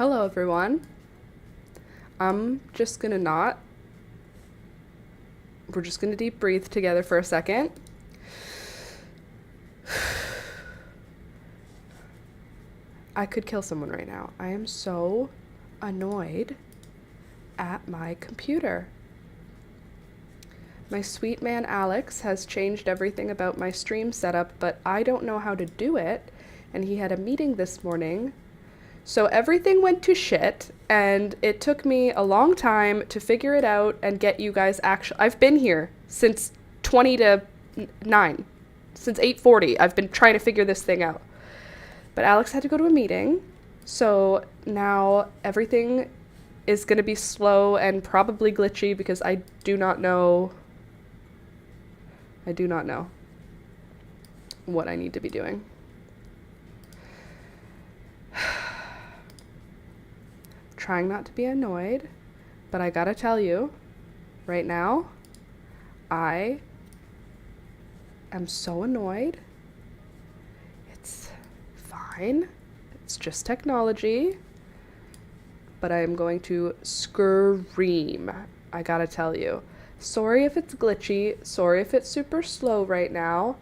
Hello, everyone. I'm just gonna not. We're just gonna deep breathe together for a second. I could kill someone right now. I am so annoyed at my computer. My sweet man Alex has changed everything about my stream setup, but I don't know how to do it, and he had a meeting this morning. So everything went to shit, and it took me a long time to figure it out and get you guys I've been here since 20 to 9. Since 8:40. I've been trying to figure this thing out. But Alex had to go to a meeting, so now everything is going to be slow and probably glitchy because I do not know what I need to be doing. Trying not to be annoyed, but I gotta tell you, right now, I am so annoyed. It's fine. It's just technology. But I am going to scream. I gotta tell you. Sorry if it's glitchy. Sorry if it's super slow right now.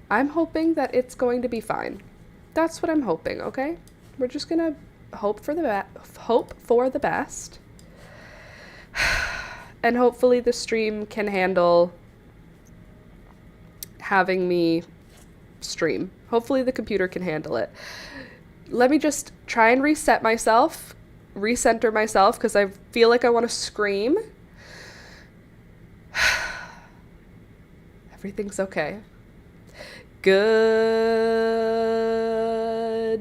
I'm hoping that it's going to be fine. That's what I'm hoping, okay? We're just gonna hope for the best. And hopefully the stream can handle having me stream. Hopefully the computer can handle it. Let me just try and recenter myself, because I feel like I want to scream. Everything's okay. Good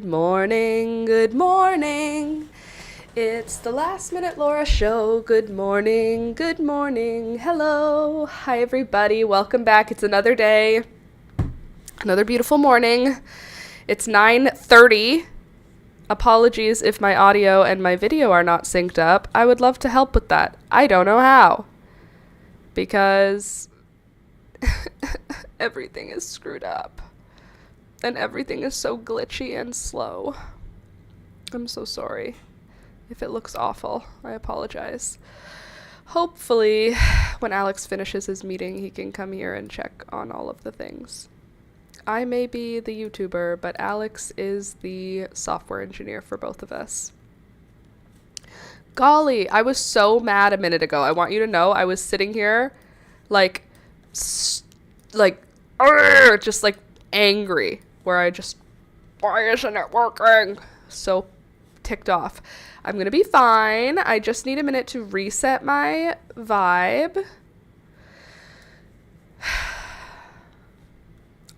morning, good morning. It's the Last Minute Laura show. Good morning, good morning. Hello. Hi, everybody. Welcome back. It's another day. Another beautiful morning. It's 9:30. Apologies if my audio and my video are not synced up. I would love to help with that. I don't know how. Because everything is screwed up. And everything is so glitchy and slow. I'm so sorry. If it looks awful, I apologize. Hopefully, when Alex finishes his meeting, he can come here and check on all of the things. I may be the YouTuber, but Alex is the software engineer for both of us. Golly, I was so mad a minute ago. I want you to know I was sitting here just angry, where why isn't it working? So ticked off. I'm gonna be fine. I just need a minute to reset my vibe.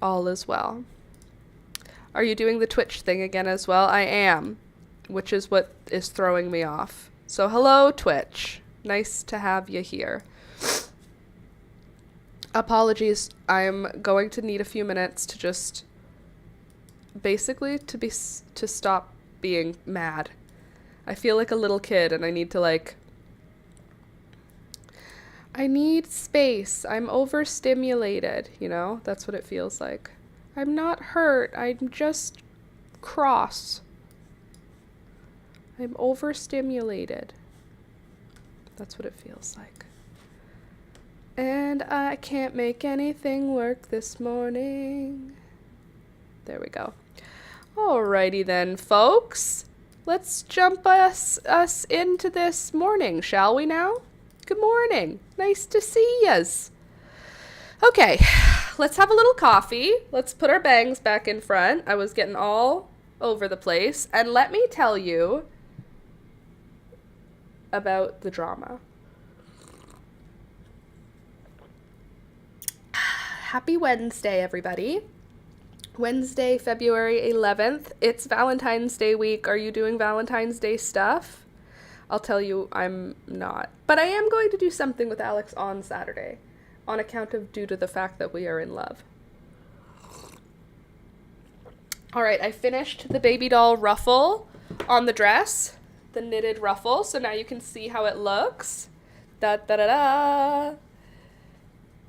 All is well. Are you doing the Twitch thing again as well? I am, which is what is throwing me off. So hello, Twitch. Nice to have you here. Apologies. I'm going to need a few minutes to just basically to stop being mad. I feel like a little kid and I need to I need space. I'm overstimulated, That's what it feels like. I'm not hurt. I'm just cross. I'm overstimulated. That's what it feels like. And I can't make anything work this morning. There we go. Alrighty then, folks. Let's jump us into this morning, shall we now? Good morning. Nice to see yas. Okay, let's have a little coffee. Let's put our bangs back in front. I was getting all over the place. And let me tell you about the drama. Happy Wednesday, everybody. Wednesday, February 11th. It's Valentine's Day week. Are you doing Valentine's Day stuff? I'll tell you, I'm not. But I am going to do something with Alex on Saturday, due to the fact that we are in love. All right, I finished the baby doll ruffle on the dress, the knitted ruffle, so now you can see how it looks. Da-da-da-da.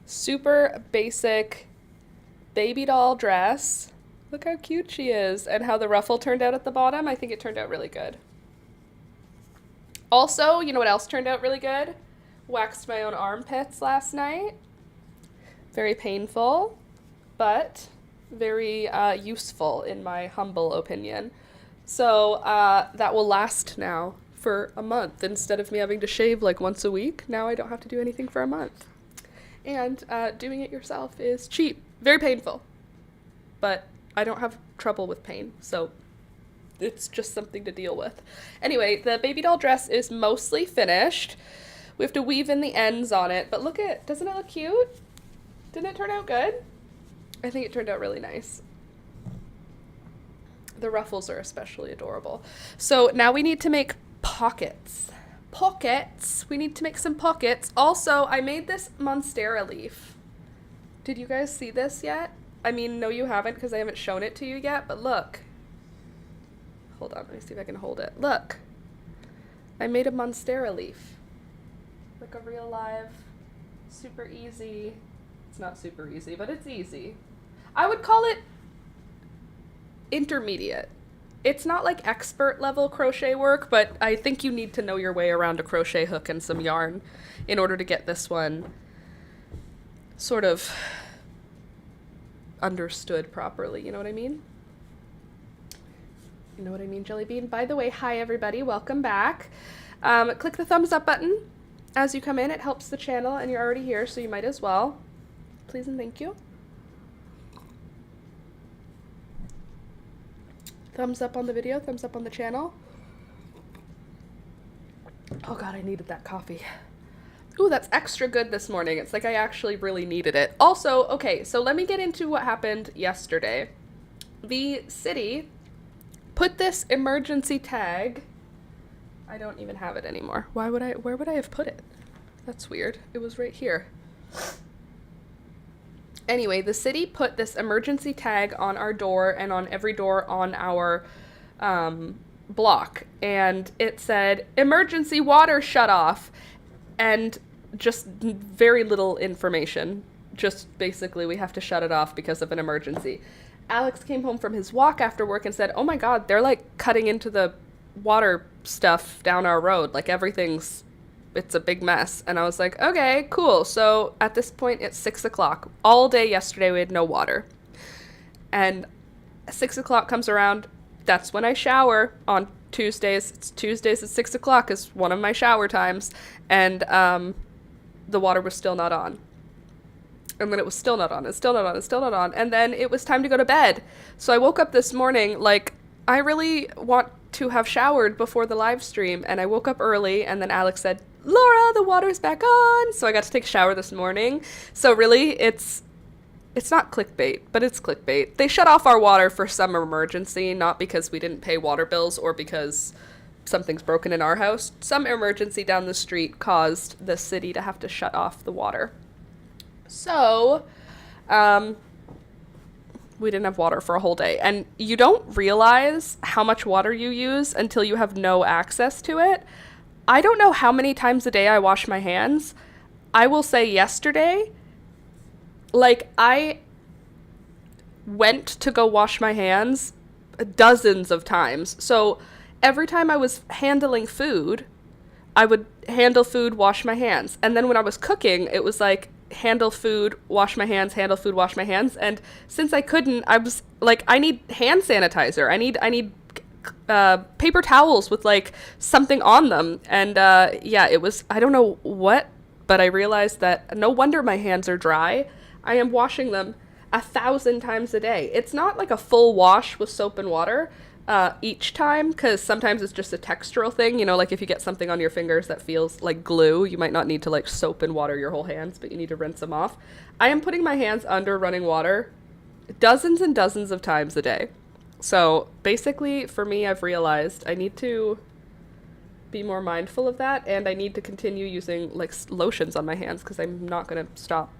Super basic baby doll dress. Look how cute she is, and how the ruffle turned out at the bottom. I think it turned out really good. Also, you know what else turned out really good? Waxed my own armpits last night. Very painful, but very useful in my humble opinion. So that will last now for a month. Instead of me having to shave like once a week, now I don't have to do anything for a month. And doing it yourself is cheap. Very painful, but I don't have trouble with pain, so it's just something to deal with. Anyway, the baby doll dress is mostly finished. We have to weave in the ends on it, but doesn't it look cute? Didn't it turn out good? I think it turned out really nice. The ruffles are especially adorable. So now we need to make pockets. We need to make some pockets. Also, I made this monstera leaf. Did you guys see this yet? I mean, no, you haven't because I haven't shown it to you yet, but look. Hold on, let me see if I can hold it. Look. I made a monstera leaf. Like a real live, super easy. It's not super easy, but it's easy. I would call it intermediate. It's not like expert level crochet work, but I think you need to know your way around a crochet hook and some yarn in order to get this one sort of understood properly. You know what I mean? You know what I mean, Jelly Bean? By the way, hi everybody, welcome back. Click the thumbs up button as you come in. It helps the channel, and you're already here, so you might as well. Please and thank you. Thumbs up on the video, thumbs up on the channel. Oh god, I needed that coffee. Ooh, that's extra good this morning. It's like I actually really needed it. Also, okay, so let me get into what happened yesterday. The city put this emergency tag. I don't even have it anymore. Where would I have put it? That's weird. It was right here. Anyway, the city put this emergency tag on our door and on every door on our block. And it said, emergency water shut off. And just very little information. Just basically, we have to shut it off because of an emergency. Alex came home from his walk after work and said, oh my god, they're like cutting into the water stuff down our road. Like it's a big mess. And I was like, okay, cool. So at this point, it's 6 o'clock. All day yesterday, we had no water. And 6 o'clock comes around. That's when I shower on Tuesdays. It's Tuesdays at 6 o'clock is one of my shower times. And the water was still not on. And then it was still not on, and still not on, and still not on. And then it was time to go to bed. So I woke up this morning like, I really want to have showered before the live stream. And I woke up early, and then Alex said, Laura, the water's back on. So I got to take a shower this morning. So really, it's not clickbait, but it's clickbait. They shut off our water for some emergency, not because we didn't pay water bills or because something's broken in our house. Some emergency down the street caused the city to have to shut off the water. So, we didn't have water for a whole day. And you don't realize how much water you use until you have no access to it. I don't know how many times a day I wash my hands. I will say yesterday, like, I went to go wash my hands dozens of times. So every time I was handling food, I would handle food, wash my hands. And then when I was cooking, it was like, handle food, wash my hands, handle food, wash my hands. And since I couldn't, I was like, I need hand sanitizer. I need paper towels with like something on them. And yeah, it was, I don't know what, but I realized that no wonder my hands are dry. I am washing them 1,000 times a day. It's not like a full wash with soap and water each time, because sometimes it's just a textural thing, you know, like if you get something on your fingers that feels like glue, you might not need to like soap and water your whole hands, but you need to rinse them off. I am putting my hands under running water dozens and dozens of times a day. So basically for me, I've realized I need to be more mindful of that, and I need to continue using like lotions on my hands because I'm not going to stop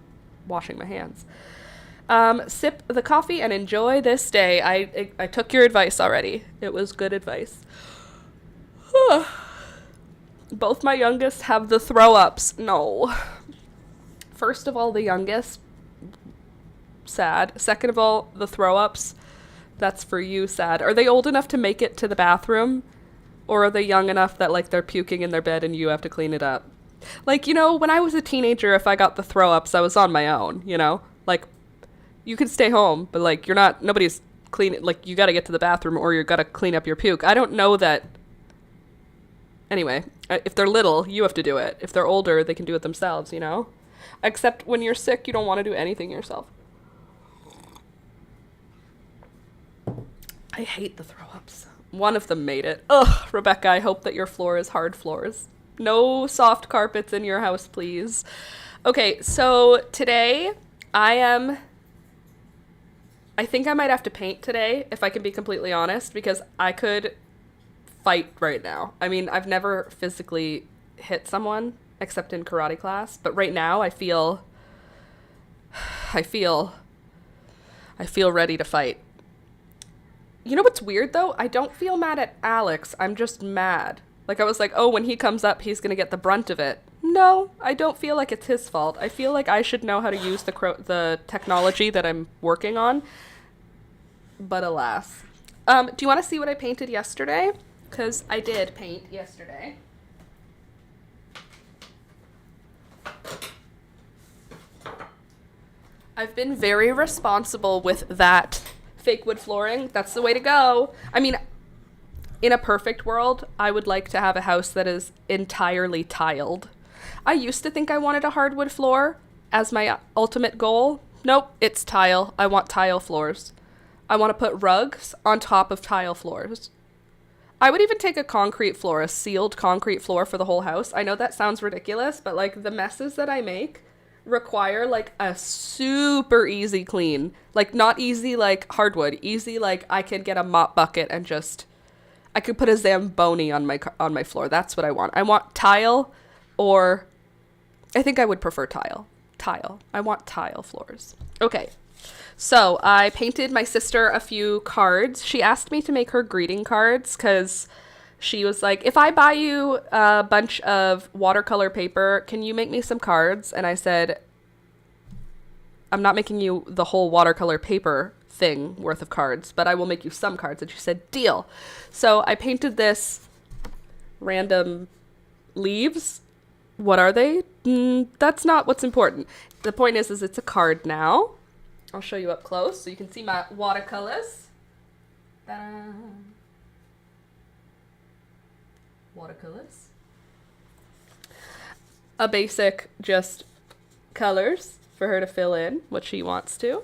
washing my hands. Sip the coffee and enjoy this day. I took your advice already. It was good advice. Both my youngest have the throw-ups. No. First of all, the youngest. Sad. Second of all, the throw-ups. That's for you, sad. Are they old enough to make it to the bathroom? Or are they young enough that like they're puking in their bed and you have to clean it up? Like, you know, when I was a teenager, if I got the throw ups, I was on my own, you know? Like, you can stay home, but like, nobody's cleaning, like, you gotta get to the bathroom or you gotta clean up your puke. I don't know that. Anyway, if they're little, you have to do it. If they're older, they can do it themselves, you know? Except when you're sick, you don't want to do anything yourself. I hate the throw ups. One of them made it. Ugh, Rebecca, I hope that your floor is hard floors. No soft carpets in your house, please. Okay, so today I think I might have to paint today, if I can be completely honest, because I could fight right now. I mean, I've never physically hit someone except in karate class, but right now I feel ready to fight. You know what's weird though? I don't feel mad at Alex. I'm just mad. Like I was like, oh, when he comes up, he's going to get the brunt of it. No, I don't feel like it's his fault. I feel like I should know how to use the technology that I'm working on. But alas. Do you want to see what I painted yesterday? Because I did paint yesterday. I've been very responsible with that fake wood flooring. That's the way to go. I mean, in a perfect world, I would like to have a house that is entirely tiled. I used to think I wanted a hardwood floor as my ultimate goal. Nope, it's tile. I want tile floors. I want to put rugs on top of tile floors. I would even take a concrete floor, a sealed concrete floor for the whole house. I know that sounds ridiculous, but like the messes that I make require like a super easy clean. Like not easy like hardwood, easy like I could get a mop bucket and just I could put a Zamboni on my floor. That's what I want. I want tile, or I think I would prefer tile. Tile. I want tile floors. Okay. So I painted my sister a few cards. She asked me to make her greeting cards because she was like, if I buy you a bunch of watercolor paper, can you make me some cards? And I said, I'm not making you the whole watercolor paper thing worth of cards, but I will make you some cards. And she said, deal. So I painted this random leaves. What are they? That's not what's important. The point is it's a card now. I'll show you up close so you can see my watercolors. Ta-da. Watercolors. A basic just colors for her to fill in what she wants to.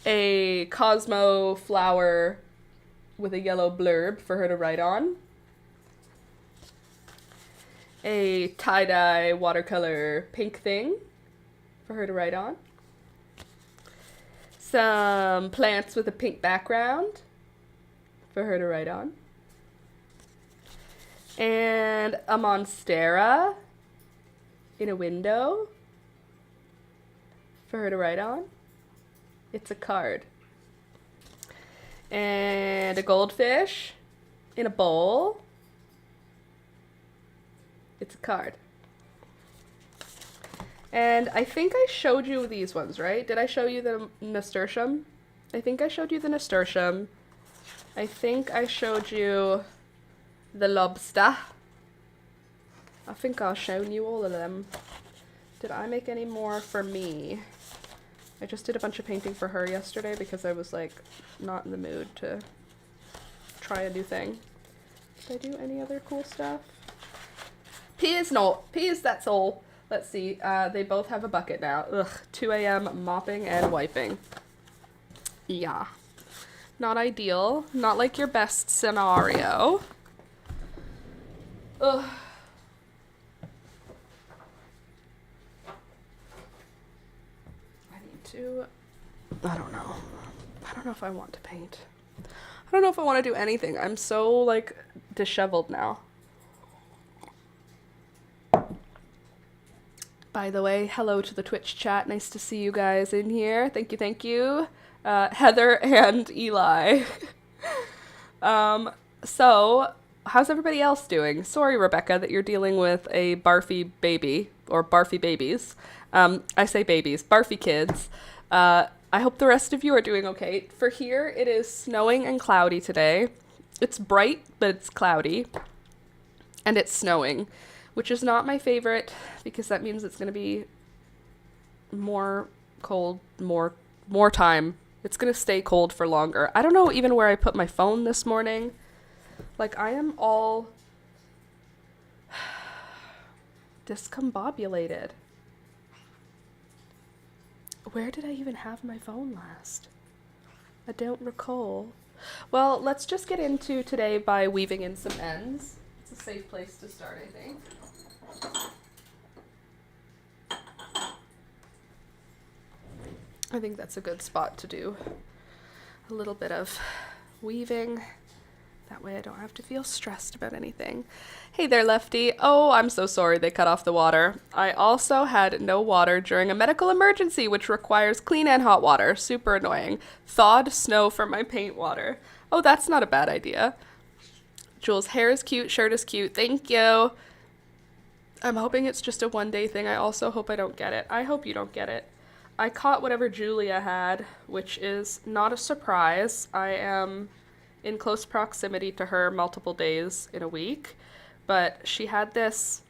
A Cosmo flower with a yellow blurb for her to write on. A tie-dye watercolor pink thing for her to write on. Some plants with a pink background for her to write on. And a monstera in a window for her to write on. It's a card. And a goldfish in a bowl. It's a card. And I think I showed you these ones, right? Did I show you the nasturtium? I think I showed you the nasturtium. I think I showed you the lobster. I think I've shown you all of them. Did I make any more for me? I just did a bunch of painting for her yesterday because I was like not in the mood to try a new thing. Did I do any other cool stuff? Peas, no. Peas, that's all. Let's see. They both have a bucket now. Ugh. 2 a.m. mopping and wiping. Yeah. Not ideal. Not like your best scenario. Ugh. I need to... I don't know. I don't know if I want to paint. I don't know if I want to do anything. I'm so, like, disheveled now. By the way, hello to the Twitch chat. Nice to see you guys in here. Thank you, thank you. Heather and Eli. So, how's everybody else doing? Sorry, Rebecca, that you're dealing with a barfy baby, or barfy babies. I say babies, barfy kids. I hope the rest of you are doing okay. For here, it is snowing and cloudy today. It's bright, but it's cloudy. And it's snowing, which is not my favorite because that means it's going to be more cold, more time. It's going to stay cold for longer. I don't know even where I put my phone this morning. Like, I am all discombobulated. Where did I even have my phone last? I don't recall. Well, let's just get into today by weaving in some ends. It's a safe place to start, I think. I think that's a good spot to do a little bit of weaving. That way I don't have to feel stressed about anything. Hey there, Lefty. Oh, I'm so sorry they cut off the water. I also had no water during a medical emergency, which requires clean and hot water. Super annoying. Thawed snow for my paint water. Oh, that's not a bad idea. Jules' hair is cute, shirt is cute. Thank you. I'm hoping it's just a one-day thing. I also hope I don't get it. I hope you don't get it. I caught whatever Julia had, which is not a surprise. I am in close proximity to her multiple days in a week, but she had this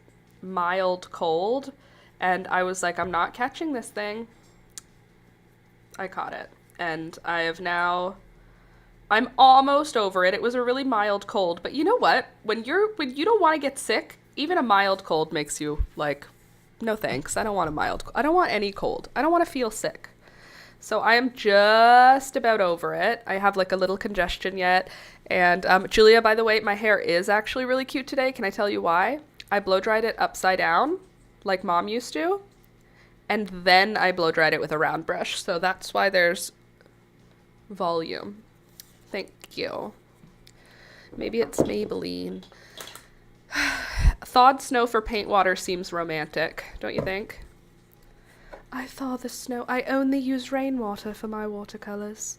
mild cold, and I was like, I'm not catching this thing. I caught it, and I'm almost over it. It was a really mild cold, but you know what? When you don't want to get sick, even a mild cold makes you like, no thanks. I don't want I don't want any cold. I don't want to feel sick. So I am just about over it. I have like a little congestion yet. And Julia, by the way, my hair is actually really cute today. Can I tell you why? I blow dried it upside down like mom used to. And then I blow dried it with a round brush. So that's why there's volume. Thank you. Maybe it's Maybelline. Thawed snow for paint water seems romantic, don't you think? I thaw the snow. I only use rainwater for my watercolors.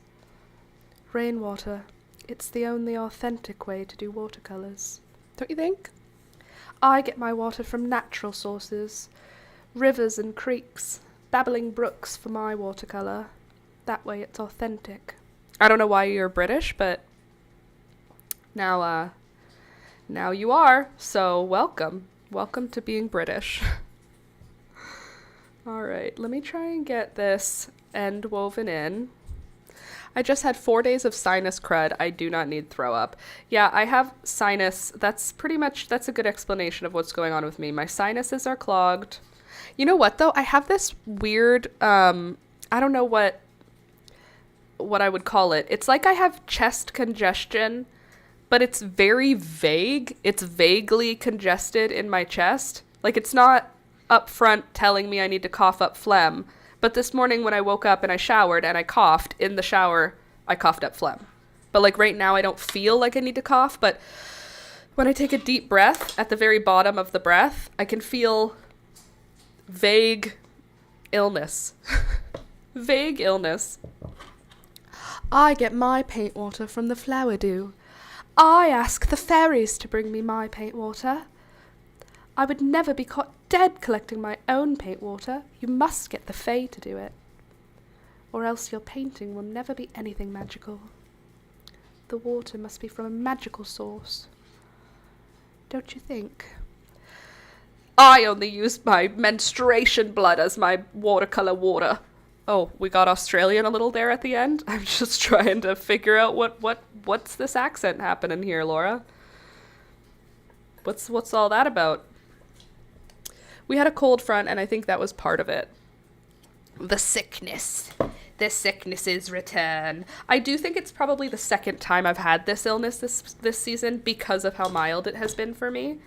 Rainwater. It's the only authentic way to do watercolors. Don't you think? I get my water from natural sources. Rivers and creeks. Babbling brooks for my watercolor. That way it's authentic. I don't know why you're British, but now you are, so welcome. Welcome to being British. All right, let me try and get this end woven in. I just had 4 days of sinus crud. I do not need throw up. Yeah, I have sinus. That's a good explanation of what's going on with me. My sinuses are clogged. You know what, though? I have this weird, I don't know what I would call it. It's like I have chest congestion, but it's very vague. It's vaguely congested in my chest. Like, it's not up front telling me I need to cough up phlegm. But this morning when I woke up and I showered and I coughed, in the shower, I coughed up phlegm. But, like, right now I don't feel like I need to cough. But when I take a deep breath, at the very bottom of the breath, I can feel vague illness. Vague illness. I get my paint water from the flower dew. I ask the fairies to bring me my paint water. I would never be caught dead collecting my own paint water. You must get the fae to do it. Or else your painting will never be anything magical. The water must be from a magical source. Don't you think? I only use my menstruation blood as my watercolor water. Oh, we got Australian a little there at the end. I'm just trying to figure out what's this accent happening here, Laura? What's all that about? We had a cold front, and I think that was part of it. The sickness. The sickness's return. I do think it's probably the second time I've had this illness this season because of how mild it has been for me.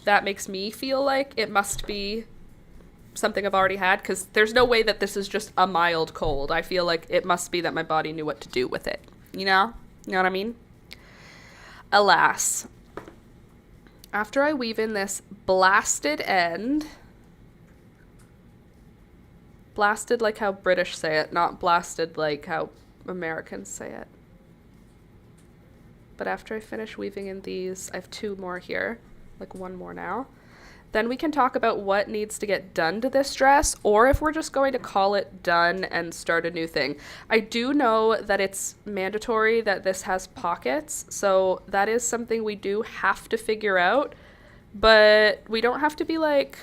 That makes me feel like it must be something I've already had, because there's no way that this is just a mild cold. I feel like it must be that my body knew what to do with it. You know? You know what I mean? Alas. After I weave in this blasted end, blasted like how British say it, not blasted like how Americans say it. But after I finish weaving in these, I have 2 more here, like 1 more now. Then we can talk about what needs to get done to this dress, or if we're just going to call it done and start a new thing. I do know that it's mandatory that this has pockets, so that is something we do have to figure out, but we don't have to be like,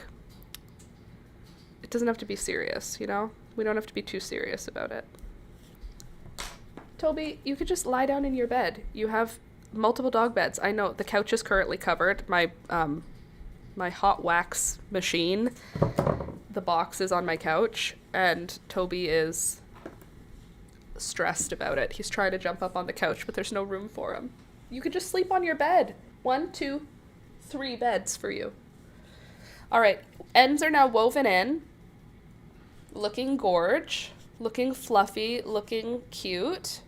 it doesn't have to be serious, you know? We don't have to be too serious about it. Toby, you could just lie down in your bed. You have multiple dog beds. I know the couch is currently covered. My hot wax machine, the box is on my couch, and Toby is stressed about it. He's trying to jump up on the couch, but there's no room for him. You could just sleep on your bed. 1, 2, 3 beds for you. All right, ends are now woven in, looking gorge, looking fluffy, looking cute.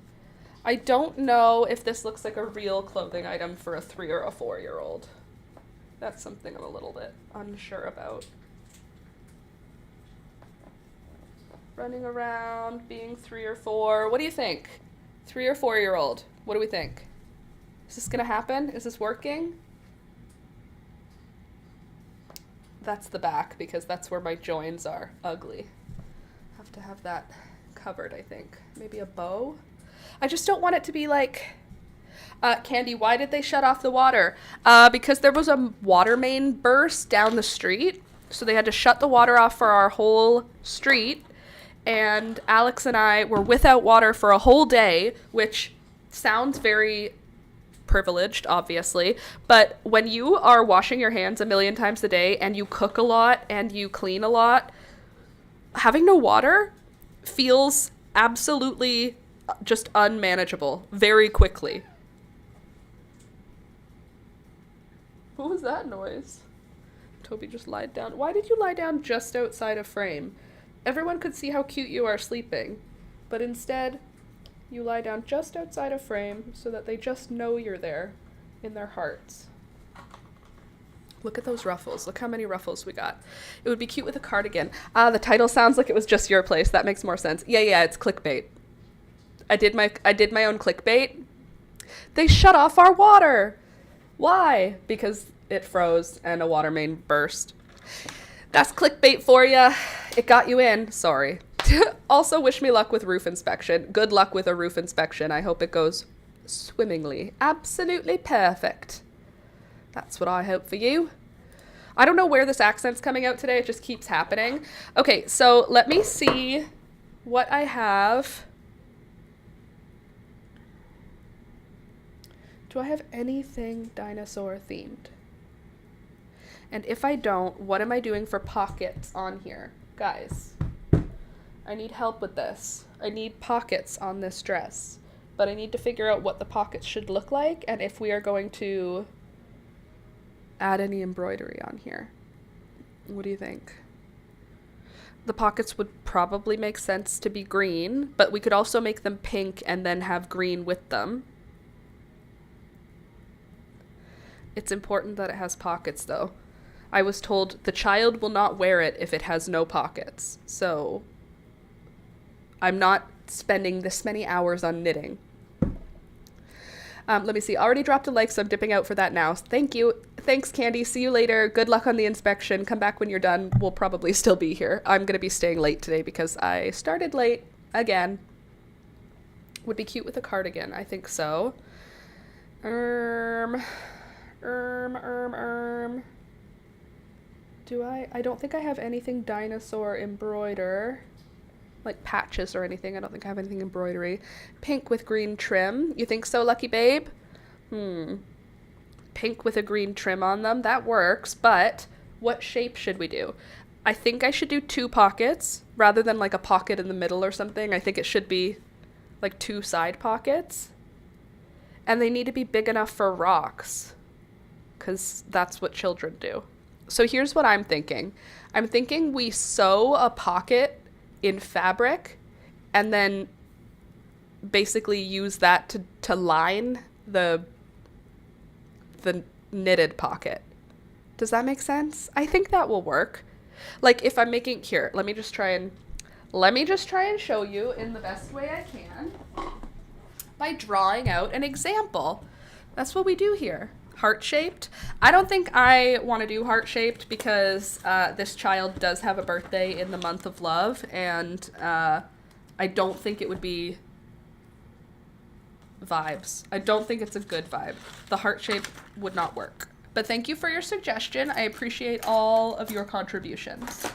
I don't know if this looks like a real clothing item for a 3 or a 4-year-old. That's something I'm a little bit unsure about. Running around, being 3 or 4. What do you think? 3 or 4-year-old. What do we think? Is this gonna happen? Is this working? That's the back, because that's where my joins are. Ugly. Have to have that covered, I think. Maybe a bow? I just don't want it to be like... Candy, why did they shut off the water? Because there was a water main burst down the street, so they had to shut the water off for our whole street, and Alex and I were without water for a whole day, which sounds very privileged, obviously, but when you are washing your hands a million times a day, and you cook a lot, and you clean a lot, having no water feels absolutely just unmanageable very quickly. What was that noise? Toby just lied down. Why did you lie down just outside of frame? Everyone could see how cute you are sleeping, but instead, you lie down just outside of frame so that they just know you're there in their hearts. Look at those ruffles. Look how many ruffles we got. It would be cute with a cardigan. The title sounds like it was just your place. That makes more sense. Yeah, it's clickbait. I did my own clickbait. They shut off our water. Why? Because it froze and a water main burst. That's clickbait for ya. It got you in. Sorry. Also, wish me luck with roof inspection. Good luck with a roof inspection. I hope it goes swimmingly. Absolutely perfect. That's what I hope for you. I don't know where this accent's coming out today. It just keeps happening. Okay, so let me see what I have. Do I have anything dinosaur themed? And if I don't, what am I doing for pockets on here? Guys, I need help with this. I need pockets on this dress, but I need to figure out what the pockets should look like and if we are going to add any embroidery on here. What do you think? The pockets would probably make sense to be green, but we could also make them pink and then have green with them. It's important that it has pockets, though. I was told the child will not wear it if it has no pockets. So I'm not spending this many hours on knitting. Let me see. Already dropped a like, so I'm dipping out for that now. Thank you. Thanks, Candy. See you later. Good luck on the inspection. Come back when you're done. We'll probably still be here. I'm going to be staying late today because I started late again. Would be cute with a cardigan. I think so. Do I don't think I have anything dinosaur embroider, like patches or anything. I don't think I have anything embroidery. Pink with green trim. You think so, Lucky Babe? Pink with a green trim on them. That works, but what shape should we do? I think I should do 2 pockets rather than like a pocket in the middle or something. I think it should be like 2 side pockets. And they need to be big enough for rocks, because that's what children do. So here's what I'm thinking. I'm thinking we sew a pocket in fabric and then basically use that to line the knitted pocket. Does that make sense? I think that will work. Like if I'm making, here, let me just try and show you in the best way I can by drawing out an example. That's what we do here. heart-shaped. I don't think I want to do heart-shaped because this child does have a birthday in the month of love, and I don't think it would be vibes. I don't think it's a good vibe. The heart shape would not work. But thank you for your suggestion. I appreciate all of your contributions.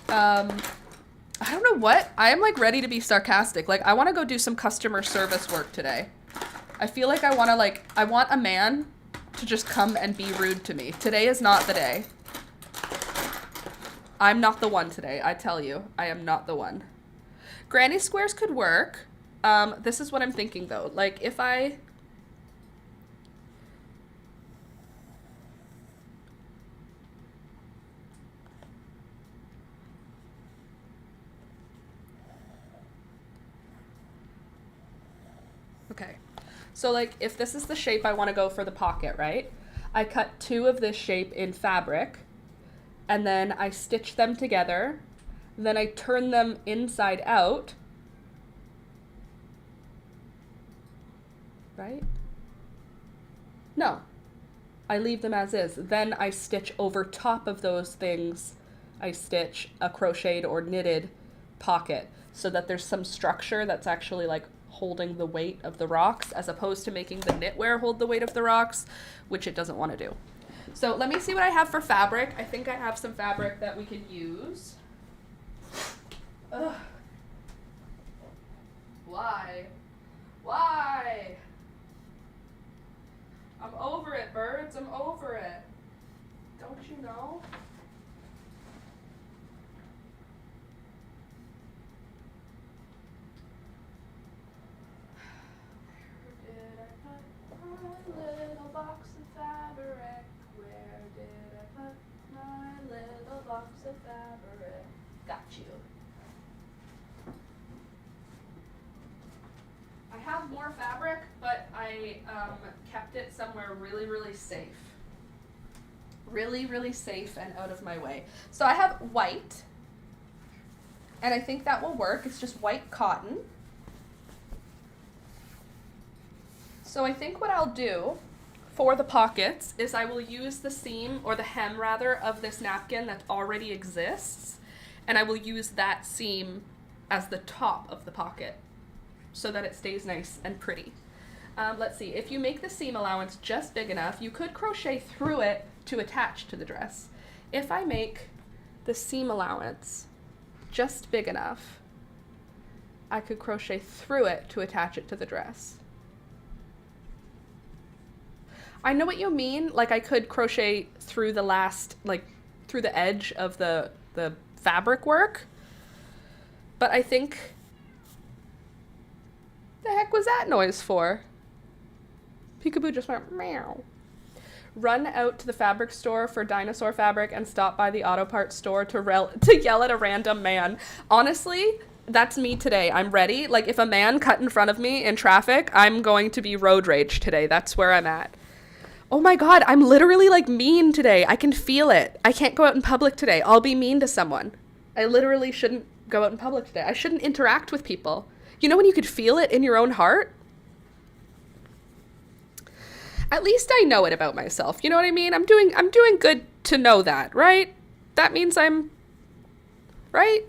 I don't know what. I am like ready to be sarcastic. Like I want to go do some customer service work today. I feel like I want a man to just come and be rude to me. Today is not the day. I'm not the one today. I tell you, I am not the one. Granny squares could work. This is what I'm thinking though. Like if I... Okay. So like if this is the shape I want to go for the pocket, right? I cut 2 of this shape in fabric and then I stitch them together. Then I turn them inside out. Right? No. I leave them as is. Then I stitch over top of those things. I stitch a crocheted or knitted pocket so that there's some structure that's actually like holding the weight of the rocks as opposed to making the knitwear hold the weight of the rocks, which it doesn't want to do. So let me see what I have for fabric. I think I have some fabric that we could use. Ugh. Why? Why? I'm over it, birds. I'm over it. Don't you know? Little box of fabric. Where did I put my little box of fabric? Got you. I have more fabric, but I kept it somewhere really, really safe. Really, really safe and out of my way. So I have white, and I think that will work. It's just white cotton. So I think what I'll do for the pockets is I will use the seam, or the hem rather, of this napkin that already exists, and I will use that seam as the top of the pocket so that it stays nice and pretty. Let's see, if you make the seam allowance just big enough, you could crochet through it to attach to the dress. If I make the seam allowance just big enough, I could crochet through it to attach it to the dress. I know what you mean. Like I could crochet through the last, like through the edge of the fabric work. But I think, the heck was that noise for? Peekaboo just went meow. Run out to the fabric store for dinosaur fabric and stop by the auto parts store to yell at a random man. Honestly, that's me today. I'm ready. Like if a man cut in front of me in traffic, I'm going to be road rage today. That's where I'm at. Oh my God, I'm literally like mean today. I can feel it. I can't go out in public today. I'll be mean to someone. I literally shouldn't go out in public today. I shouldn't interact with people. You know when you could feel it in your own heart? At least I know it about myself. You know what I mean? I'm doing good to know that, right? That means I'm right?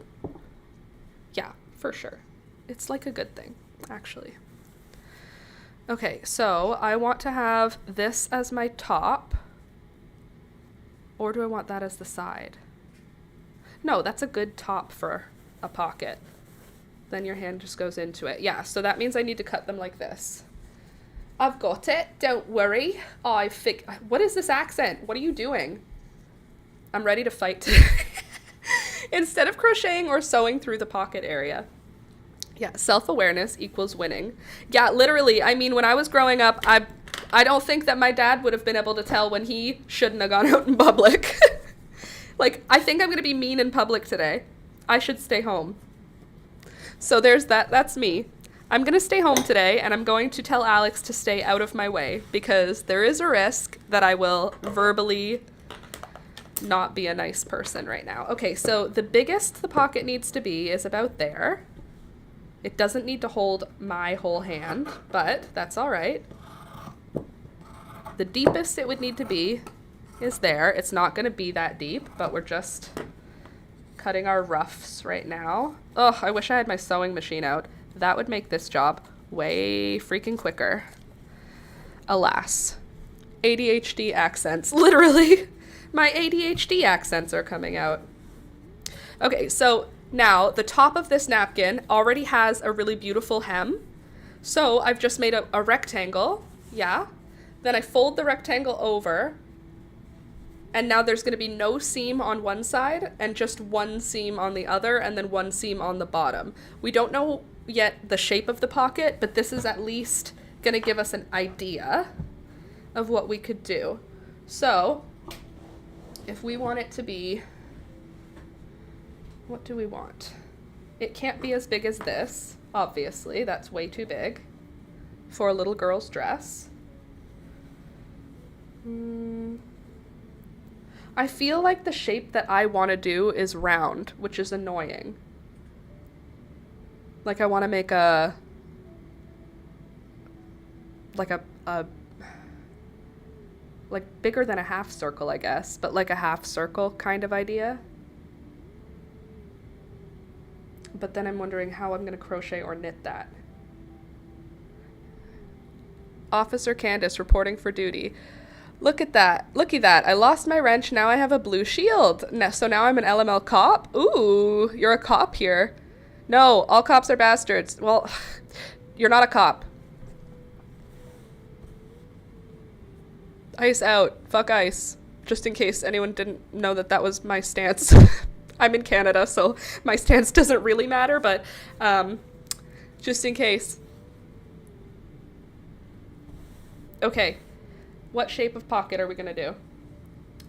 Yeah, for sure. It's like a good thing, actually. Okay, so I want to have this as my top, or do I want that as the side? No, that's a good top for a pocket. Then your hand just goes into it. Yeah, so that means I need to cut them like this. I've got it, don't worry. What is this accent? What are you doing? I'm ready to fight today. Instead of crocheting or sewing through the pocket area. Yeah, self-awareness equals winning. Yeah, literally, I mean, when I was growing up, I don't think that my dad would have been able to tell when he shouldn't have gone out in public. Like, I think I'm going to be mean in public today. I should stay home. So there's that. That's me. I'm going to stay home today, and I'm going to tell Alex to stay out of my way, because there is a risk that I will verbally not be a nice person right now. Okay, so the biggest the pocket needs to be is about there. It doesn't need to hold my whole hand, but that's all right. The deepest it would need to be is there. It's not going to be that deep, but we're just cutting our roughs right now. Oh, I wish I had my sewing machine out. That would make this job way freaking quicker. Alas. ADHD accents. Literally, my ADHD accents are coming out. Okay, so now the top of this napkin already has a really beautiful hem. So I've just made a rectangle. Yeah. Then I fold the rectangle over. And now there's going to be no seam on one side and just one seam on the other and then one seam on the bottom. We don't know yet the shape of the pocket, but this is at least going to give us an idea of what we could do. So if we want it to be, what do we want? It can't be as big as this, obviously. That's way too big for a little girl's dress. I feel like the shape that I want to do is round, which is annoying. Like I want to make a like bigger than a half circle, I guess, but like a half circle kind of idea. But then I'm wondering how I'm going to crochet or knit that. Officer Candace reporting for duty. Look at that. Looky that. I lost my wrench. Now I have a blue shield. So now I'm an LML cop? Ooh, you're a cop here. No, all cops are bastards. Well, you're not a cop. Ice out. Fuck ice. Just in case anyone didn't know that that was my stance. I'm in Canada, so my stance doesn't really matter, but just in case. Okay. What shape of pocket are we going to do?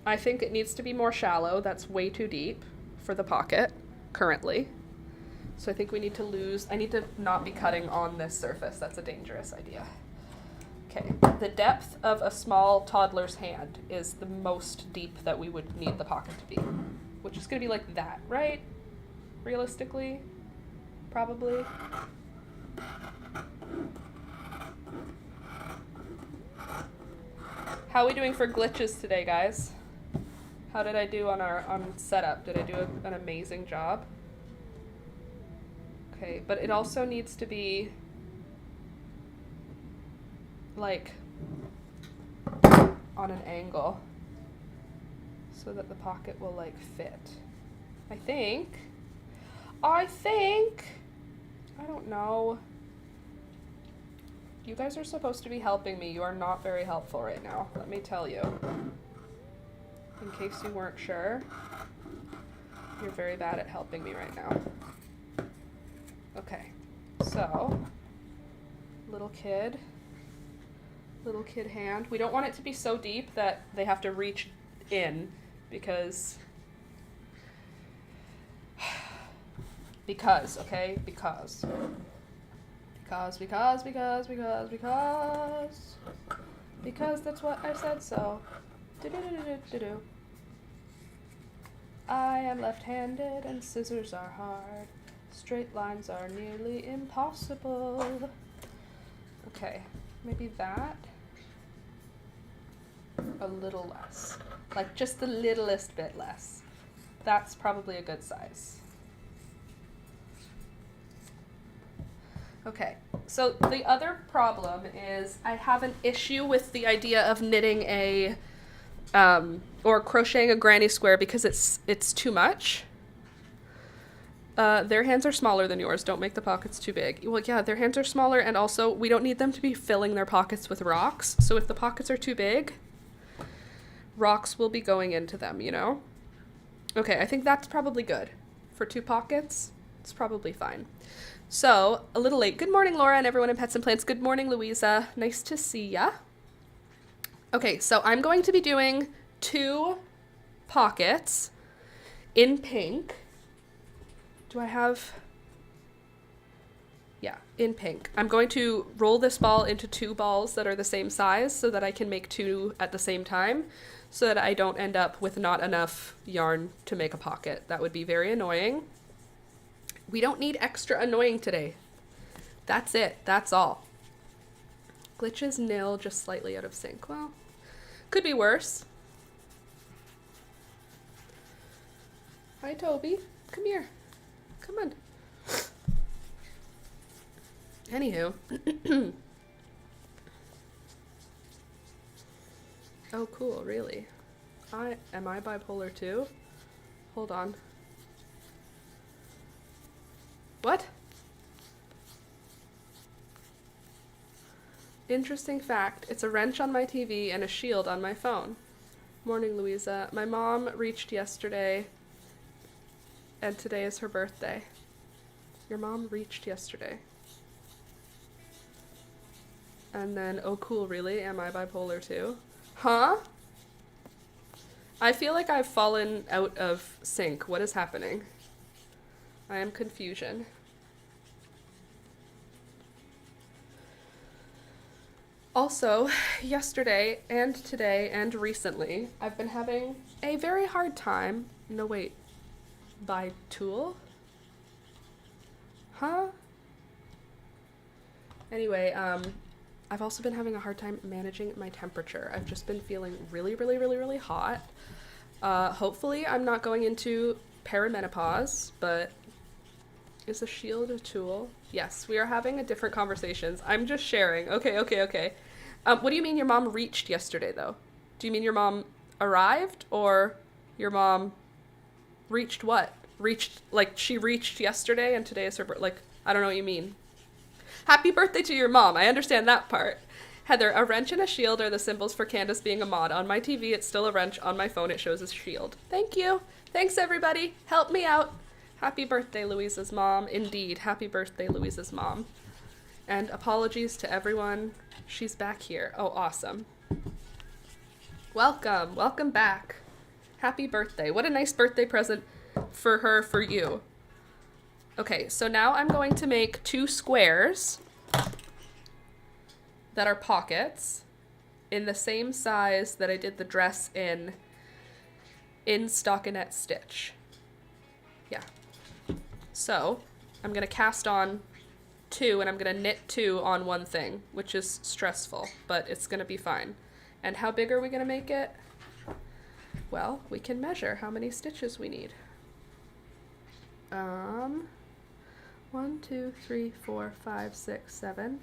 I think it needs to be more shallow. That's way too deep for the pocket currently. So I think we need to I need to not be cutting on this surface. That's a dangerous idea. Okay, the depth of a small toddler's hand is the most deep that we would need the pocket to be, which is going to be like that, right? Realistically, probably. How are we doing for glitches today, guys? How did I do on setup? Did I do an amazing job? Okay, but it also needs to be like on an angle so that the pocket will like fit. I think. I don't know. You guys are supposed to be helping me. You are not very helpful right now, let me tell you. In case you weren't sure, you're very bad at helping me right now. Okay, so, little kid hand. We don't want it to be so deep that they have to reach in because, okay, because that's what I said so. Do-do-do-do-do-do. I am left-handed and scissors are hard. Straight lines are nearly impossible. Okay, maybe that. A little less. Like just the littlest bit less. That's probably a good size. Okay, so the other problem is I have an issue with the idea of knitting or crocheting a granny square because it's too much. Their hands are smaller than yours. Don't make the pockets too big. Well, yeah, their hands are smaller, and also we don't need them to be filling their pockets with rocks. So if the pockets are too big, rocks will be going into them, you know? Okay, I think that's probably good. For 2 pockets, it's probably fine. So, a little late. Good morning, Laura, and everyone in Pets and Plants. Good morning, Louisa. Nice to see ya. Okay, so I'm going to be doing 2 pockets in pink. Do I have... Yeah, in pink. I'm going to roll this ball into 2 balls that are the same size so that I can make 2 at the same time so that I don't end up with not enough yarn to make a pocket. That would be very annoying. We don't need extra annoying today. That's it. That's all. Glitches nil, just slightly out of sync. Well, Could be worse. Hi, Toby. Come here. Come on. Anywho. Oh, cool, really? Am I bipolar too? Hold on. What? Interesting fact, it's a wrench on my TV and a shield on my phone. Morning, Louisa. My mom reached yesterday, and today is her birthday. Your mom reached yesterday. And then, oh cool, really? Am I bipolar too? Huh? I feel like I've fallen out of sync. What is happening? I am confusion. Also, yesterday and today and recently, I've been having a very hard time. No, wait. By tool? Huh? Anyway, I've also been having a hard time managing my temperature. I've just been feeling really, really, really, really hot. Hopefully I'm not going into perimenopause, but is a shield a tool? Yes, we are having a different conversations. I'm just sharing. Okay. What do you mean your mom reached yesterday, though? Do you mean your mom arrived, or your mom reached what? Reached, like, she reached yesterday and today is her birthday? Like, I don't know what you mean. Happy birthday to your mom. I understand that part. Heather, a wrench and a shield are the symbols for Candace being a mod. On my TV, it's still a wrench. On my phone, it shows a shield. Thank you. Thanks, everybody. Help me out. Happy birthday, Louisa's mom. Indeed, happy birthday, Louisa's mom. And apologies to everyone. She's back here. Oh, awesome. Welcome. Welcome back. Happy birthday. What a nice birthday present for her, for you. Okay, so now I'm going to make 2 squares that are pockets in the same size that I did the dress in stockinette stitch. Yeah. So I'm going to cast on 2 and I'm going to knit 2 on one thing, which is stressful, but it's going to be fine. And how big are we going to make it? Well, we can measure how many stitches we need. 1, 2, 3, 4, 5, 6, 7,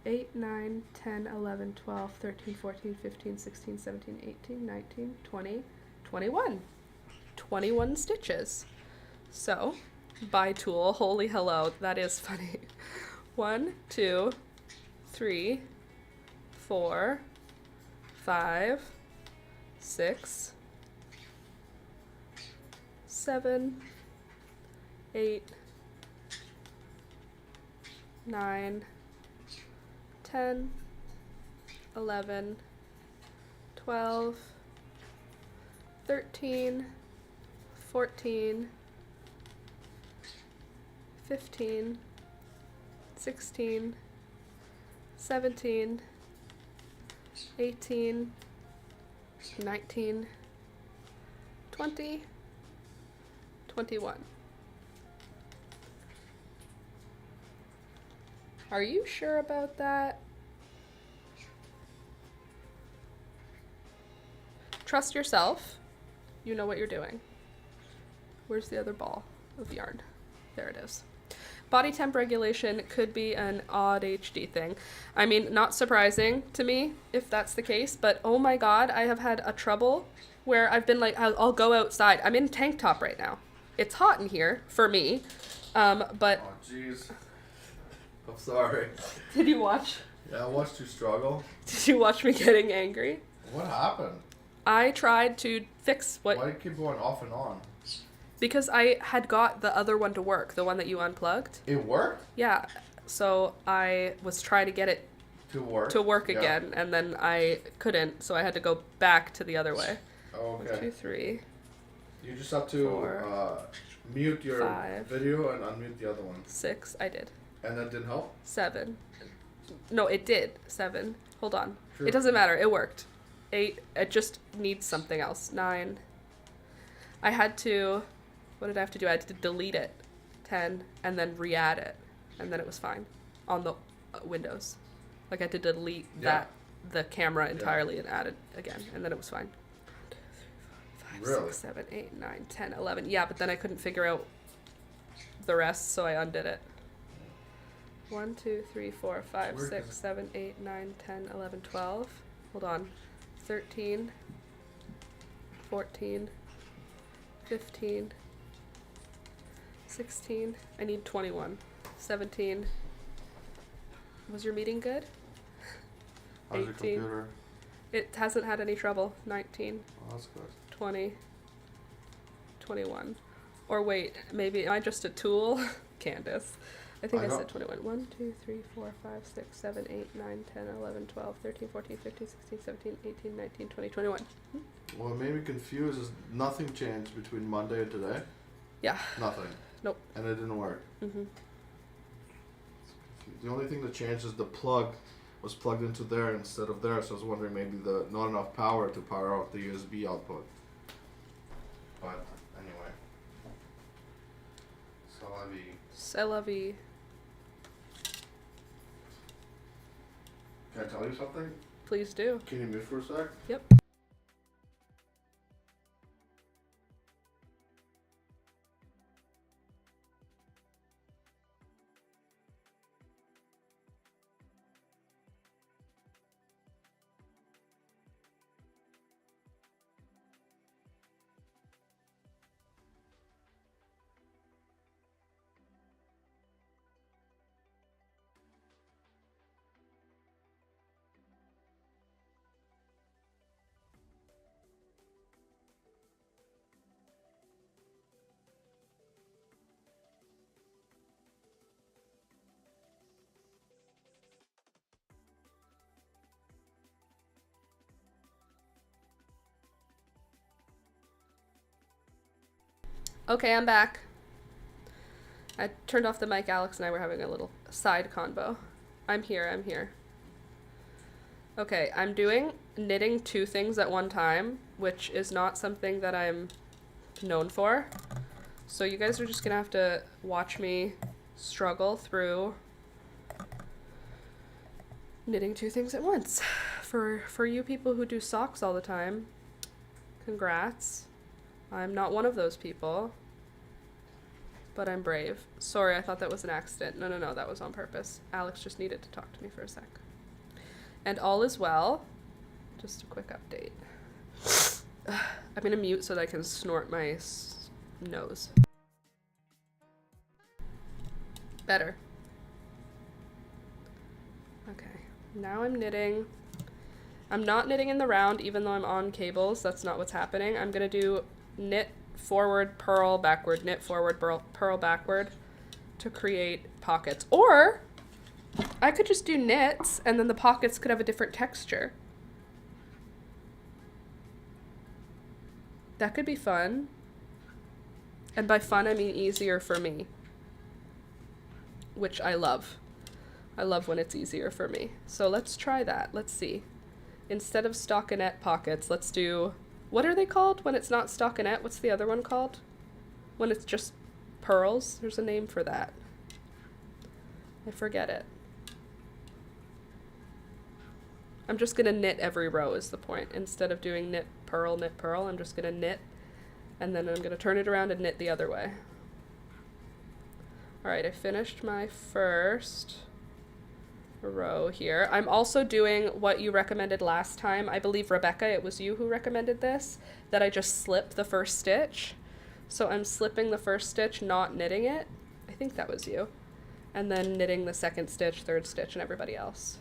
8, 9, 10, 11, 12, 13, 14, 15, 16, 17, 18, 19, 20, 21. 21 stitches. So, by tool, holy hello, that is funny. 1, 2, 3, 4, 5, 6, 7, 8, 9, 10, 11, 12, 13, 14, 15, 16, 17, 18, 19, 20, 21. Are you sure about that? Trust yourself. You know what you're doing. Where's the other ball of yarn? There it is. Body temp regulation could be an odd HD thing. I mean, not surprising to me if that's the case, but oh my god, I have had a trouble where I've been like, I'll go outside. I'm in tank top right now. It's hot in here for me, but... Oh, jeez. I'm sorry. Did you watch? Yeah, I watched you struggle. Did you watch me getting angry? What happened? I tried to fix what... Why do you keep going off and on? Because I had got the other one to work, the one that you unplugged. It worked? Yeah, so I was trying to get it to work yeah. Again, and then I couldn't, so I had to go back to the other way. Okay. 1, 2, 3. You just have to 4, mute your 5, video and unmute the other one. 6, I did. And that didn't help? 7. No, it did. 7. Hold on. True. It doesn't matter. It worked. 8. It just needs something else. 9. I had to... What did I have to do? I had to delete it. 10. And then re-add it. And then it was fine. On the Windows. Like, I had to delete that the camera entirely and added again, and then it was fine. 1, 2, 3, 4, 5, Really? 6, 7, 8, 9, 10, 11. Yeah, but then I couldn't figure out the rest, so I undid it. 1, 2, 3, 4, 5, Weird, 6, 7, 8, 9, 10, 11, 12. Hold on. 13, 14, 15, 16. I need 21. 17. Was your meeting good? How's your 18. computer? It hasn't had any trouble. 19, Oh, that's good. 20, 21. Or wait, maybe am I just a tool? Candace. I think I said 21. 1, 2, 3, 4, 5, 6, 7, 8, 9, 10, 11, 12, 13, 14, 15, 16, 17, 18, 19, 20, 21. What made me confused is nothing changed between Monday and today. Yeah. Nothing. Nope. And it didn't work. Mm-hmm. The only thing that changed is the plug was plugged into there instead of there, so I was wondering maybe not enough power to power off the USB output. But anyway. C'est la vie. Can I tell you something? Please do. Can you mute for a sec? Yep. Okay, I'm back. I turned off the mic. Alex and I were having a little side convo. I'm here. Okay, I'm doing knitting 2 things at one time, which is not something that I'm known for. So you guys are just gonna have to watch me struggle through knitting 2 things at once. For you people who do socks all the time, congrats. I'm not one of those people, but I'm brave. Sorry, I thought that was an accident. No, that was on purpose. Alex just needed to talk to me for a sec. And all is well. Just a quick update. I'm gonna mute so that I can snort my nose. Better. Okay, now I'm knitting. I'm not knitting in the round even though I'm on cables. That's not what's happening. I'm gonna do knit forward, purl backward, knit forward, purl backward to create pockets. Or I could just do knits and then the pockets could have a different texture. That could be fun. And by fun, I mean easier for me, which I love. I love when it's easier for me. So let's try that. Let's see. Instead of stockinette pockets, let's do, what are they called when it's not stockinette? What's the other one called? When it's just pearls? There's a name for that. I forget it. I'm just gonna knit every row is the point. Instead of doing knit, purl, I'm just gonna knit, and then I'm gonna turn it around and knit the other way. All right, I finished my first row here. I'm also doing what you recommended last time. I believe, Rebecca, it was you who recommended this, that I just slip the first stitch. So I'm slipping the first stitch, not knitting it. I think that was you. And then knitting the second stitch, third stitch, and everybody else.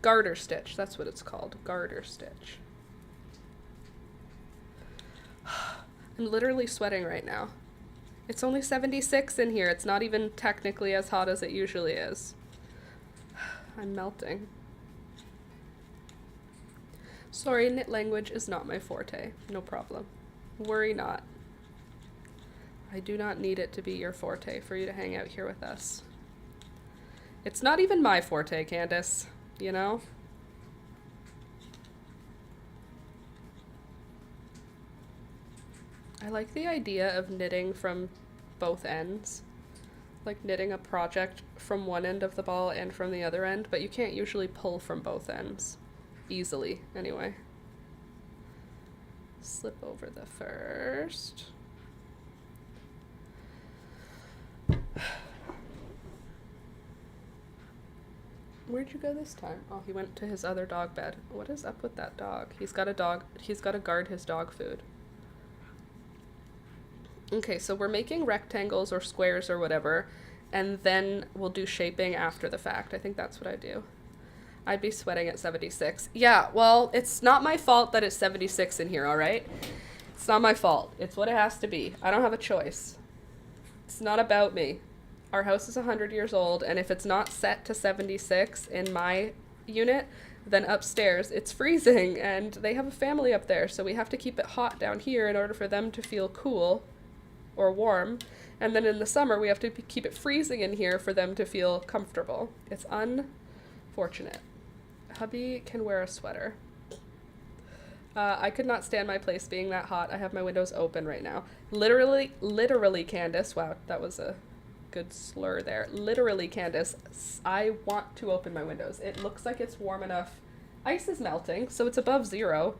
Garter stitch, that's what it's called, garter stitch. I'm literally sweating right now. It's only 76 in here. It's not even technically as hot as it usually is. I'm melting. Sorry, knit language is not my forte. No problem. Worry not. I do not need it to be your forte for you to hang out here with us. It's not even my forte, Candace, you know? I like the idea of knitting from both ends. like knitting a project from one end of the ball and from the other end, but you can't usually pull from both ends easily anyway. Slip over the first. Where'd you go this time? Oh, he went to his other dog bed. What is up with that dog? He's got to guard his dog food. Okay, so we're making rectangles or squares or whatever, and then we'll do shaping after the fact. I think that's what I do. I'd be sweating at 76. Yeah, well, it's not my fault that it's 76 in here, all right? It's not my fault. It's what it has to be. I don't have a choice. It's not about me. Our house is 100 years old, and if it's not set to 76 in my unit, then upstairs it's freezing, and they have a family up there, so we have to keep it hot down here in order for them to feel cool or warm. And then in the summer, we have to keep it freezing in here for them to feel comfortable. It's unfortunate. Hubby can wear a sweater. I could not stand my place being that hot. I have my windows open right now. Literally, Candace. Wow, that was a good slur there. Literally, Candace, I want to open my windows. It looks like it's warm enough. Ice is melting, so it's above 0.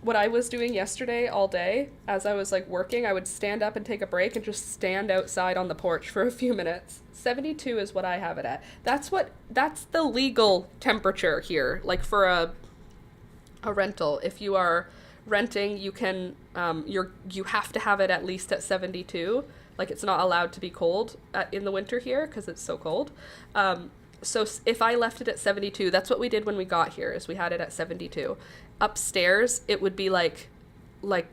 What I was doing yesterday all day, as I was like working, I would stand up and take a break and just stand outside on the porch for a few minutes. 72 is what I have it at. That's the legal temperature here. Like for a rental, if you are renting, you can you have to have it at least at 72. Like it's not allowed to be cold in the winter here because it's so cold. So if I left it at 72, that's what we did when we got here, is we had it at 72. Upstairs, it would be like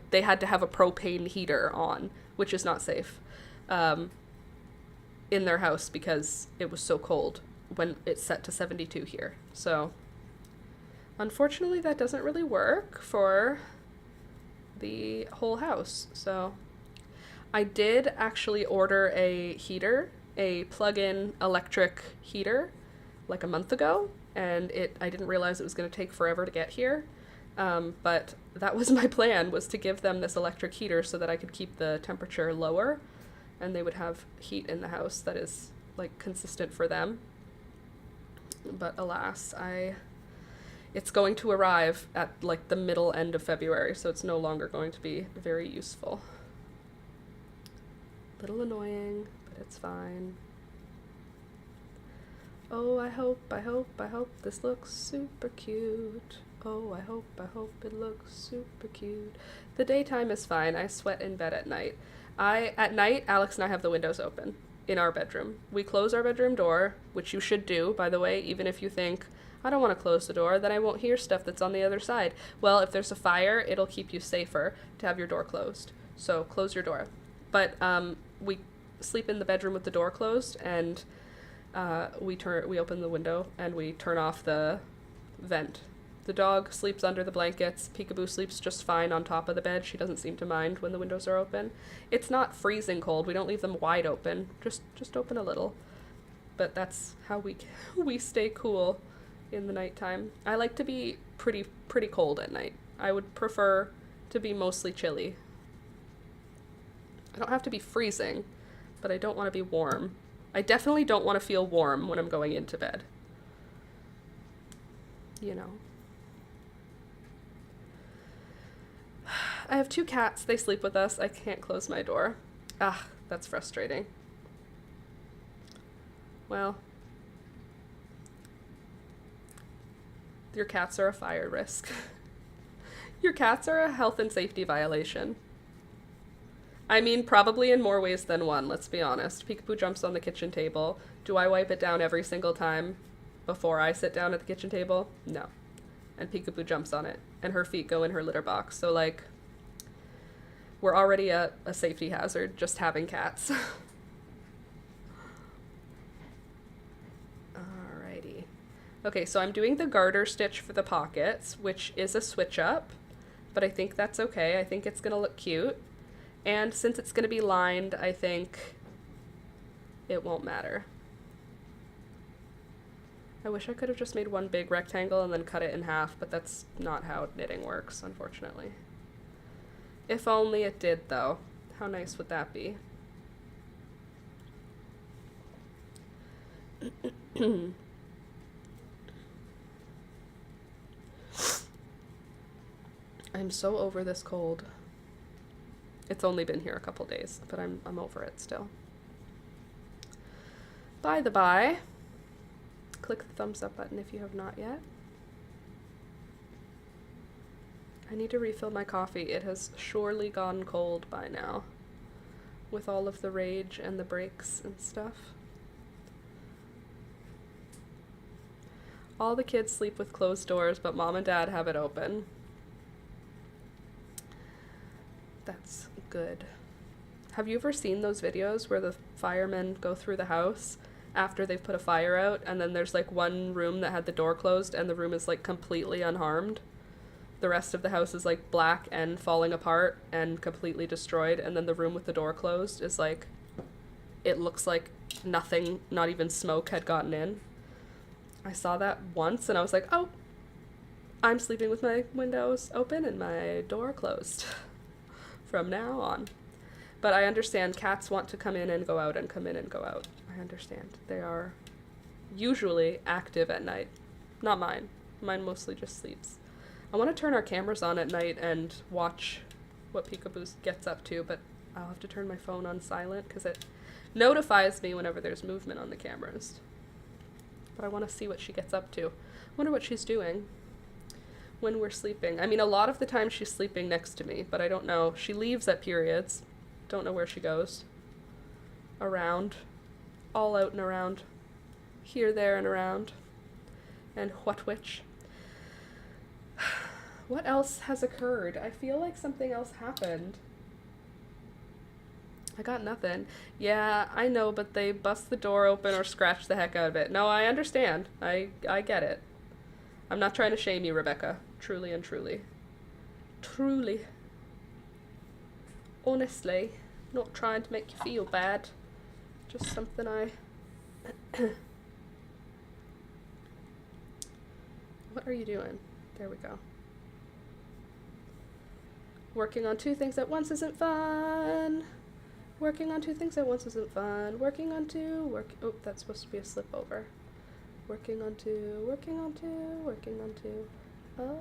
they had to have a propane heater on, which is not safe in their house because it was so cold when it's set to 72 here. So unfortunately, that doesn't really work for the whole house. So I did actually order a heater, a plug-in electric heater, like a month ago, and I didn't realize it was going to take forever to get here. But that was my plan, was to give them this electric heater so that I could keep the temperature lower and they would have heat in the house that is like consistent for them. But alas, it's going to arrive at like the middle end of February, so it's no longer going to be very useful. Little annoying, but it's fine. Oh, I hope this looks super cute. Oh, I hope it looks super cute. The daytime is fine. I sweat in bed at night. At night, Alex and I have the windows open in our bedroom. We close our bedroom door, which you should do, by the way, even if you think, I don't want to close the door, then I won't hear stuff that's on the other side. Well, if there's a fire, it'll keep you safer to have your door closed. So close your door. But we sleep in the bedroom with the door closed, and we open the window and we turn off the vent. The dog sleeps under the blankets. Peekaboo sleeps just fine on top of the bed. She doesn't seem to mind when the windows are open. It's not freezing cold. We don't leave them wide open. Just open a little. But that's how we stay cool in the nighttime. I like to be pretty cold at night. I would prefer to be mostly chilly. I don't have to be freezing, but I don't want to be warm. I definitely don't want to feel warm when I'm going into bed. You know. I have 2 cats. They sleep with us. I can't close my door. Ah, that's frustrating. Well, your cats are a fire risk. Your cats are a health and safety violation. I mean, probably in more ways than one, let's be honest. Peekaboo jumps on the kitchen table. Do I wipe it down every single time before I sit down at the kitchen table? No. And Peekaboo jumps on it, and her feet go in her litter box. So, like, we're already a safety hazard just having cats. Alrighty. Okay, so I'm doing the garter stitch for the pockets, which is a switch up, but I think that's okay. I think it's gonna look cute. And since it's gonna be lined, I think it won't matter. I wish I could have just made one big rectangle and then cut it in half, but that's not how knitting works, unfortunately. If only it did, though. How nice would that be? I'm so over this cold. It's only been here a couple days, but I'm over it still. By the by, click the thumbs up button if you have not yet. I need to refill my coffee. It has surely gone cold by now, with all of the rage and the breaks and stuff. All the kids sleep with closed doors, but mom and dad have it open. That's good. Have you ever seen those videos where the firemen go through the house after they've put a fire out, and then there's like one room that had the door closed and the room is like completely unharmed? The rest of the house is like black and falling apart and completely destroyed, and then the room with the door closed is like, it looks like nothing, not even smoke had gotten in. I saw that once and I was like, oh, I'm sleeping with my windows open and my door closed from now on. But I understand cats want to come in and go out and come in and go out. I understand. They are usually active at night. Not mine. Mine mostly just sleeps. I want to turn our cameras on at night and watch what Peekaboo gets up to, but I'll have to turn my phone on silent because it notifies me whenever there's movement on the cameras. But I want to see what she gets up to. Wonder what she's doing when we're sleeping. I mean, a lot of the time she's sleeping next to me, but I don't know. She leaves at periods. Don't know where she goes. Around. All out and around. Here, there, and around. And what which. What else has occurred? I feel like something else happened. I got nothing. Yeah, I know, but they bust the door open or scratch the heck out of it. No, I understand. I get it. I'm not trying to shame you, Rebecca. Truly and truly. Truly. Honestly. Not trying to make you feel bad. Just something I... What are you doing? There we go. Working on two things at once isn't fun. Working on two things at once isn't fun. Working on two, oh, that's supposed to be a slip over. Working on two, working on two, working on two. Oh.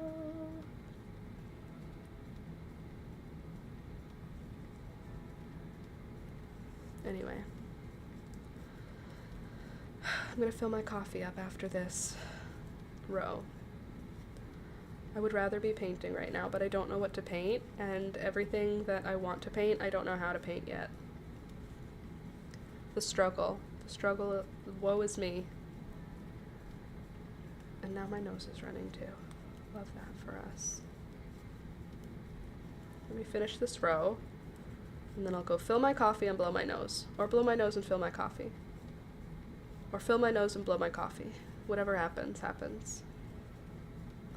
Anyway. I'm gonna fill my coffee up after this row. I would rather be painting right now, but I don't know what to paint, and everything that I want to paint, I don't know how to paint yet. The struggle, woe is me. And now my nose is running too. Love that for us. Let me finish this row, and then I'll go fill my coffee and blow my nose. Or blow my nose and fill my coffee. Or fill my nose and blow my coffee. Whatever happens, happens.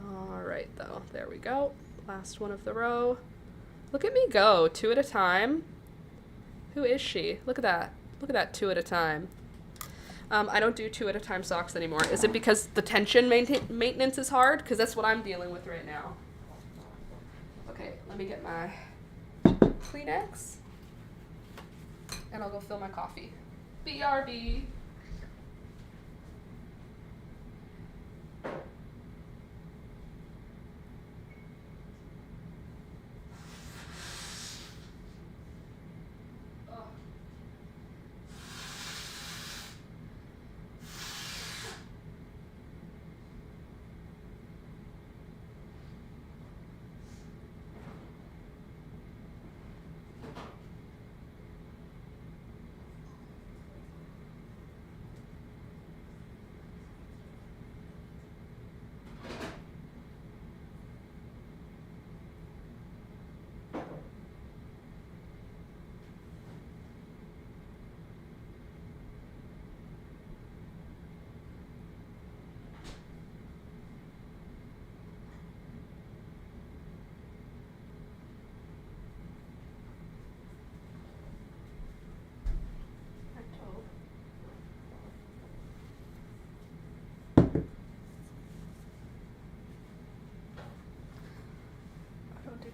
Alright though, there we go. Last one of the row. Look at me go, 2 at a time. Who is she? Look at that. Look at that, 2 at a time. I don't do 2 at a time socks anymore. Is it because the tension maintenance is hard? Because that's what I'm dealing with right now. Okay, let me get my Kleenex. And I'll go fill my coffee. BRB.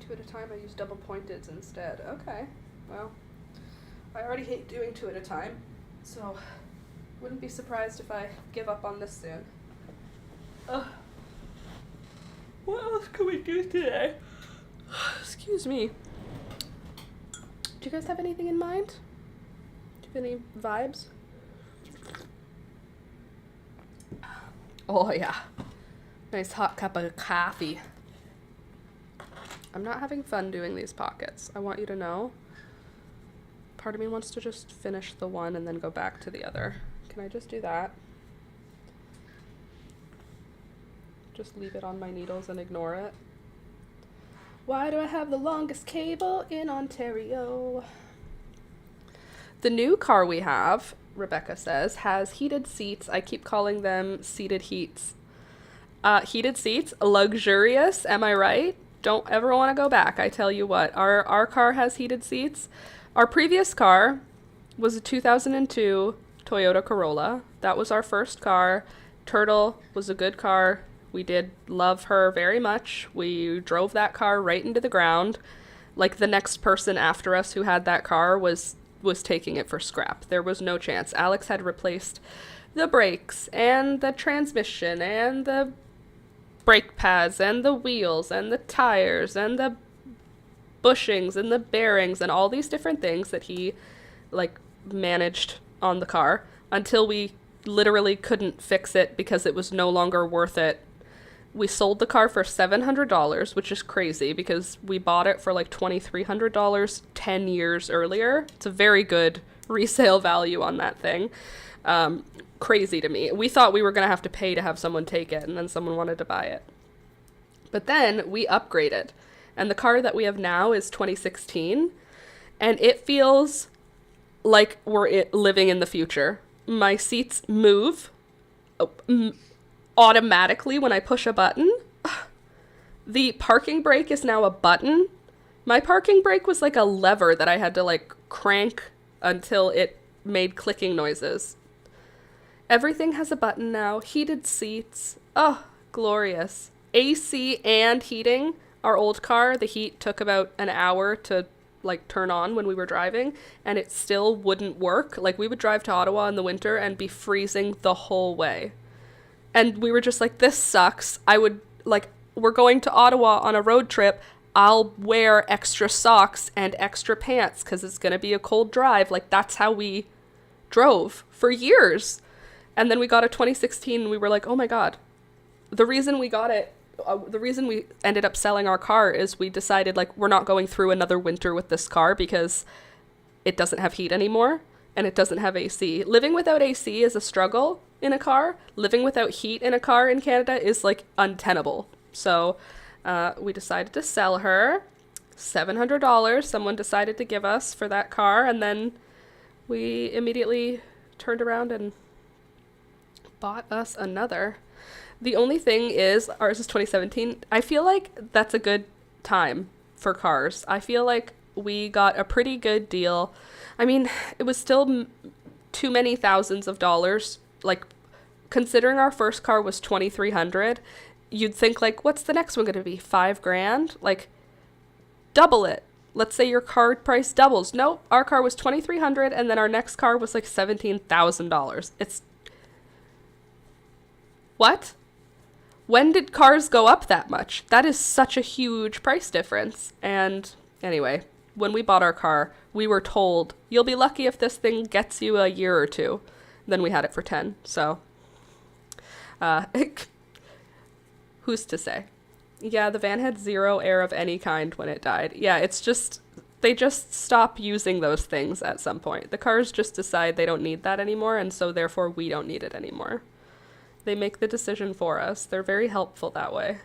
Two at a time, I use double pointeds instead. Okay, well, I already hate doing 2 at a time, so Wouldn't be surprised if I give up on this soon. Ugh. What else can we do today? Excuse me. Do you guys have anything in mind? Do you have any vibes? Oh yeah. Nice hot cup of coffee. I'm not having fun doing these pockets. I want you to know. Part of me wants to just finish the one and then go back to the other. Can I just do that? Just leave it on my needles and ignore it. Why do I have the longest cable in Ontario? The new car we have, Rebecca says, has heated seats. I keep calling them seated heats. Heated seats, luxurious, am I right? Don't ever want to go back, I tell you what. Our car has heated seats. Our previous car was a 2002 Toyota Corolla. That was our first car. Turtle was a good car. We did love her very much. We drove that car right into the ground. Like, the next person after us who had that car was taking it for scrap. There was no chance. Alex had replaced the brakes and the transmission and the brake pads and the wheels and the tires and the bushings and the bearings and all these different things that he like managed on the car until we literally couldn't fix it because it was no longer worth it. We sold the car for $700, which is crazy because we bought it for like $2,300 10 years earlier. It's a very good resale value on that thing. Crazy to me. We thought we were going to have to pay to have someone take it, and then someone wanted to buy it. But then we upgraded, and the car that we have now is 2016, and it feels like we're living in the future. My seats move automatically when I push a button. The parking brake is now a button. My parking brake was like a lever that I had to like crank until it made clicking noises. Everything has a button now. Heated seats. Oh, glorious. AC and heating. Our old car, the heat took about an hour to like turn on when we were driving, and it still wouldn't work. Like, we would drive to Ottawa in the winter and be freezing the whole way. And we were just like, this sucks. We're going to Ottawa on a road trip. I'll wear extra socks and extra pants because it's going to be a cold drive. Like, that's how we drove for years. And then we got a 2016 and we were like, oh my God. The reason we got it, the reason we ended up selling our car is we decided, like, we're not going through another winter with this car because it doesn't have heat anymore and it doesn't have AC. Living without AC is a struggle in a car. Living without heat in a car in Canada is like untenable. So we decided to sell her. $700 someone decided to give us for that car, and then we immediately turned around and bought us another. The only thing is, ours is 2017. I feel like that's a good time for cars. I feel like we got a pretty good deal. I mean, it was still too many thousands of dollars. Like, considering our first car was $2,300, you'd think, like, what's the next one going to be? $5,000? Like, double it. Let's say your car price doubles. Nope, our car was $2,300, and then our next car was like $17,000. It's what? When did cars go up that much? That is such a huge price difference. And anyway, when we bought our car, we were told, you'll be lucky if this thing gets you a year or two. Then we had it for 10. So, who's to say? Yeah, the van had zero air of any kind when it died. Yeah, it's just, they just stop using those things at some point. The cars just decide they don't need that anymore, and so therefore we don't need it anymore. They make the decision for us. They're very helpful that way.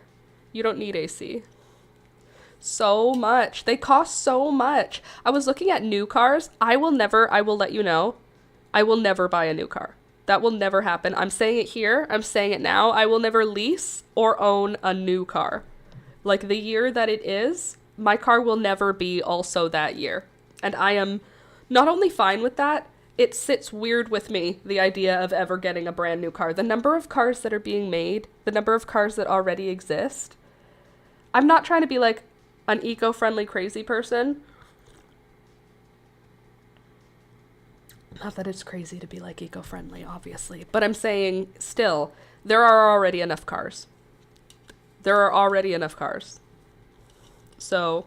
You don't need AC. So much. They cost so much. I was looking at new cars. I will let you know, I will never buy a new car. That will never happen. I'm saying it here. I'm saying it now. I will never lease or own a new car. Like, the year that it is, my car will never be also that year. And I am not only fine with that, it sits weird with me, the idea of ever getting a brand new car. The number of cars that are being made, the number of cars that already exist. I'm not trying to be like an eco-friendly crazy person. Not that it's crazy to be like eco-friendly, obviously, but I'm saying still, there are already enough cars. There are already enough cars. So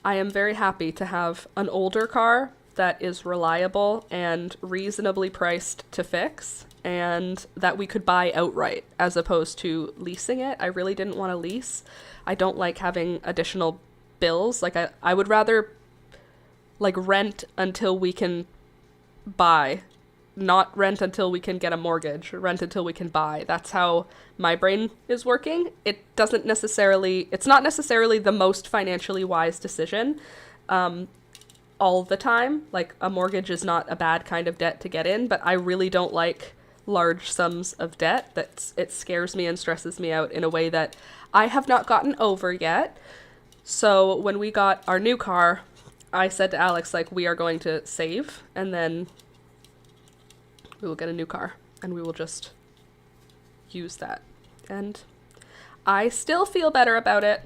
I am very happy to have an older car that is reliable and reasonably priced to fix, and that we could buy outright as opposed to leasing it. I really didn't want to lease. I don't like having additional bills. Like I would rather like rent until we can buy, not rent until we can get a mortgage, rent until we can buy. That's how my brain is working. It's not necessarily the most financially wise decision all the time. Like a mortgage is not a bad kind of debt to get in, but I really don't like large sums of debt. It scares me and stresses me out in a way that I have not gotten over yet. So when we got our new car, I said to Alex, like, we are going to save, and then we will get a new car, and we will just use that. And I still feel better about it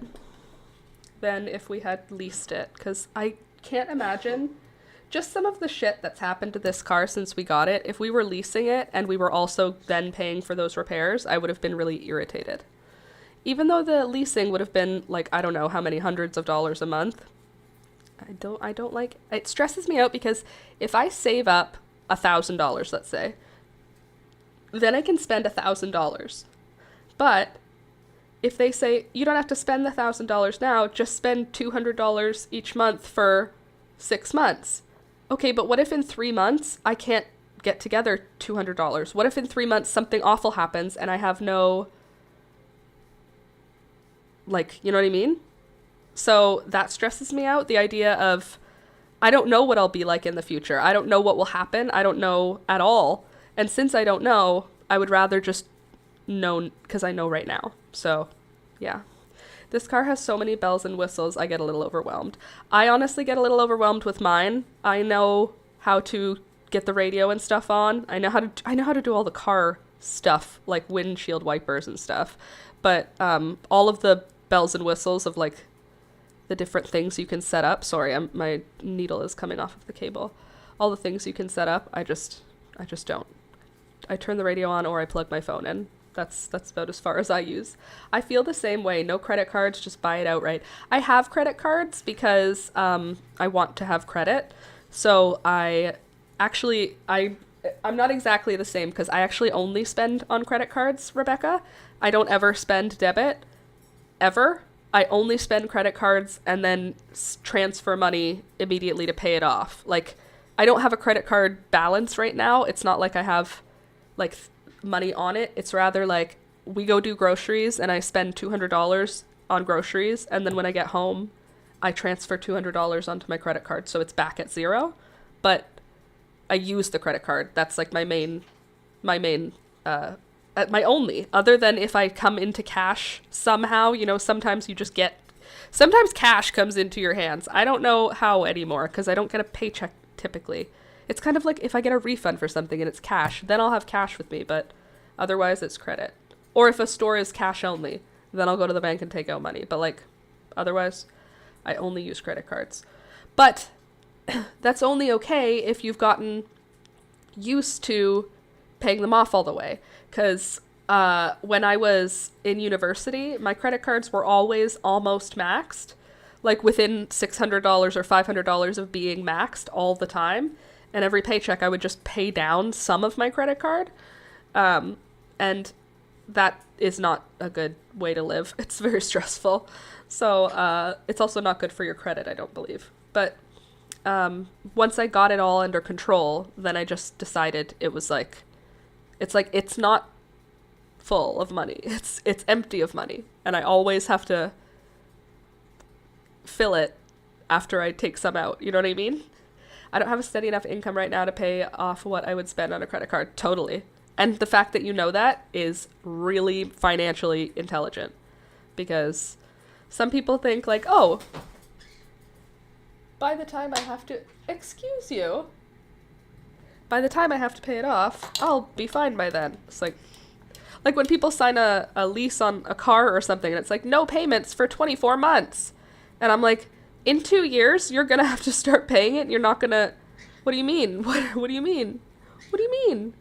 than if we had leased it, because I can't imagine just some of the shit that's happened to this car since we got it. If we were leasing it and we were also then paying for those repairs, I would have been really irritated. Even though the leasing would have been like, I don't know how many hundreds of dollars a month. I don't like it. Stresses me out because if I save up $1,000, let's say, then I can spend $1,000. But if they say you don't have to spend the $1,000 now, just spend $200 each month for 6 months. Okay, but what if in 3 months I can't get together $200? What if in 3 months something awful happens and I have no, like, you know what I mean? So that stresses me out. The idea of, I don't know what I'll be like in the future. I don't know what will happen. I don't know at all. And since I don't know, I would rather just know, because I know right now. So, yeah. This car has so many bells and whistles, I get a little overwhelmed. I honestly get a little overwhelmed with mine. I know how to get the radio and stuff on. I know how to do all the car stuff, like windshield wipers and stuff. But all of the bells and whistles of like the different things you can set up. Sorry, my needle is coming off of the cable. All the things you can set up, I just don't. I turn the radio on or I plug my phone in. That's about as far as I use. I feel the same way. No credit cards, just buy it outright. I have credit cards because I want to have credit. So I'm not exactly the same because I actually only spend on credit cards, Rebecca. I don't ever spend debit, ever. I only spend credit cards and then transfer money immediately to pay it off. Like, I don't have a credit card balance right now. It's not like I have like money on it. It's rather like we go do groceries and I spend $200 on groceries, and then when I get home I transfer $200 onto my credit card, so it's back at zero, but I use the credit card. That's like my only, other than if I come into cash somehow, you know, sometimes cash comes into your hands. I don't know how anymore because I don't get a paycheck typically. It's kind of like if I get a refund for something and it's cash, then I'll have cash with me, but otherwise it's credit. Or if a store is cash only, then I'll go to the bank and take out money. But like, otherwise, I only use credit cards. But that's only okay if you've gotten used to paying them off all the way. Because when I was in university, my credit cards were always almost maxed, like within $600 or $500 of being maxed all the time. And every paycheck I would just pay down some of my credit card. And that is not a good way to live. It's very stressful. So it's also not good for your credit, I don't believe. But once I got it all under control, then I just decided it's not full of money. It's empty of money. And I always have to fill it after I take some out. You know what I mean? I don't have a steady enough income right now to pay off what I would spend on a credit card. Totally. And the fact that you know that is really financially intelligent. Because some people think like, oh, by the time I have to pay it off, I'll be fine by then. It's like when people sign a lease on a car or something and it's like no payments for 24 months. And I'm like, in 2 years, you're going to have to start paying it. And you're not going to What do you mean? What do you mean? What do you mean?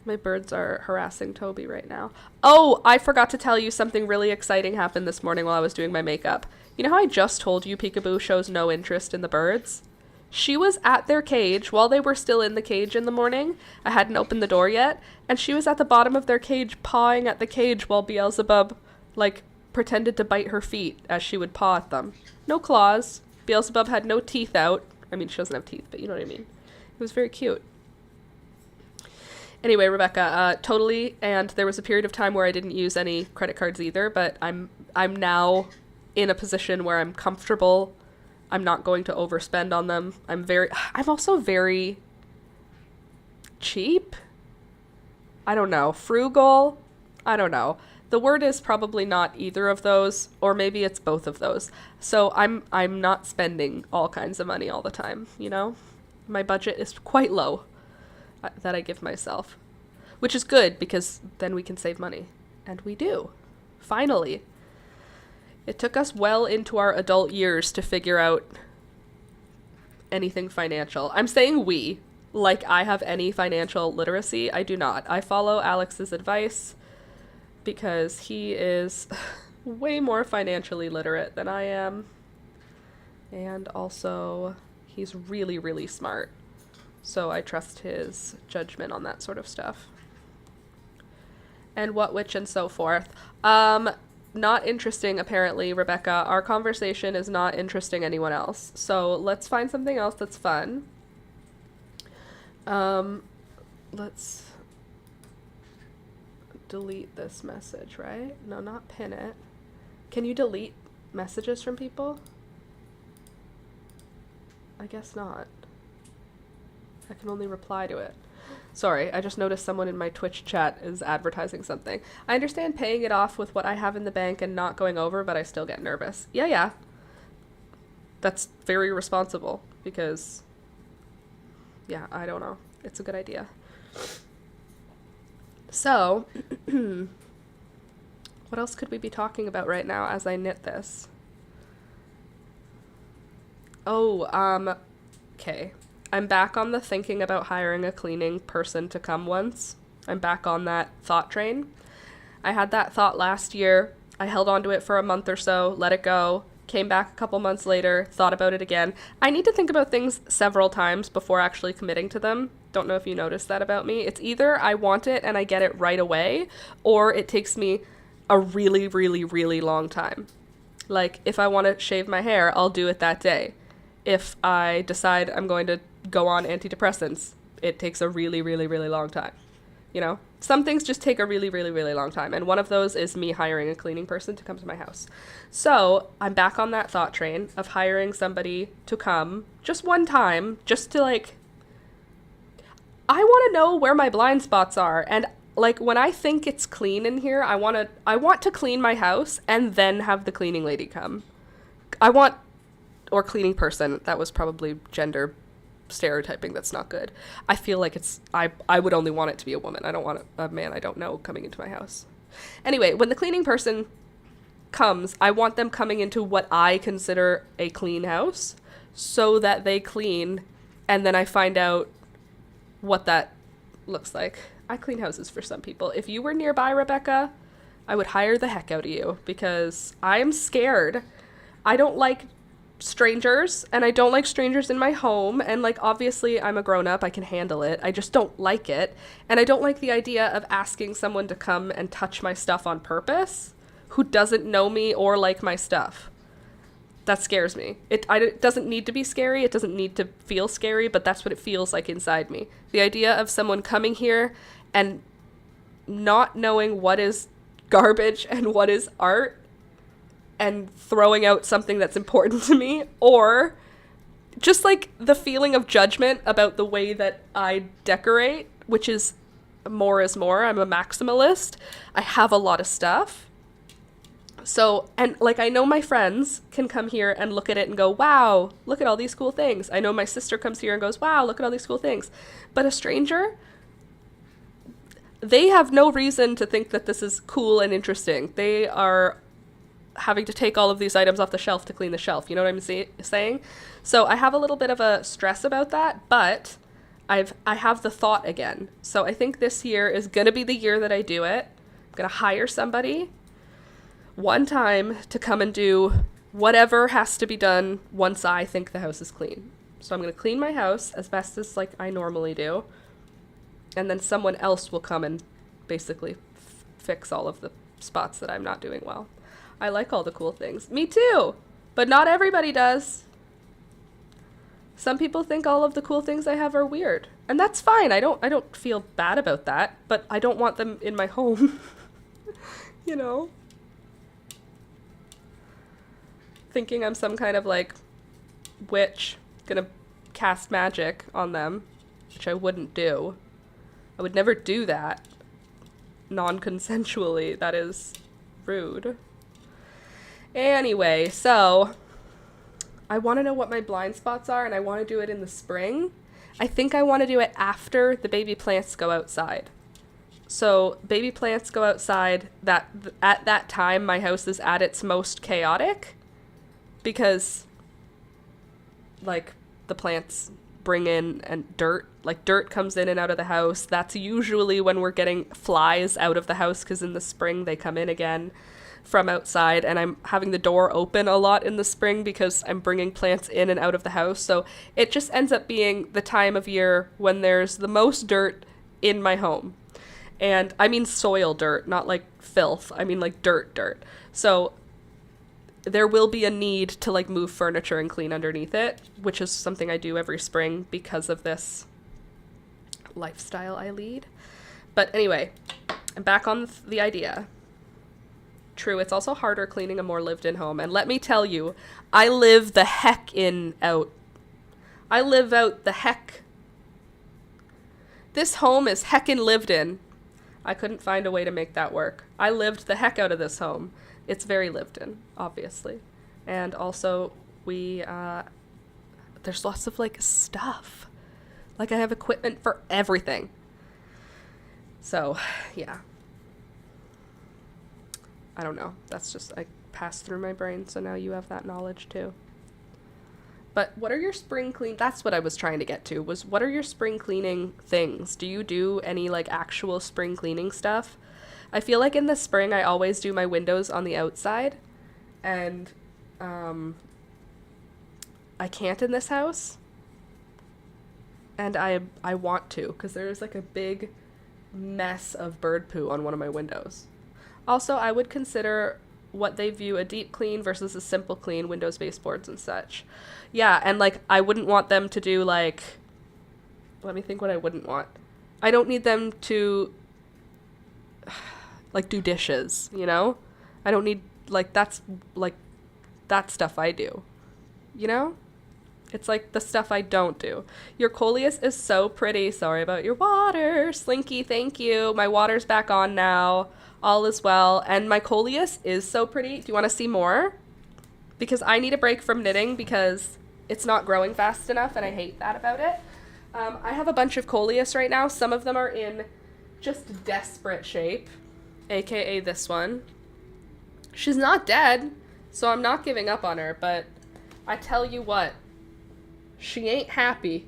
My birds are harassing Toby right now. Oh, I forgot to tell you something really exciting happened this morning while I was doing my makeup. You know how I just told you Peekaboo shows no interest in the birds? She was at their cage while they were still in the cage in the morning. I hadn't opened the door yet, and she was at the bottom of their cage pawing at the cage while Beelzebub, like, pretended to bite her feet as she would paw at them. No claws. Beelzebub had no teeth out. I mean, she doesn't have teeth, but you know what I mean. It was very cute. Anyway, Rebecca, totally, and there was a period of time where I didn't use any credit cards either, but I'm now in a position where I'm comfortable. I'm not going to overspend on them. I'm also very cheap. I don't know. Frugal. I don't know. The word is probably not either of those, or maybe it's both of those. So I'm not spending all kinds of money all the time, you know? My budget is quite low that I give myself, which is good because then we can save money. And we do. Finally. It took us well into our adult years to figure out anything financial. I'm saying we, like I have any financial literacy. I do not. I follow Alex's advice because he is way more financially literate than I am. And also, he's really, really smart. So I trust his judgment on that sort of stuff. And what, which, and so forth. Not interesting, apparently, Rebecca. Our conversation is not interesting anyone else. So let's find something else that's fun. Let's delete this message, right? No, not pin it. Can you delete messages from people? I guess not. I can only reply to it. Sorry, I just noticed someone in my Twitch chat is advertising something. I understand paying it off with what I have in the bank and not going over, but I still get nervous. Yeah. That's very responsible because, yeah, I don't know. It's a good idea. So, what else could we be talking about right now as I knit this? Oh, okay. I'm back on the thinking about hiring a cleaning person to come once. I'm back on that thought train. I had that thought last year. I held on to it for a month or so, let it go, came back a couple months later, thought about it again. I need to think about things several times before actually committing to them. Don't know if you noticed that about me. It's either I want it and I get it right away, or it takes me a really, really, really long time. Like, if I want to shave my hair, I'll do it that day. If I decide I'm going to go on antidepressants, it takes a really, really, really long time. You know, some things just take a really, really, really long time. And one of those is me hiring a cleaning person to come to my house. So I'm back on that thought train of hiring somebody to come just one time, just to like, I want to know where my blind spots are. And like, when I think it's clean in here, I want to clean my house and then have the cleaning lady come. Or cleaning person. That was probably gender stereotyping. That's not good. I feel like I would only want it to be a woman. I don't want a man I don't know coming into my house. Anyway, when the cleaning person comes, I want them coming into what I consider a clean house so that they clean and then I find out what that looks like. I clean houses for some people. If you were nearby, Rebecca, I would hire the heck out of you because I am scared. I don't like strangers, and I don't like strangers in my home, and like obviously I'm a grown-up, I can handle it. I just don't like it, and I don't like the idea of asking someone to come and touch my stuff on purpose who doesn't know me or like my stuff. That scares me. It doesn't need to be scary, it doesn't need to feel scary, but that's what it feels like inside me. The idea of someone coming here and not knowing what is garbage and what is art and throwing out something that's important to me, or just like the feeling of judgment about the way that I decorate, which is more is more. I'm a maximalist. I have a lot of stuff. So, and like I know my friends can come here and look at it and go, wow, look at all these cool things. I know my sister comes here and goes, wow, look at all these cool things. But a stranger, they have no reason to think that this is cool and interesting. They are having to take all of these items off the shelf to clean the shelf. You know what I'm saying? So I have a little bit of a stress about that, but I have the thought again. So I think this year is going to be the year that I do it. I'm going to hire somebody one time to come and do whatever has to be done once I think the house is clean. So I'm going to clean my house as best as like I normally do. And then someone else will come and basically fix all of the spots that I'm not doing well. I like all the cool things. Me too. But not everybody does. Some people think all of the cool things I have are weird. And that's fine. I don't feel bad about that, but I don't want them in my home. You know? Thinking I'm some kind of like witch gonna cast magic on them, which I wouldn't do. I would never do that non-consensually. That is rude. Anyway, so I want to know what my blind spots are, and I want to do it in the spring. I think I want to do it after the baby plants go outside. So baby plants go outside, at that time my house is at its most chaotic because like the plants bring in and dirt comes in and out of the house. That's usually when we're getting flies out of the house because in the spring they come in again from outside, and I'm having the door open a lot in the spring because I'm bringing plants in and out of the house. So it just ends up being the time of year when there's the most dirt in my home. And I mean soil dirt, not like filth. I mean like dirt. So there will be a need to like move furniture and clean underneath it, which is something I do every spring because of this lifestyle I lead. But anyway, I'm back on the idea. True, it's also harder cleaning a more lived-in home. And let me tell you, I live the heck out. I live out the heck. This home is heckin' lived in. I couldn't find a way to make that work. I lived the heck out of this home. It's very lived in, obviously. And also, there's lots of, like, stuff. Like, I have equipment for everything. So, yeah. I don't know. That's just, I passed through my brain, so now you have that knowledge, too. But what are your spring clean? That's what I was trying to get to, was what are your spring cleaning things? Do you do any, like, actual spring cleaning stuff? I feel like in the spring, I always do my windows on the outside, and I can't in this house, and I want to, because there's, like, a big mess of bird poo on one of my windows. Also, I would consider what they view a deep clean versus a simple clean, windows, baseboards, and such. Yeah, and, like, I wouldn't want them to do, like, let me think what I wouldn't want. I don't need them to, like, do dishes, you know? I don't need, like, that's, like, that stuff I do, you know? It's, like, the stuff I don't do. Your coleus is so pretty. Sorry about your water. Slinky, thank you. My water's back on now. All is well. And my coleus is so pretty. Do you want to see more? Because I need a break from knitting because it's not growing fast enough, and I hate that about it. I have a bunch of coleus right now. Some of them are in just desperate shape, aka this one. She's not dead, so I'm not giving up on her, but I tell you what, she ain't happy.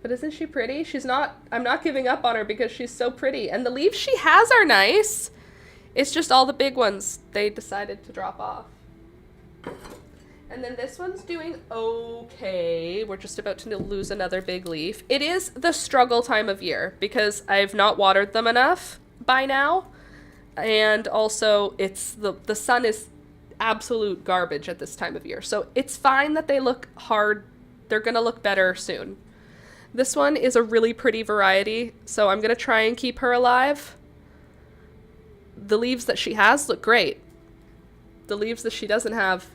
But isn't she pretty? I'm not giving up on her because she's so pretty. And the leaves she has are nice. It's just all the big ones they decided to drop off. And then this one's doing okay. We're just about to lose another big leaf. It is the struggle time of year because I've not watered them enough by now. And also it's the sun is absolute garbage at this time of year. So it's fine that they look hard. They're going to look better soon. This one is a really pretty variety, so I'm going to try and keep her alive. The leaves that she has look great. The leaves that she doesn't have,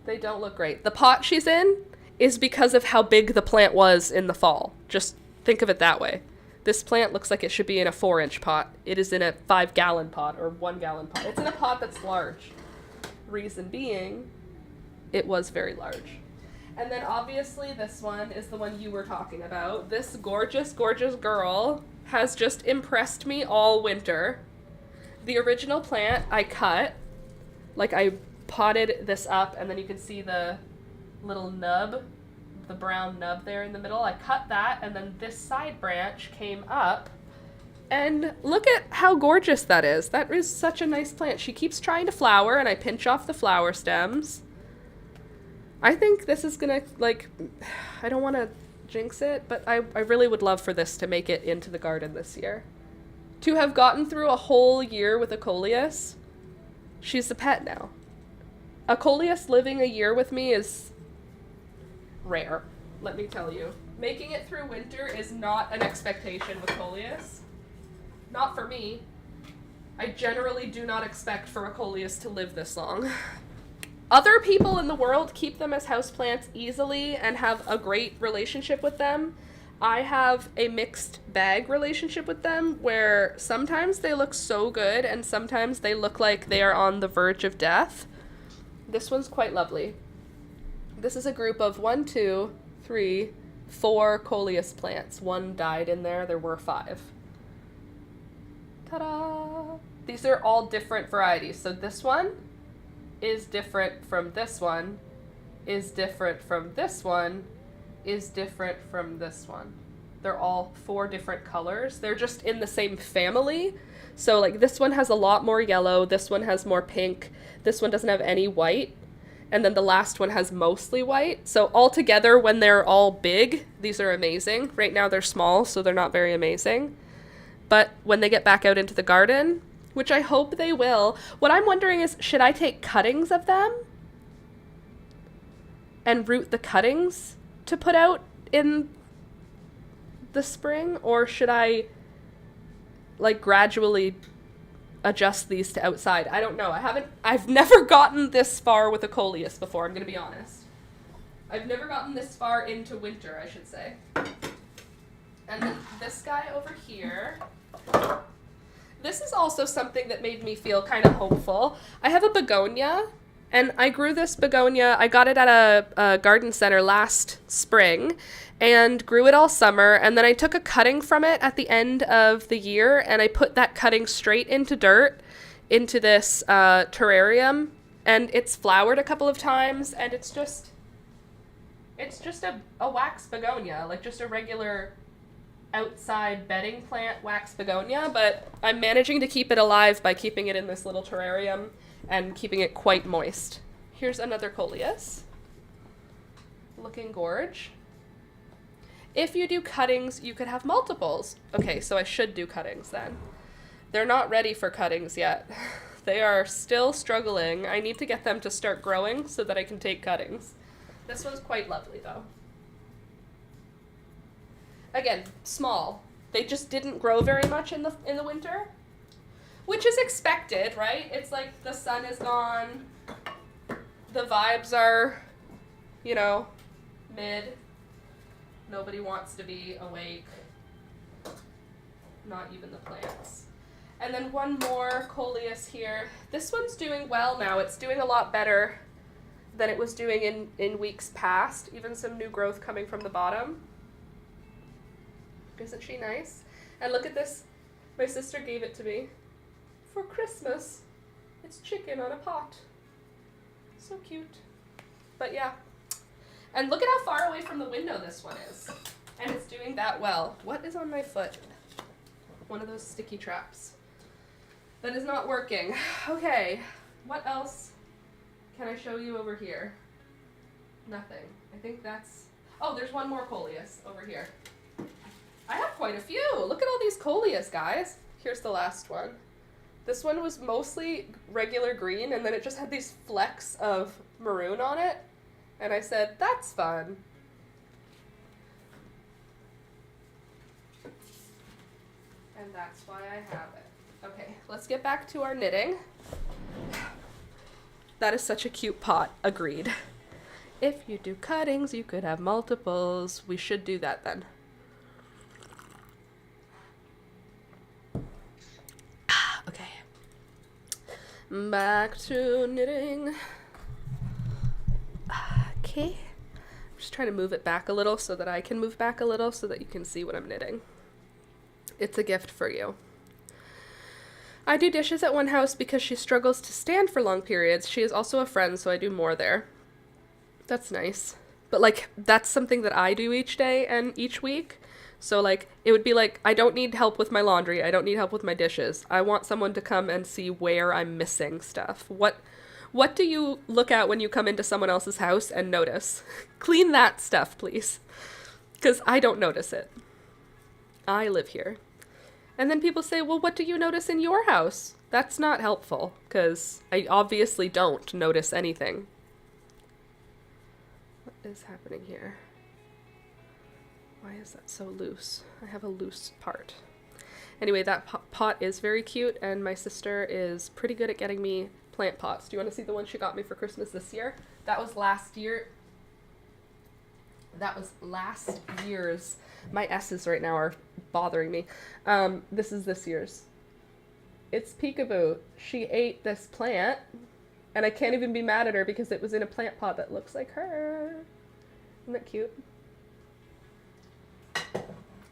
they don't look great. The pot she's in is because of how big the plant was in the fall. Just think of it that way. This plant looks like it should be in a 4-inch pot. It is in a 5-gallon pot or 1-gallon pot. It's in a pot that's large. Reason being, it was very large. And then obviously this one is the one you were talking about. This gorgeous, gorgeous girl has just impressed me all winter. The original plant I cut Like I potted this up, and then you can see the little nub, the brown nub there in the middle. I cut that, and then this side branch came up. And look at how gorgeous that is. That is such a nice plant. She keeps trying to flower, and I pinch off the flower stems. I think this is gonna, like, I don't want to jinx it, but I really would love for this to make it into the garden this year. To have gotten through a whole year with a coleus, she's a pet now. A coleus living a year with me is rare, let me tell you. Making it through winter is not an expectation with coleus. Not for me. I generally do not expect for a coleus to live this long. Other people in the world keep them as houseplants easily and have a great relationship with them. I have a mixed bag relationship with them where sometimes they look so good and sometimes they look like they are on the verge of death. This one's quite lovely. This is a group of 1, 2, 3, 4 coleus plants. One died in there. There were 5. Ta-da! These are all different varieties. So this one is different from this one, is different from this one, is different from this one. They're all 4 different colors. They're just in the same family. So like this one has a lot more yellow, this one has more pink, this one doesn't have any white, and then the last one has mostly white. So all together, when they're all big, these are amazing. Right now they're small, so they're not very amazing. But when they get back out into the garden, which I hope they will, what I'm wondering is, should I take cuttings of them and root the cuttings to put out in the spring? Or should I like gradually adjust these to outside? I don't know. I've never gotten this far with a coleus before, I'm going to be honest. I've never gotten this far into winter, I should say. And then this guy over here, this is also something that made me feel kind of hopeful. I have a begonia, and I grew this begonia. I got it at a garden center last spring and grew it all summer. And then I took a cutting from it at the end of the year, and I put that cutting straight into dirt, into this terrarium. And it's flowered a couple of times, and it's just a wax begonia, like just a regular outside bedding plant wax begonia, but I'm managing to keep it alive by keeping it in this little terrarium and keeping it quite moist. Here's another coleus. Looking gorge. If you do cuttings, you could have multiples. Okay, so I should do cuttings then. They're not ready for cuttings yet. They are still struggling. I need to get them to start growing so that I can take cuttings. This one's quite lovely though. Again, small. They just didn't grow very much in the winter, which is expected, right? It's like the sun is gone, the vibes are, you know, mid. Nobody wants to be awake, not even the plants. And then one more coleus here. This one's doing well now. It's doing a lot better than it was doing in weeks past. Even some new growth coming from the bottom. Isn't she nice? And look at this. My sister gave it to me for Christmas. It's chicken on a pot. So cute. But yeah. And look at how far away from the window this one is. And it's doing that well. What is on my foot? One of those sticky traps. That is not working. Okay. What else can I show you over here? Nothing. I think that's... Oh, there's one more coleus over here. I have quite a few. Look at all these coleus, guys. Here's the last one. This one was mostly regular green, and then it just had these flecks of maroon on it. And I said, that's fun. And that's why I have it. Okay, let's get back to our knitting. That is such a cute pot. Agreed. If you do cuttings, you could have multiples. We should do that then. Okay. Back to knitting. Okay. I'm just trying to move it back a little so that I can move back a little so that you can see what I'm knitting. It's a gift for you. I do dishes at one house because she struggles to stand for long periods. She is also a friend, so I do more there. That's nice. But, like, that's something that I do each day and each week. So, like, it would be like, I don't need help with my laundry. I don't need help with my dishes. I want someone to come and see where I'm missing stuff. What do you look at when you come into someone else's house and notice? Clean that stuff, please. Because I don't notice it. I live here. And then people say, well, what do you notice in your house? That's not helpful, because I obviously don't notice anything. What is happening here? Why is that so loose? I have a loose part. Anyway, that pot is very cute, and my sister is pretty good at getting me plant pots. Do you want to see the one she got me for Christmas this year? That was last year. That was last year's. My S's right now are bothering me. This is this year's. It's Peekaboo. She ate this plant, and I can't even be mad at her because it was in a plant pot that looks like her. Isn't that cute?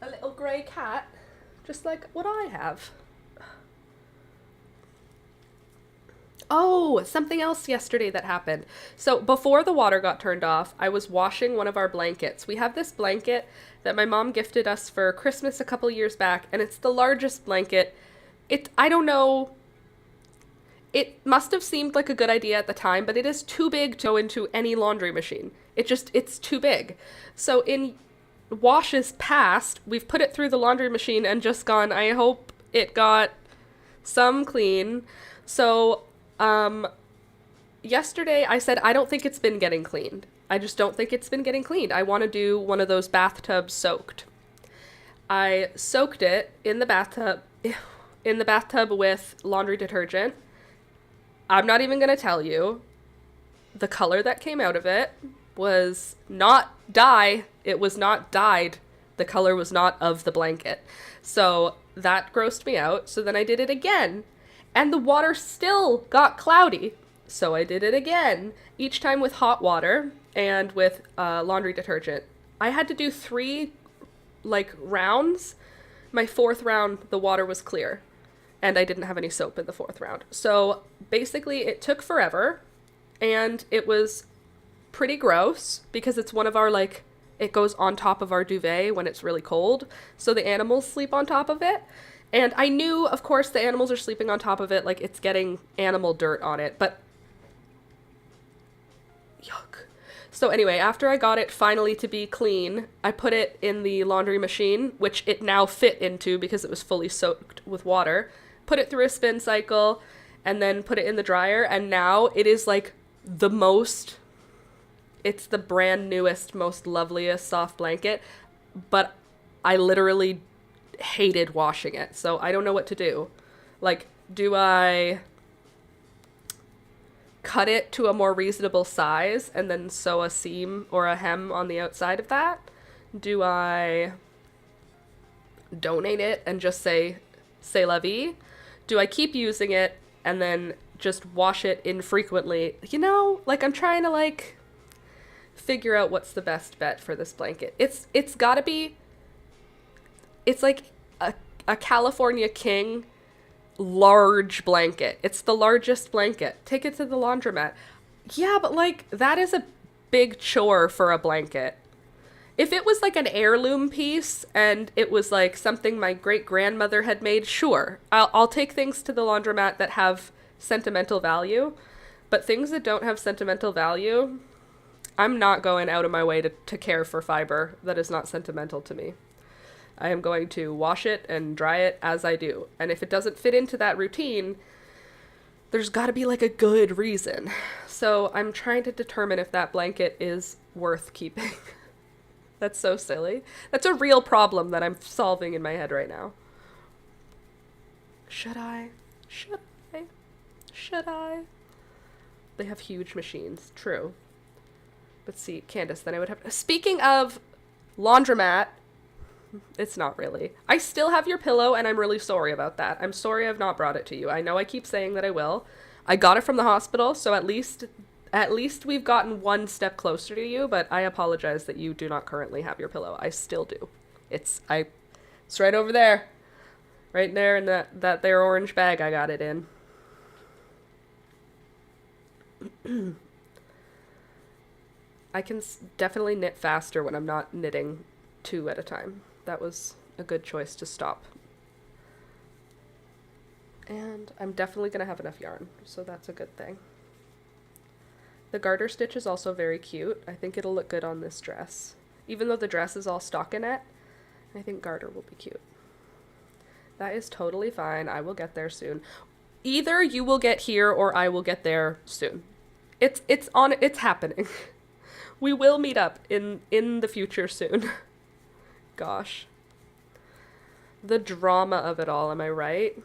A little grey cat, just like what I have. Oh, something else yesterday that happened. So before the water got turned off, I was washing one of our blankets. We have this blanket that my mom gifted us for Christmas a couple years back, and it's the largest blanket. I don't know, it must have seemed like a good idea at the time, but it is too big to go into any laundry machine. It's too big. So in washes past, we've put it through the laundry machine and just gone, I hope it got some clean. So yesterday I said, I don't think it's been getting cleaned. I just don't think it's been getting cleaned. I want to do one of those bathtubs soaked. I soaked it in the bathtub with laundry detergent. I'm not even going to tell you. The color that came out of it was not dye. It was not dyed. The color was not of the blanket. So that grossed me out. So then I did it again. And the water still got cloudy. So I did it again, each time with hot water and with laundry detergent. I had to do 3 rounds. My 4th round, the water was clear. And I didn't have any soap in the 4th round. So basically it took forever. And it was pretty gross because it's one of our, it goes on top of our duvet when it's really cold. So the animals sleep on top of it. And I knew, of course, the animals are sleeping on top of it, it's getting animal dirt on it, but yuck. So anyway, after I got it finally to be clean, I put it in the laundry machine, which it now fit into because it was fully soaked with water, put it through a spin cycle, and then put it in the dryer, and now it is it's the brand newest, most loveliest soft blanket, but I literally hated washing it, so I don't know what to do. Do I cut it to a more reasonable size and then sew a seam or a hem on the outside of that? Do I donate it and just say c'est la vie? Do I keep using it and then just wash it infrequently? I'm trying to figure out what's the best bet for this blanket. It's gotta be, it's like a California King large blanket. It's the largest blanket. Take it to the laundromat. Yeah, but that is a big chore for a blanket. If it was an heirloom piece and it was something my great grandmother had made, sure. I'll take things to the laundromat that have sentimental value, but things that don't have sentimental value, I'm not going out of my way to care for fiber that is not sentimental to me. I am going to wash it and dry it as I do. And if it doesn't fit into that routine, there's got to be a good reason. So I'm trying to determine if that blanket is worth keeping. That's so silly. That's a real problem that I'm solving in my head right now. Should I? Should I? Should I? They have huge machines. True. But see, Candace, then I would have... Speaking of laundromat, it's not really. I still have your pillow, and I'm really sorry about that. I'm sorry I've not brought it to you. I know I keep saying that I will. I got it from the hospital, so at least we've gotten one step closer to you, but I apologize that you do not currently have your pillow. I still do. It's right over there. Right there in that there orange bag I got it in. I can definitely knit faster when I'm not knitting 2 at a time. That was a good choice to stop. And I'm definitely going to have enough yarn, so that's a good thing. The garter stitch is also very cute. I think it'll look good on this dress. Even though the dress is all stockinette, I think garter will be cute. That is totally fine. I will get there soon. Either you will get here or I will get there soon. It's happening. We will meet up in the future soon. Gosh. The drama of it all, am I right?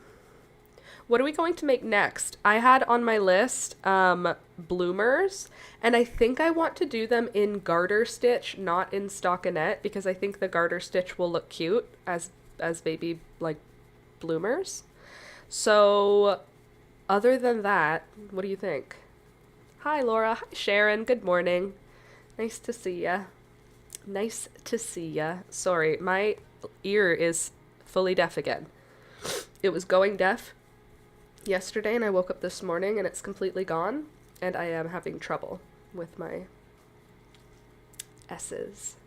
What are we going to make next? I had on my list bloomers, and I think I want to do them in garter stitch, not in stockinette, because I think the garter stitch will look cute as baby like bloomers. So other than that, what do you think? Hi Laura, hi Sharon, good morning. Nice to see ya. Nice to see ya. Sorry, my ear is fully deaf again. It was going deaf yesterday and I woke up this morning and it's completely gone and I am having trouble with my S's.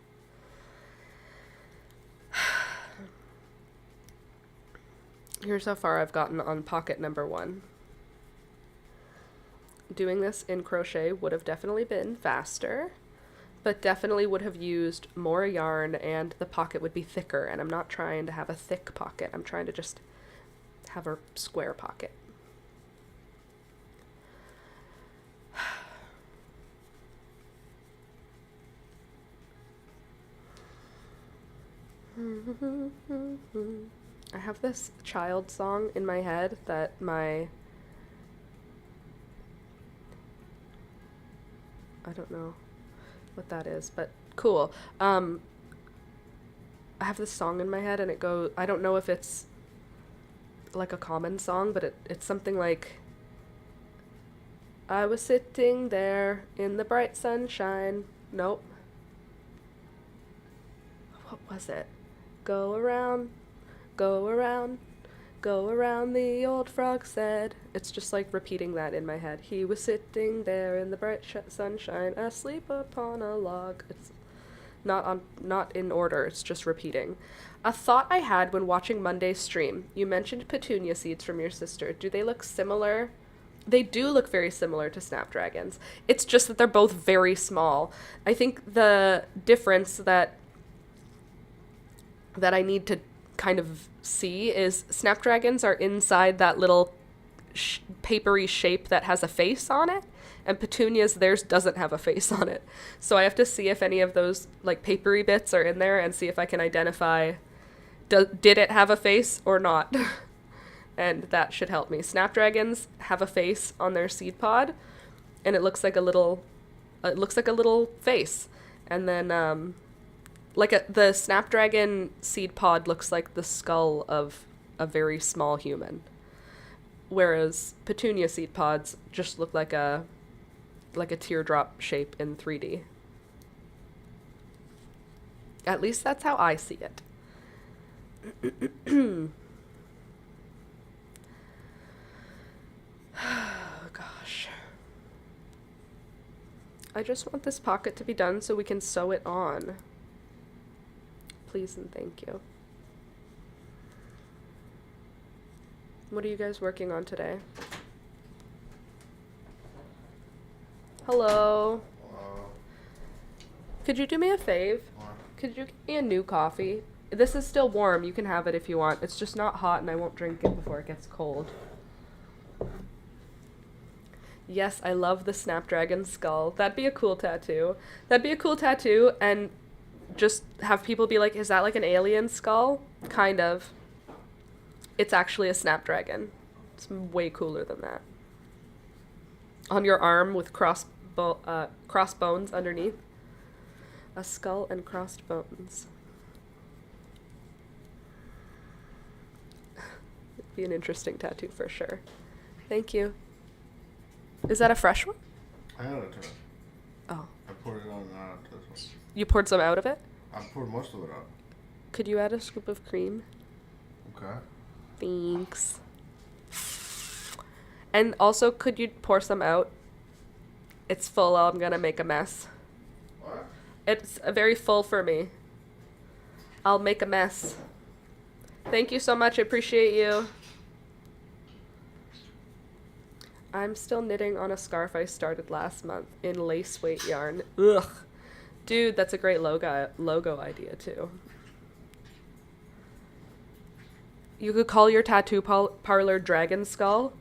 Here's how far I've gotten on pocket number 1. Doing this in crochet would have definitely been faster, but definitely would have used more yarn and the pocket would be thicker, and I'm not trying to have a thick pocket. I'm trying to just have a square pocket. I have this child song in my head that I don't know what that is, but cool. I have this song in my head and it goes, I don't know if it's like a common song, but it's something like, I was sitting there in the bright sunshine. Nope. What was it? Go around, go around, go around, the old frog said. It's just like repeating that in my head. He was sitting there in the bright sunshine, asleep upon a log. It's not in order, it's just repeating. A thought I had when watching Monday's stream. You mentioned petunia seeds from your sister. Do they look similar? They do look very similar to snapdragons. It's just that they're both very small. I think the difference that I need to kind of see is snapdragons are inside that little papery shape that has a face on it, and petunias, theirs doesn't have a face on it. So I have to see if any of those like papery bits are in there and see if I can identify did it have a face or not. And that should help me. Snapdragons have a face on their seed pod and it looks like a little face. And then the snapdragon seed pod looks like the skull of a very small human, whereas petunia seed pods just look like a teardrop shape in 3D. At least that's how I see it. Oh, gosh. I just want this pocket to be done so we can sew it on. Please and thank you. What are you guys working on today? Hello. Could you do me a fave? Could you get me a new coffee? This is still warm. You can have it if you want. It's just not hot and I won't drink it before it gets cold. Yes, I love the snapdragon skull. That'd be a cool tattoo. And just have people be like, is that like an alien skull? Kind of. It's actually a snapdragon. It's way cooler than that. On your arm with crossbones underneath. A skull and crossed bones. It'd be an interesting tattoo for sure. Thank you. Is that a fresh one? I had it too. Oh. I poured it on this one. You poured some out of it? I poured most of it out. Could you add a scoop of cream? Okay. Thanks. And also, could you pour some out? It's full. I'm gonna make a mess. What? It's very full for me. I'll make a mess. Thank you so much. I appreciate you. I'm still knitting on a scarf I started last month in lace weight yarn. Ugh. Dude, that's a great logo idea too. You could call your tattoo parlor Dragon Skull.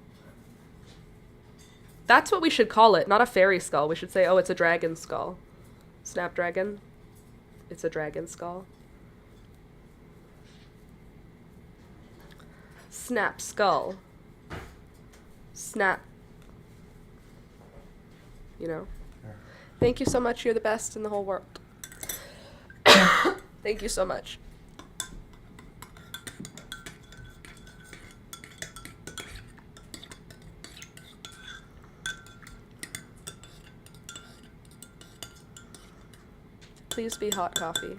That's what we should call it, not a fairy skull. We should say, oh, it's a dragon skull. Snapdragon. It's a dragon skull. Snap skull. Snap. You know? Thank you so much. You're the best in the whole world. Thank you so much. Please be hot coffee.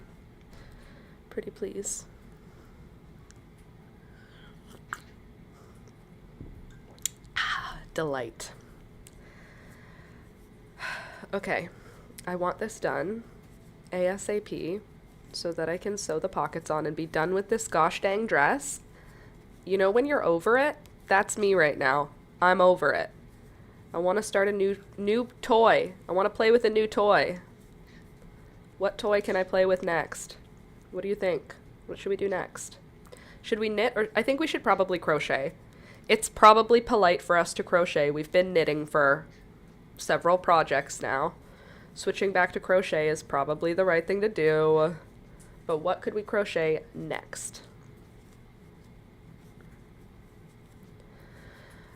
Pretty please. Delight. Okay, I want this done ASAP so that I can sew the pockets on and be done with this gosh dang dress. You know when you're over it? That's me right now. I'm over it. I want to start a new toy. I want to play with a new toy. What toy can I play with next? What do you think? What should we do next? Should we knit? Or I think we should probably crochet. It's probably polite for us to crochet. We've been knitting for several projects now. Switching back to crochet is probably the right thing to do. But what could we crochet next?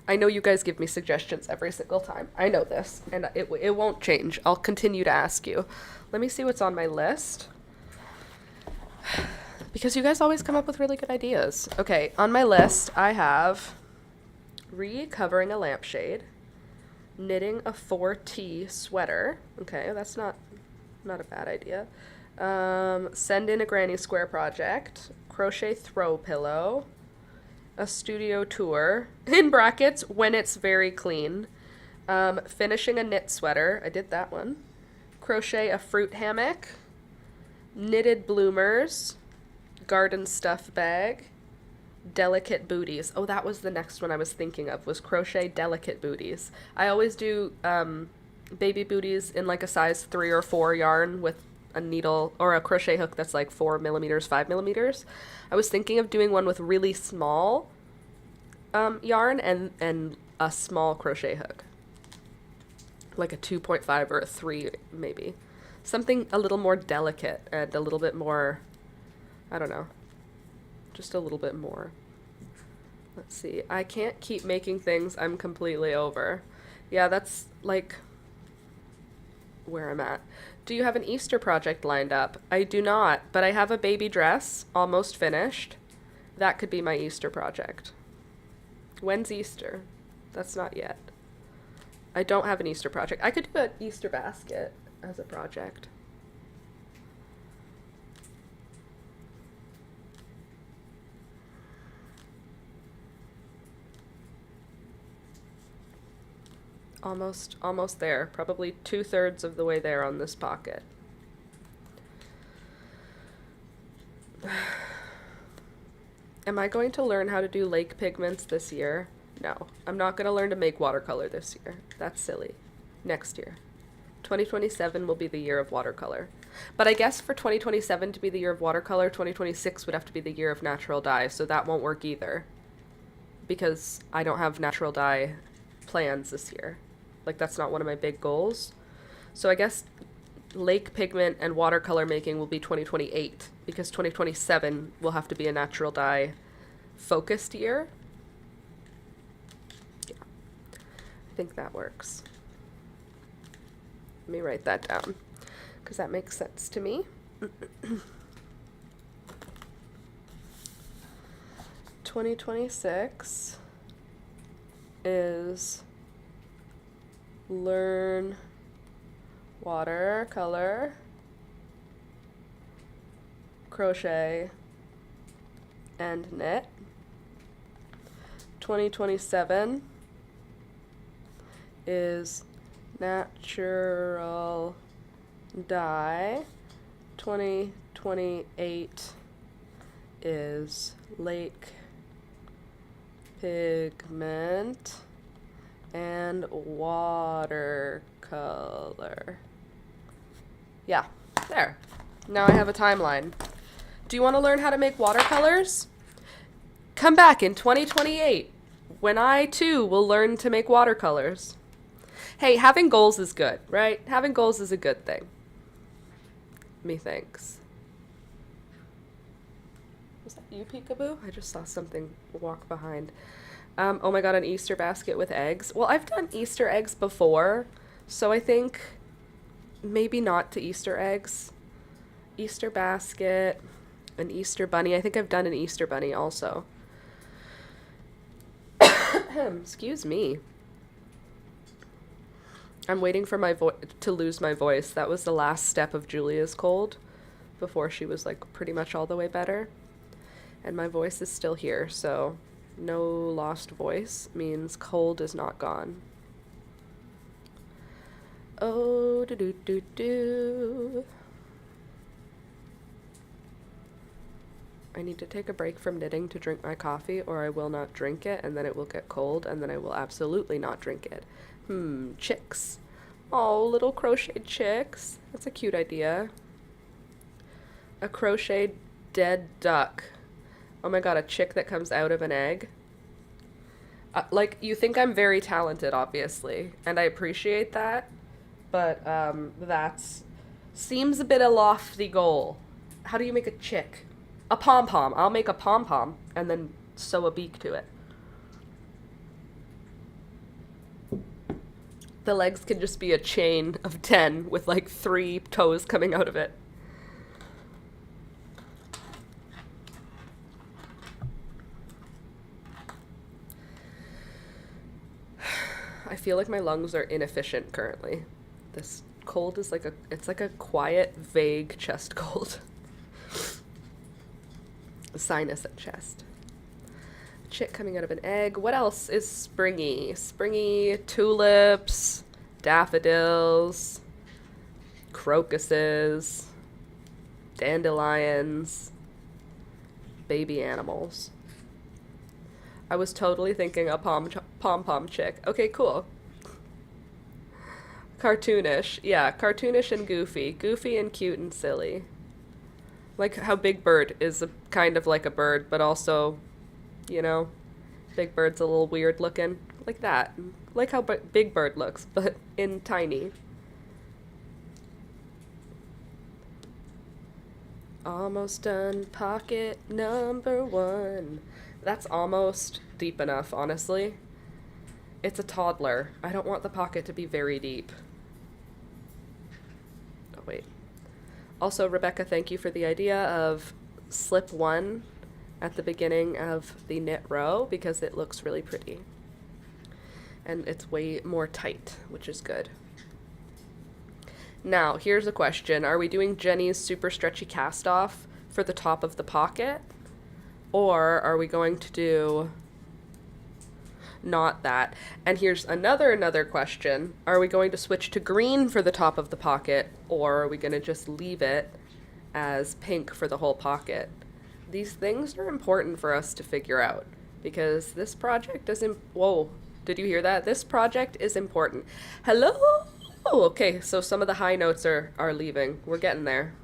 I know you guys give me suggestions every single time. I know this, and it won't change. I'll continue to ask you. Let me see what's on my list. Because you guys always come up with really good ideas. Okay, on my list, I have recovering a lampshade, knitting a 4T sweater. Okay, that's not a bad idea. Send in a granny square project, crochet throw pillow, a studio tour, in brackets, when it's very clean, finishing a knit sweater, I did that one, crochet a fruit hammock, knitted bloomers, garden stuff bag, delicate booties. Oh, that was the next one I was thinking of, was crochet delicate booties. I always do baby booties in like a size 3 or 4 yarn with a needle or a crochet hook that's like 4 millimeters, 5 millimeters. I was thinking of doing one with really small yarn and a small crochet hook, like a 2.5 or a 3 maybe. Something a little more delicate and a little bit more, I don't know, just a little bit more. Let's see. I can't keep making things I'm completely over. Yeah, that's like where I'm at. Do you have an Easter project lined up? I do not, but I have a baby dress almost finished. That could be my Easter project. When's Easter? That's not yet. I don't have an Easter project. I could do an Easter basket as a project. Almost there. Probably 2/3 of the way there on this pocket. Am I going to learn how to do lake pigments this year? No. I'm not going to learn to make watercolor this year. That's silly. Next year. 2027 will be the year of watercolor. But I guess for 2027 to be the year of watercolor, 2026 would have to be the year of natural dye, so that won't work either. Because I don't have natural dye plans this year. Like, that's not one of my big goals. So I guess lake pigment and watercolor making will be 2028, because 2027 will have to be a natural dye focused year. Yeah, I think that works. Let me write that down, because that makes sense to me. 2026 is learn watercolor, crochet, and knit. 2027 is natural dye. 2028 is lake pigment and watercolor. Yeah, there. Now I have a timeline. Do you want to learn how to make watercolors? Come back in 2028 when I too will learn to make watercolors. Hey, having goals is good, right? Having goals is a good thing. Methinks. Was that you, Peekaboo? I just saw something walk behind. Oh my god, an Easter basket with eggs. Well, I've done Easter eggs before, so I think maybe not to Easter eggs. Easter basket, an Easter bunny. I think I've done an Easter bunny also. Excuse me. I'm waiting for my to lose my voice. That was the last step of Julia's cold before she was like pretty much all the way better. And my voice is still here, so no lost voice means cold is not gone. Oh, do do do do. I need to take a break from knitting to drink my coffee, or I will not drink it, and then it will get cold, and then I will absolutely not drink it. Chicks. Oh, little crocheted chicks. That's a cute idea. A crocheted dead duck. Oh my god, a chick that comes out of an egg. Like, you think I'm very talented, obviously, and I appreciate that, but that's seems a bit a lofty goal. How do you make a chick? A pom-pom. I'll make a pom-pom and then sew a beak to it. The legs can just be a chain of 10 with like 3 toes coming out of it. I feel like my lungs are inefficient currently. This cold is like it's like a quiet, vague chest cold. Sinus at chest. Chick coming out of an egg. What else is springy? Springy tulips, daffodils, crocuses, dandelions, baby animals. I was totally thinking a pom-pom chick. Okay, cool. Cartoonish. Yeah, cartoonish and goofy. Goofy and cute and silly. Like how Big Bird is kind of like a bird, but also, you know, Big Bird's a little weird looking. Like that. Like how Big Bird looks, but in tiny. Almost done pocket number 1. That's almost deep enough, honestly. It's a toddler. I don't want the pocket to be very deep. Oh, wait. Also, Rebecca, thank you for the idea of slip 1 at the beginning of the knit row because it looks really pretty. And it's way more tight, which is good. Now, here's a question. Are we doing Jenny's super stretchy cast off for the top of the pocket? Or are we going to do not that? And here's another question. Are we going to switch to green for the top of the pocket, or are we going to just leave it as pink for the whole pocket? These things are important for us to figure out because this project is whoa, did you hear that? This project is important. Hello? Oh, okay, so some of the high notes are leaving. We're getting there.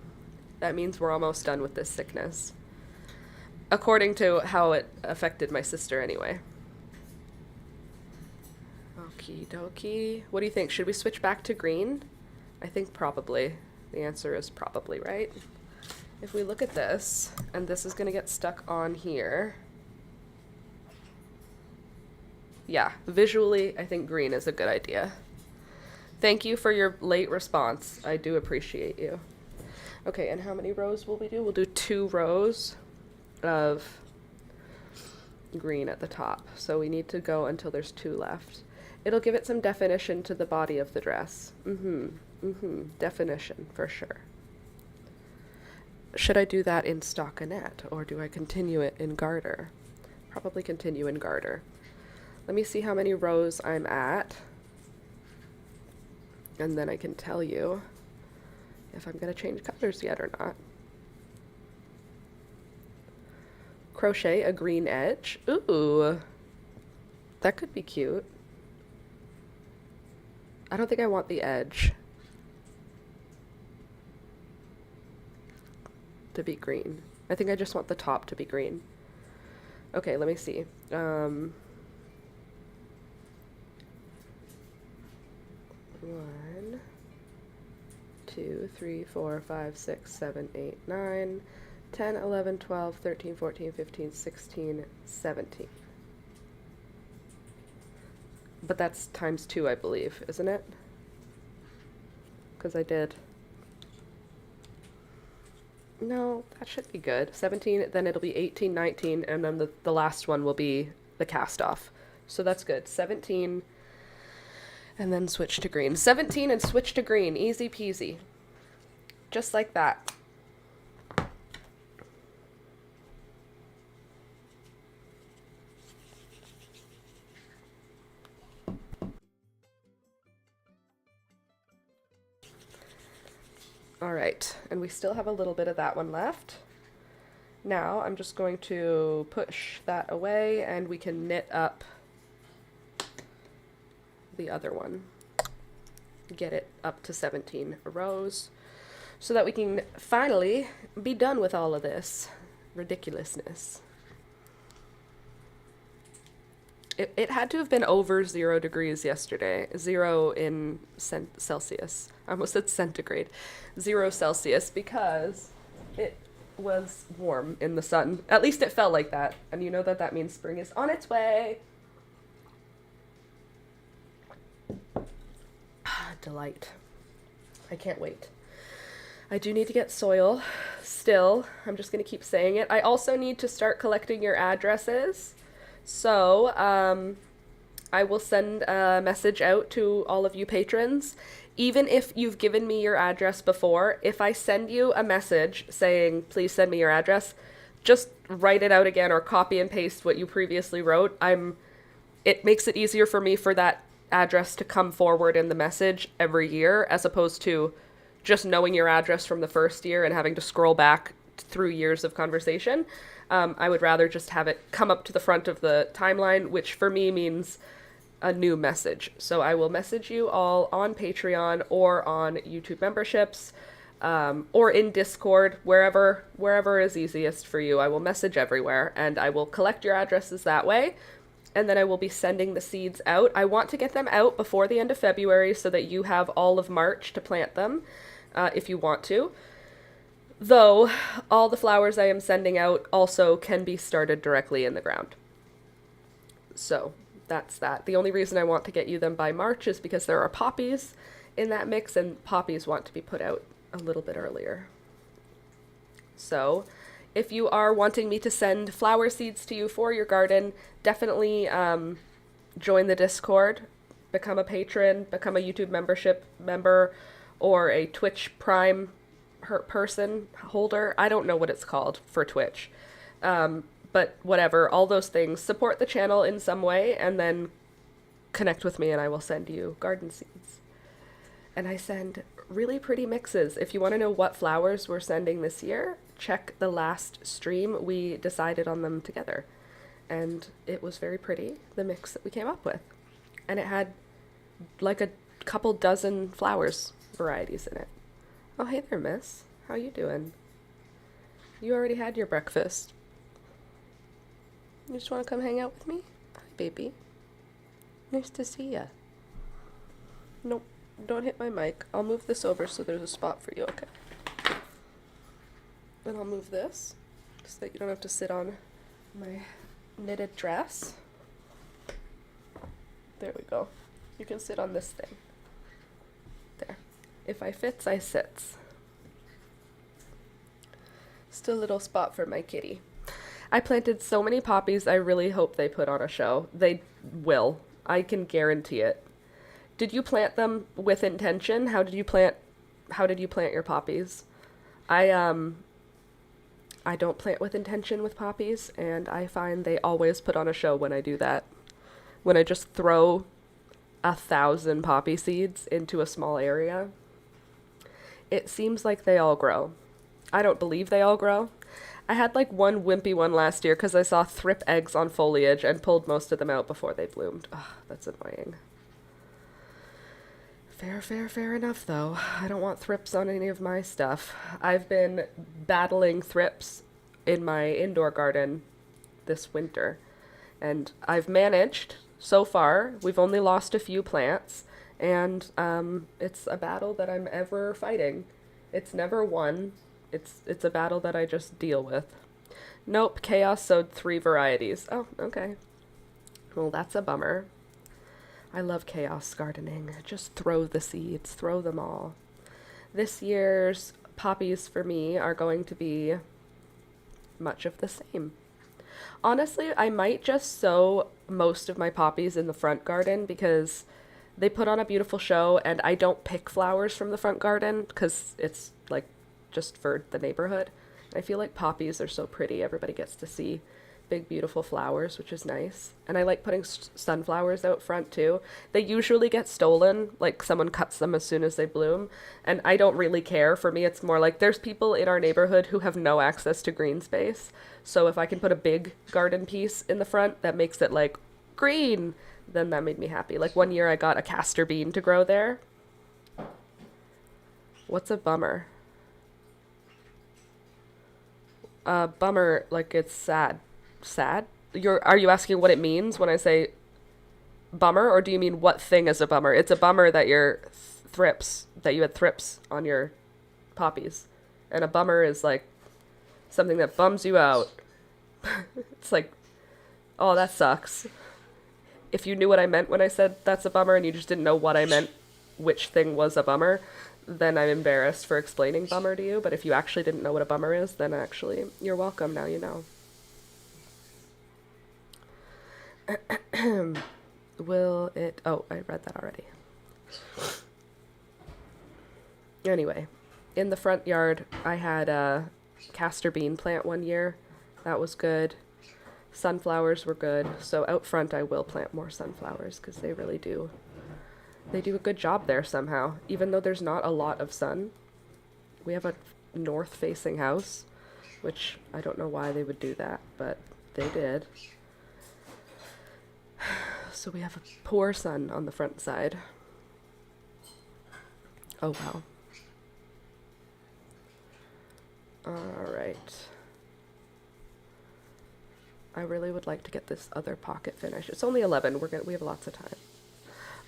That means we're almost done with this sickness. According to how it affected my sister anyway. Okie dokie. What do you think? Should we switch back to green? I think probably. The answer is probably, right? If we look at this, and this is going to get stuck on here. Yeah, visually, I think green is a good idea. Thank you for your late response. I do appreciate you. Okay, and how many rows will we do? We'll do 2 rows of green at the top. So we need to go until there's 2 left. It'll give it some definition to the body of the dress. Definition, for sure. Should I do that in stockinette, or do I continue it in garter? Probably continue in garter. Let me see how many rows I'm at, and then I can tell you if I'm going to change colors yet or not. Crochet a green edge. Ooh, that could be cute. I don't think I want the edge to be green. I think I just want the top to be green. Okay, let me see. 1, 2, 3, 4, 5, 6, 7, 8, 9, 10, 11, 12, 13, 14, 15, 16, 17. But that's times 2, I believe, isn't it? Because I did. No, that should be good. 17, then it'll be 18, 19, and then the last one will be the cast off. So that's good. 17, and then switch to green. 17 and switch to green. Easy peasy. Just like that. All right, and we still have a little bit of that one left. Now I'm just going to push that away and we can knit up the other one. Get it up to 17 rows so that we can finally be done with all of this ridiculousness. It had to have been over 0 degrees yesterday. 0 in Celsius. I almost said centigrade. 0 Celsius because it was warm in the sun. At least it felt like that. And you know that that means spring is on its way. Delight. I can't wait. I do need to get soil still. I'm just going to keep saying it. I also need to start collecting your addresses. So, I will send a message out to all of you patrons. Even if you've given me your address before, if I send you a message saying, please send me your address, just write it out again or copy and paste what you previously wrote. It makes it easier for me for that address to come forward in the message every year, as opposed to just knowing your address from the first year and having to scroll back through years of conversation. I would rather just have it come up to the front of the timeline, which for me means a new message. So I will message you all on Patreon or on YouTube memberships, or in Discord, wherever is easiest for you. I will message everywhere and I will collect your addresses that way. And then I will be sending the seeds out. I want to get them out before the end of February so that you have all of March to plant them, if you want to. Though, all the flowers I am sending out also can be started directly in the ground. So, that's that. The only reason I want to get you them by March is because there are poppies in that mix, and poppies want to be put out a little bit earlier. So, if you are wanting me to send flower seeds to you for your garden, definitely join the Discord, become a patron, become a YouTube membership member, or a Twitch Prime person holder. I don't know what it's called for Twitch, but whatever, all those things. Support the channel in some way and then connect with me and I will send you garden seeds. And I send really pretty mixes. If you want to know what flowers we're sending this year, check the last stream. We decided on them together and it was very pretty, the mix that we came up with, and it had like a couple dozen flowers varieties in it. Oh, hey there, miss. How you doing? You already had your breakfast. You just want to come hang out with me? Hi, baby. Nice to see ya. Nope, don't hit my mic. I'll move this over so there's a spot for you, okay? Then I'll move this so that you don't have to sit on my knitted dress. There we go. You can sit on this thing. There. If I fits, I sits. Still a little spot for my kitty. I planted so many poppies, I really hope they put on a show. They will. I can guarantee it. Did you plant them with intention? How did you plant your poppies? I don't plant with intention with poppies, and I find they always put on a show when I do that. when I just throw 1,000 poppy seeds into a small area, it seems like they all grow. I don't believe they all grow. I had like one wimpy one last year because I saw thrip eggs on foliage and pulled most of them out before they bloomed. Ugh, that's annoying. Fair enough, though. I don't want thrips on any of my stuff. I've been battling thrips in my indoor garden this winter, and I've managed so far. We've only lost a few plants, and it's a battle that I'm ever fighting. It's never won. It's a battle that I just deal with. Nope, Chaos sowed 3 varieties. Oh, okay. Well, that's a bummer. I love chaos gardening. Just throw the seeds, throw them all. This year's poppies for me are going to be much of the same. Honestly, I might just sow most of my poppies in the front garden because they put on a beautiful show, and I don't pick flowers from the front garden because it's like just for the neighborhood. I feel like poppies are so pretty. Everybody gets to see big beautiful flowers, which is nice. And I like putting sunflowers out front too. They usually get stolen, like someone cuts them as soon as they bloom, and I don't really care. For me, it's more like there's people in our neighborhood who have no access to green space, so if I can put a big garden piece in the front that makes it like green, then that made me happy. Like one year I got a castor bean to grow there. What's a bummer? Bummer, like it's sad. Sad? Are you asking what it means when I say bummer, or do you mean what thing is a bummer? It's a bummer that you had thrips on your poppies. And a bummer is like something that bums you out. It's like, oh, that sucks. If you knew what I meant when I said that's a bummer and you just didn't know what I meant, which thing was a bummer, then I'm embarrassed for explaining bummer to you. But if you actually didn't know what a bummer is, then actually you're welcome. Now you know. Will it... Oh, I read that already. Anyway, in the front yard, I had a castor bean plant one year. That was good. Sunflowers were good. So out front, I will plant more sunflowers because they really do. They do a good job there somehow. Even though there's not a lot of sun. We have a north-facing house, which I don't know why they would do that, but they did. So we have a poor sun on the front side. Oh well. Alright. I really would like to get this other pocket finished. It's only 11. We have lots of time.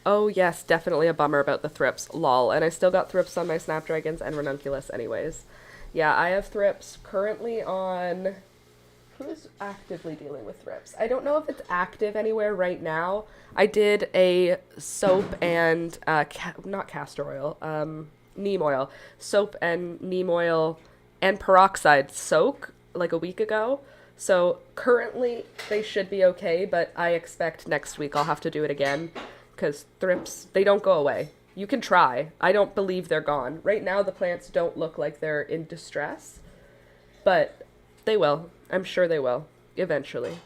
Oh yes, definitely a bummer about the thrips. Lol. And I still got thrips on my snapdragons and ranunculus anyways. Yeah, I have thrips currently on... Who's actively dealing with thrips? I don't know if it's active anywhere right now. I did a soap and, not castor oil, neem oil. Soap and neem oil and peroxide soak like a week ago. So currently they should be okay, but I expect next week I'll have to do it again because thrips, they don't go away. You can try. I don't believe they're gone. Right now the plants don't look like they're in distress, but they will. I'm sure they will, eventually.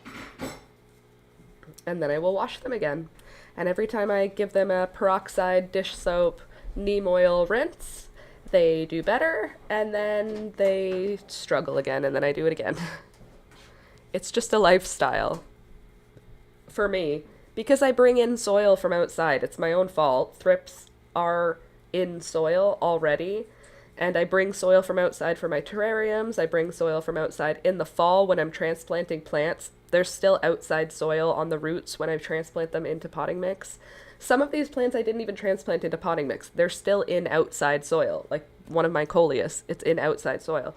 And then I will wash them again. And every time I give them a peroxide dish soap neem oil rinse, they do better, and then they struggle again, and then I do it again. It's just a lifestyle for me. Because I bring in soil from outside, it's my own fault. Thrips are in soil already. And I bring soil from outside for my terrariums. I bring soil from outside in the fall when I'm transplanting plants. There's still outside soil on the roots when I transplant them into potting mix. Some of these plants I didn't even transplant into potting mix. They're still in outside soil. Like one of my coleus, it's in outside soil.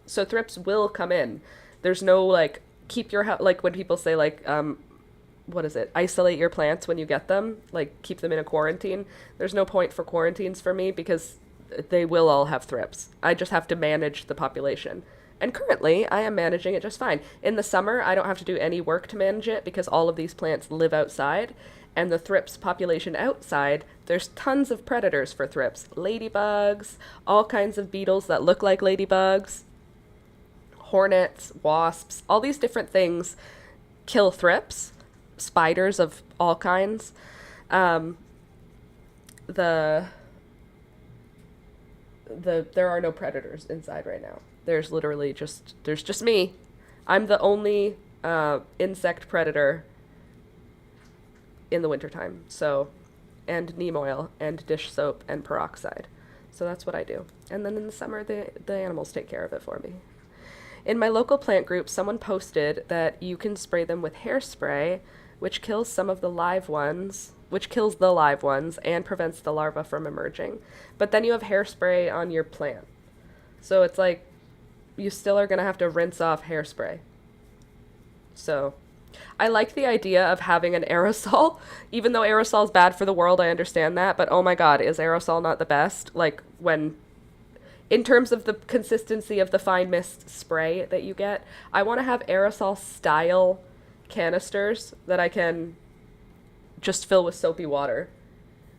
So thrips will come in. There's no like, keep your house, like when people say like, what is it? Isolate your plants when you get them. Like keep them in a quarantine. There's no point for quarantines for me because they will all have thrips. I just have to manage the population. And currently, I am managing it just fine. In the summer, I don't have to do any work to manage it because all of these plants live outside. And the thrips population outside, there's tons of predators for thrips. Ladybugs, all kinds of beetles that look like ladybugs, hornets, wasps, all these different things kill thrips. spiders of all kinds. There are no predators inside right now. There's just me. I'm the only insect predator in the wintertime. So, and neem oil and dish soap and peroxide. So that's what I do. And then in the summer, the animals take care of it for me. In my local plant group, someone posted that you can spray them with hairspray, which kills the live ones and prevents the larvae from emerging. But then you have hairspray on your plant. So it's like you still are going to have to rinse off hairspray. So I like the idea of having an aerosol, even though aerosol is bad for the world, I understand that, but oh my god, is aerosol not the best? Like, in terms of the consistency of the fine mist spray that you get, I want to have aerosol style canisters that I can just fill with soapy water.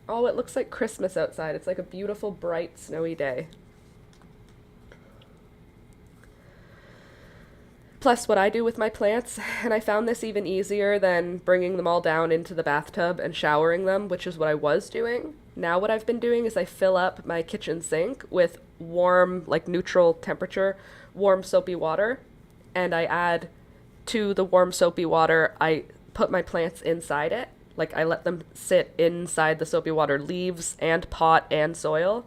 Oh, it looks like Christmas outside. It's like a beautiful, bright, snowy day. Plus, what I do with my plants, and I found this even easier than bringing them all down into the bathtub and showering them, which is what I was doing. Now what I've been doing is I fill up my kitchen sink with warm, like neutral temperature, warm soapy water, and I add to the warm soapy water, I put my plants inside it. Like, I let them sit inside the soapy water, leaves and pot and soil,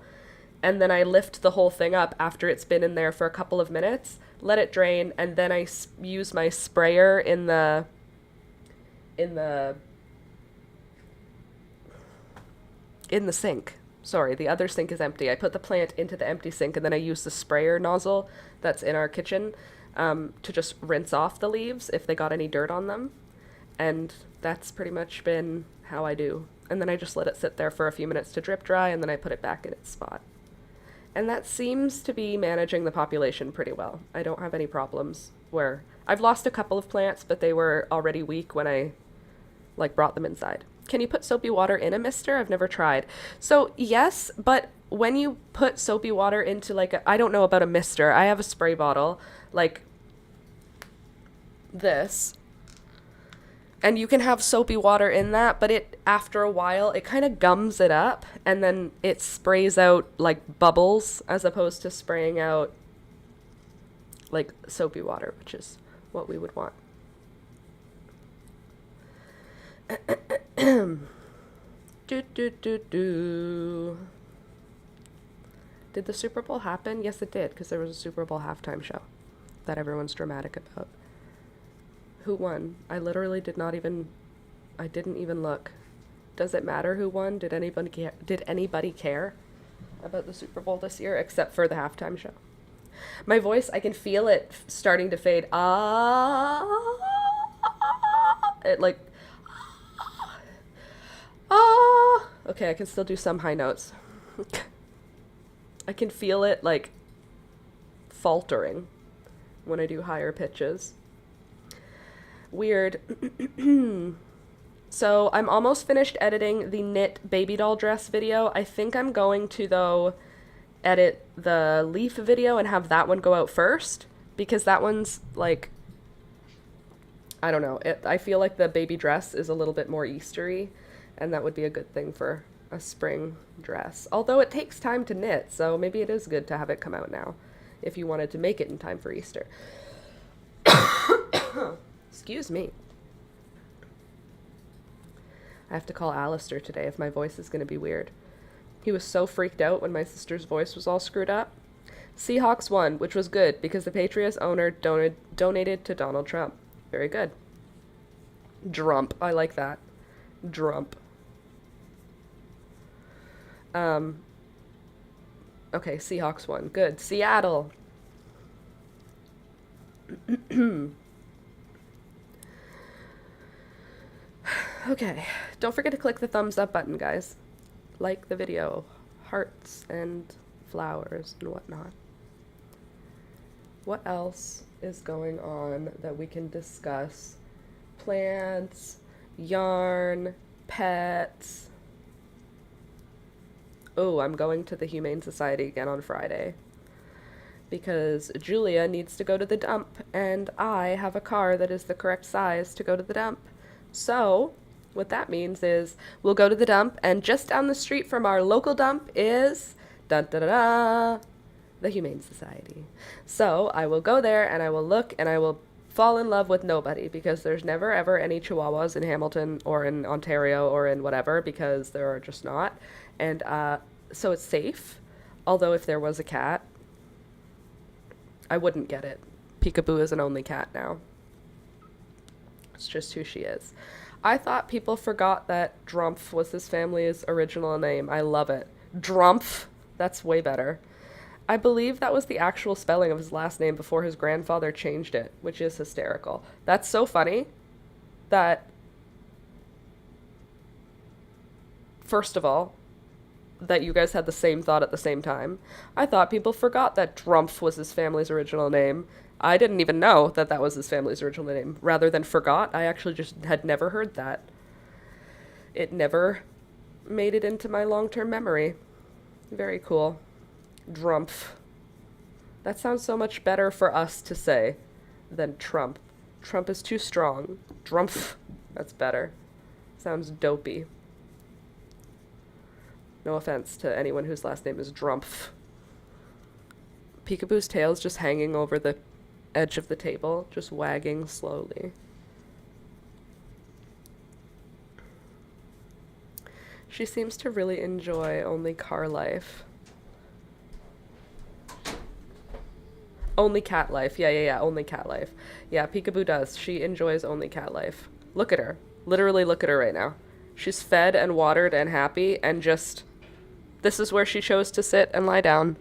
and then I lift the whole thing up after it's been in there for a couple of minutes, let it drain, and then I use my sprayer in the sink. Sorry, the other sink is empty. I put the plant into the empty sink, and then I use the sprayer nozzle that's in our kitchen to just rinse off the leaves if they got any dirt on them. And that's pretty much been how I do. And then I just let it sit there for a few minutes to drip dry, and then I put it back in its spot. And that seems to be managing the population pretty well. I don't have any problems where I've lost a couple of plants, but they were already weak when I brought them inside. Can you put soapy water in a mister? I've never tried. So yes, but when you put soapy water into I don't know about a mister. I have a spray bottle like this. And you can have soapy water in that, but after a while, it kind of gums it up, and then it sprays out, bubbles, as opposed to spraying out, soapy water, which is what we would want. Did the Super Bowl happen? Yes, it did, because there was a Super Bowl halftime show that everyone's dramatic about. Who won? I literally didn't even look. Does it matter who won? Did anybody care about the Super Bowl this year except for the halftime show? My voice, I can feel it starting to fade. Okay, I can still do some high notes. I can feel it faltering when I do higher pitches. Weird. So I'm almost finished editing the knit baby doll dress video. I think I'm going to, though, edit the leaf video and have that one go out first, because that one's I don't know. I feel like the baby dress is a little bit more Eastery, and that would be a good thing for a spring dress. Although it takes time to knit, so maybe it is good to have it come out now if you wanted to make it in time for Easter. Excuse me. I have to call Alistair today if my voice is going to be weird. He was so freaked out when my sister's voice was all screwed up. Seahawks won, which was good because the Patriots owner donated to Donald Trump. Very good. Drump. I like that. Drump. Okay, Seahawks won. Good. Seattle. Okay, don't forget to click the thumbs up button, guys. Like the video, hearts and flowers and whatnot. What else is going on that we can discuss? Plants, yarn, pets. Oh, I'm going to the Humane Society again on Friday because Julia needs to go to the dump and I have a car that is the correct size to go to the dump. So what that means is we'll go to the dump, and just down the street from our local dump is dun da da da, the Humane Society. So I will go there and I will look and I will fall in love with nobody, because there's never ever any Chihuahuas in Hamilton or in Ontario or in whatever, because there are just not. And so it's safe. Although if there was a cat, I wouldn't get it. Peekaboo is an only cat now. It's just who she is. I thought people forgot that Drumpf was his family's original name. I love it. Drumpf. That's way better. I believe that was the actual spelling of his last name before his grandfather changed it, which is hysterical. That's so funny that, first of all, that you guys had the same thought at the same time. I thought people forgot that Drumpf was his family's original name. I didn't even know that that was his family's original name. Rather than forgot, I actually just had never heard that. It never made it into my long-term memory. Very cool. Drumpf. That sounds so much better for us to say than Trump. Trump is too strong. Drumpf. That's better. Sounds dopey. No offense to anyone whose last name is Drumpf. Peekaboo's tail's just hanging over the edge of the table, just wagging slowly. She seems to really enjoy only car life. Only cat life. Yeah. Only cat life. Yeah, Peekaboo does. She enjoys only cat life. Look at her. Literally look at her right now. She's fed and watered and happy, and just... this is where she chose to sit and lie down.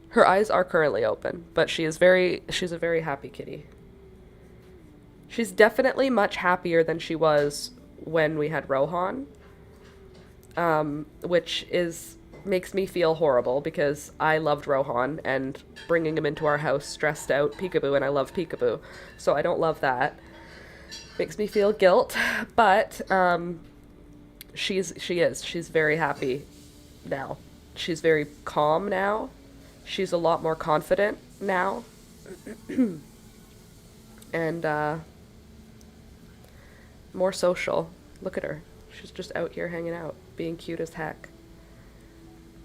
Her eyes are currently open, but she's a very happy kitty. She's definitely much happier than she was when we had Rohan, which makes me feel horrible, because I loved Rohan, and bringing him into our house stressed out Peekaboo, and I love Peekaboo, so I don't love that. Makes me feel guilt, but she's very happy now. She's very calm now. She's a lot more confident now. And more social. Look at her. She's just out here hanging out, being cute as heck.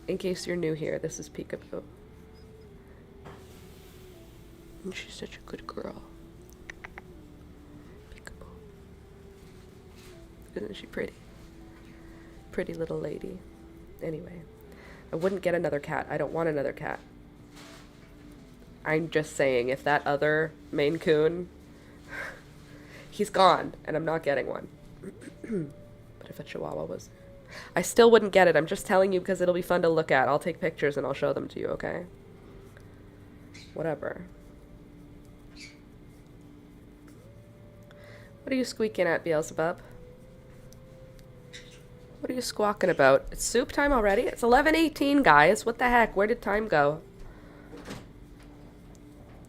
In case you're new here, this is Peekaboo. And she's such a good girl. Peekaboo. Isn't she pretty? Pretty little lady. Anyway, I wouldn't get another cat. I don't want another cat. I'm just saying, if that other Maine Coon, he's gone, and I'm not getting one. But if a Chihuahua was... I still wouldn't get it. I'm just telling you because it'll be fun to look at. I'll take pictures and I'll show them to you, okay? Whatever. What are you squeaking at, Beelzebub? What are you squawking about? It's soup time already? It's 11:18, guys. What the heck? Where did time go?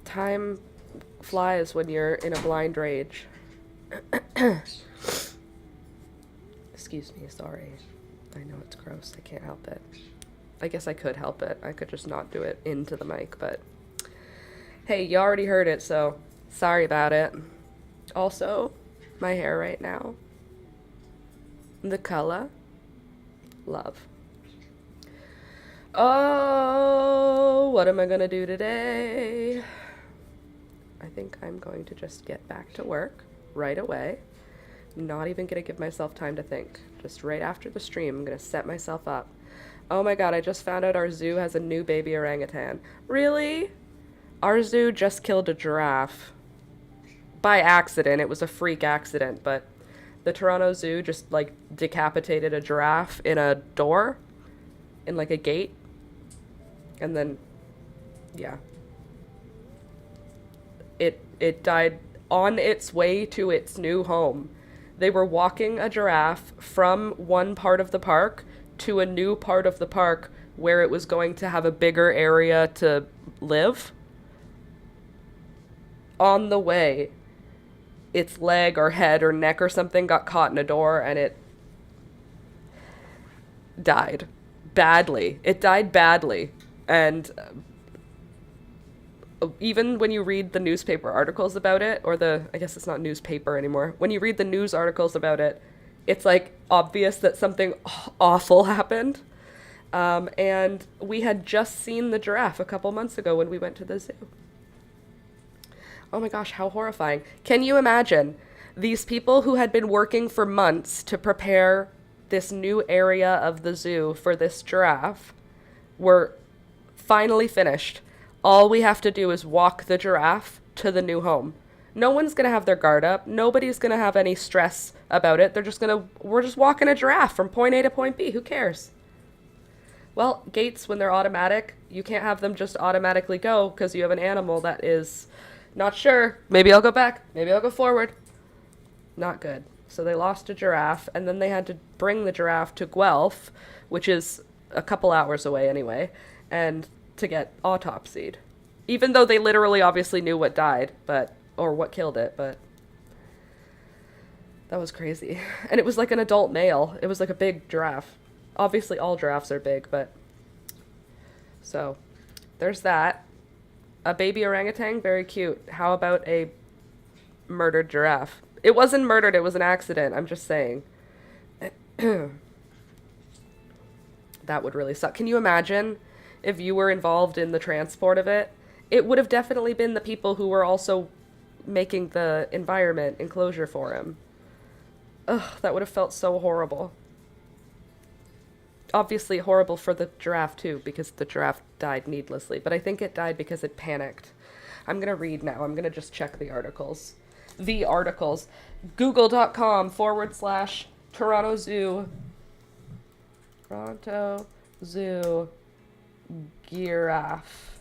Time flies when you're in a blind rage. Excuse me, sorry. I know it's gross. I can't help it. I guess I could help it. I could just not do it into the mic, but... hey, you already heard it, so sorry about it. Also, my hair right now. The color. Love. Oh, what am I gonna do today? I think I'm going to just get back to work right away. Not even gonna give myself time to think. Just right after the stream, I'm gonna set myself up. Oh my god, I just found out our zoo has a new baby orangutan. Really? Our zoo just killed a giraffe. By accident. It was a freak accident, but the Toronto Zoo just, like, decapitated a giraffe in a door. In, like, a gate. And then, yeah. It died on its way to its new home. They were walking a giraffe from one part of the park to a new part of the park where it was going to have a bigger area to live. On the way, its leg or head or neck or something got caught in a door, and it died badly. It died badly. And even when you read the newspaper articles about it, or I guess it's not newspaper anymore, when you read the news articles about it, it's like obvious that something awful happened. And we had just seen the giraffe a couple months ago when we went to the zoo. Oh my gosh, how horrifying. Can you imagine these people who had been working for months to prepare this new area of the zoo for this giraffe were finally finished. All we have to do is walk the giraffe to the new home. No one's going to have their guard up. Nobody's going to have any stress about it. We're just walking a giraffe from point A to point B. Who cares? Well, gates, when they're automatic, you can't have them just automatically go because you have an animal that is not sure. Maybe I'll go back. Maybe I'll go forward. Not good. So they lost a giraffe, and then they had to bring the giraffe to Guelph, which is a couple hours away anyway, and to get autopsied. Even though they literally obviously knew what died, or what killed it, but that was crazy. And it was like an adult male. It was like a big giraffe. Obviously all giraffes are big, but so there's that. A baby orangutan, very cute. How about a murdered giraffe? It wasn't murdered, it was an accident. I'm just saying. That would really suck. Can you imagine if you were involved in the transport of it? It would have definitely been the people who were also making the environment enclosure for him. Ugh, that would have felt so horrible. Obviously horrible for the giraffe too, because the giraffe died needlessly, but I think it died because it panicked. I'm gonna read now. I'm gonna just check the articles. Google.com/Toronto Zoo. Toronto Zoo giraffe.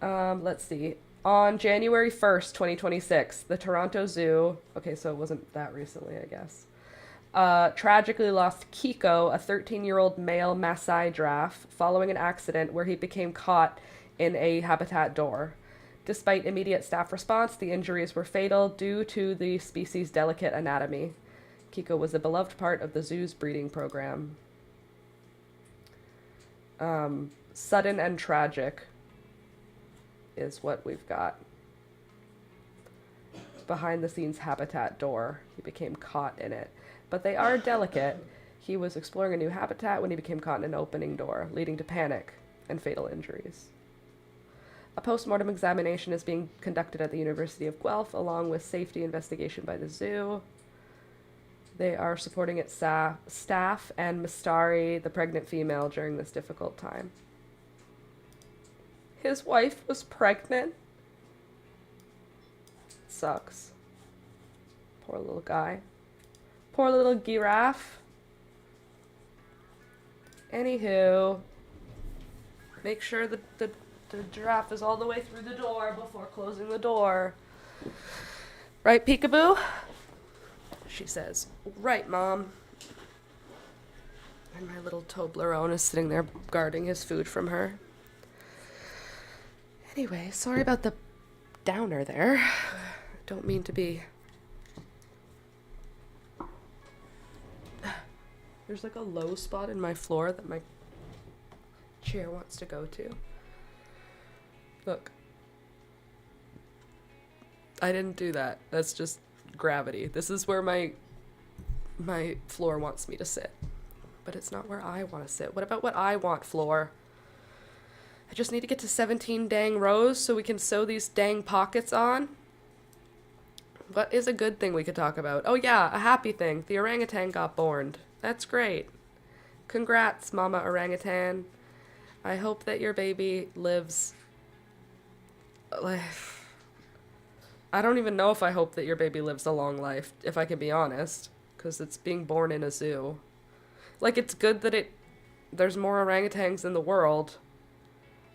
Let's see. On January 1st, 2026, the Toronto Zoo, okay, so it wasn't that recently, I guess, tragically lost Kiko, a 13-year-old male Maasai giraffe, following an accident where he became caught in a habitat door. Despite immediate staff response, the injuries were fatal due to the species' delicate anatomy. Kiko was a beloved part of the zoo's breeding program. Sudden and tragic is what we've got. Behind the scenes habitat door. He became caught in it. But they are delicate. He was exploring a new habitat when he became caught in an opening door, leading to panic and fatal injuries. A post-mortem examination is being conducted at the University of Guelph, along with safety investigation by the zoo. They are supporting its staff and Mistari, the pregnant female, during this difficult time. His wife was pregnant. Sucks. Poor little guy. Poor little giraffe. Anywho, make sure the giraffe is all the way through the door before closing the door. Right, peekaboo? She says, right, Mom. And my little Toblerone is sitting there guarding his food from her. Anyway, sorry about the downer there. Don't mean to be. There's like a low spot in my floor that my chair wants to go to. Look. I didn't do that. That's just gravity. This is where my floor wants me to sit. But it's not where I want to sit. What about what I want, floor? I just need to get to 17 dang rows so we can sew these dang pockets on. What is a good thing we could talk about? Oh yeah, a happy thing. The orangutan got born. That's great. Congrats, Mama Orangutan. I hope that your baby lives... I don't even know if I hope that your baby lives a long life, if I can be honest, because it's being born in a zoo. Like, it's good that there's more orangutans in the world,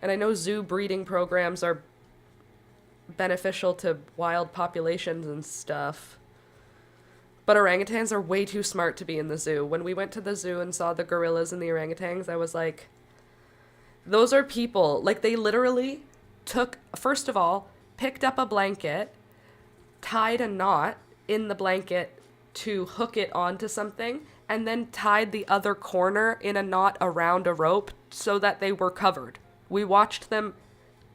and I know zoo breeding programs are beneficial to wild populations and stuff, but orangutans are way too smart to be in the zoo. When we went to the zoo and saw the gorillas and the orangutans, I was like, those are people. Like, they literally first of all, picked up a blanket, tied a knot in the blanket to hook it onto something, and then tied the other corner in a knot around a rope so that they were covered. We watched them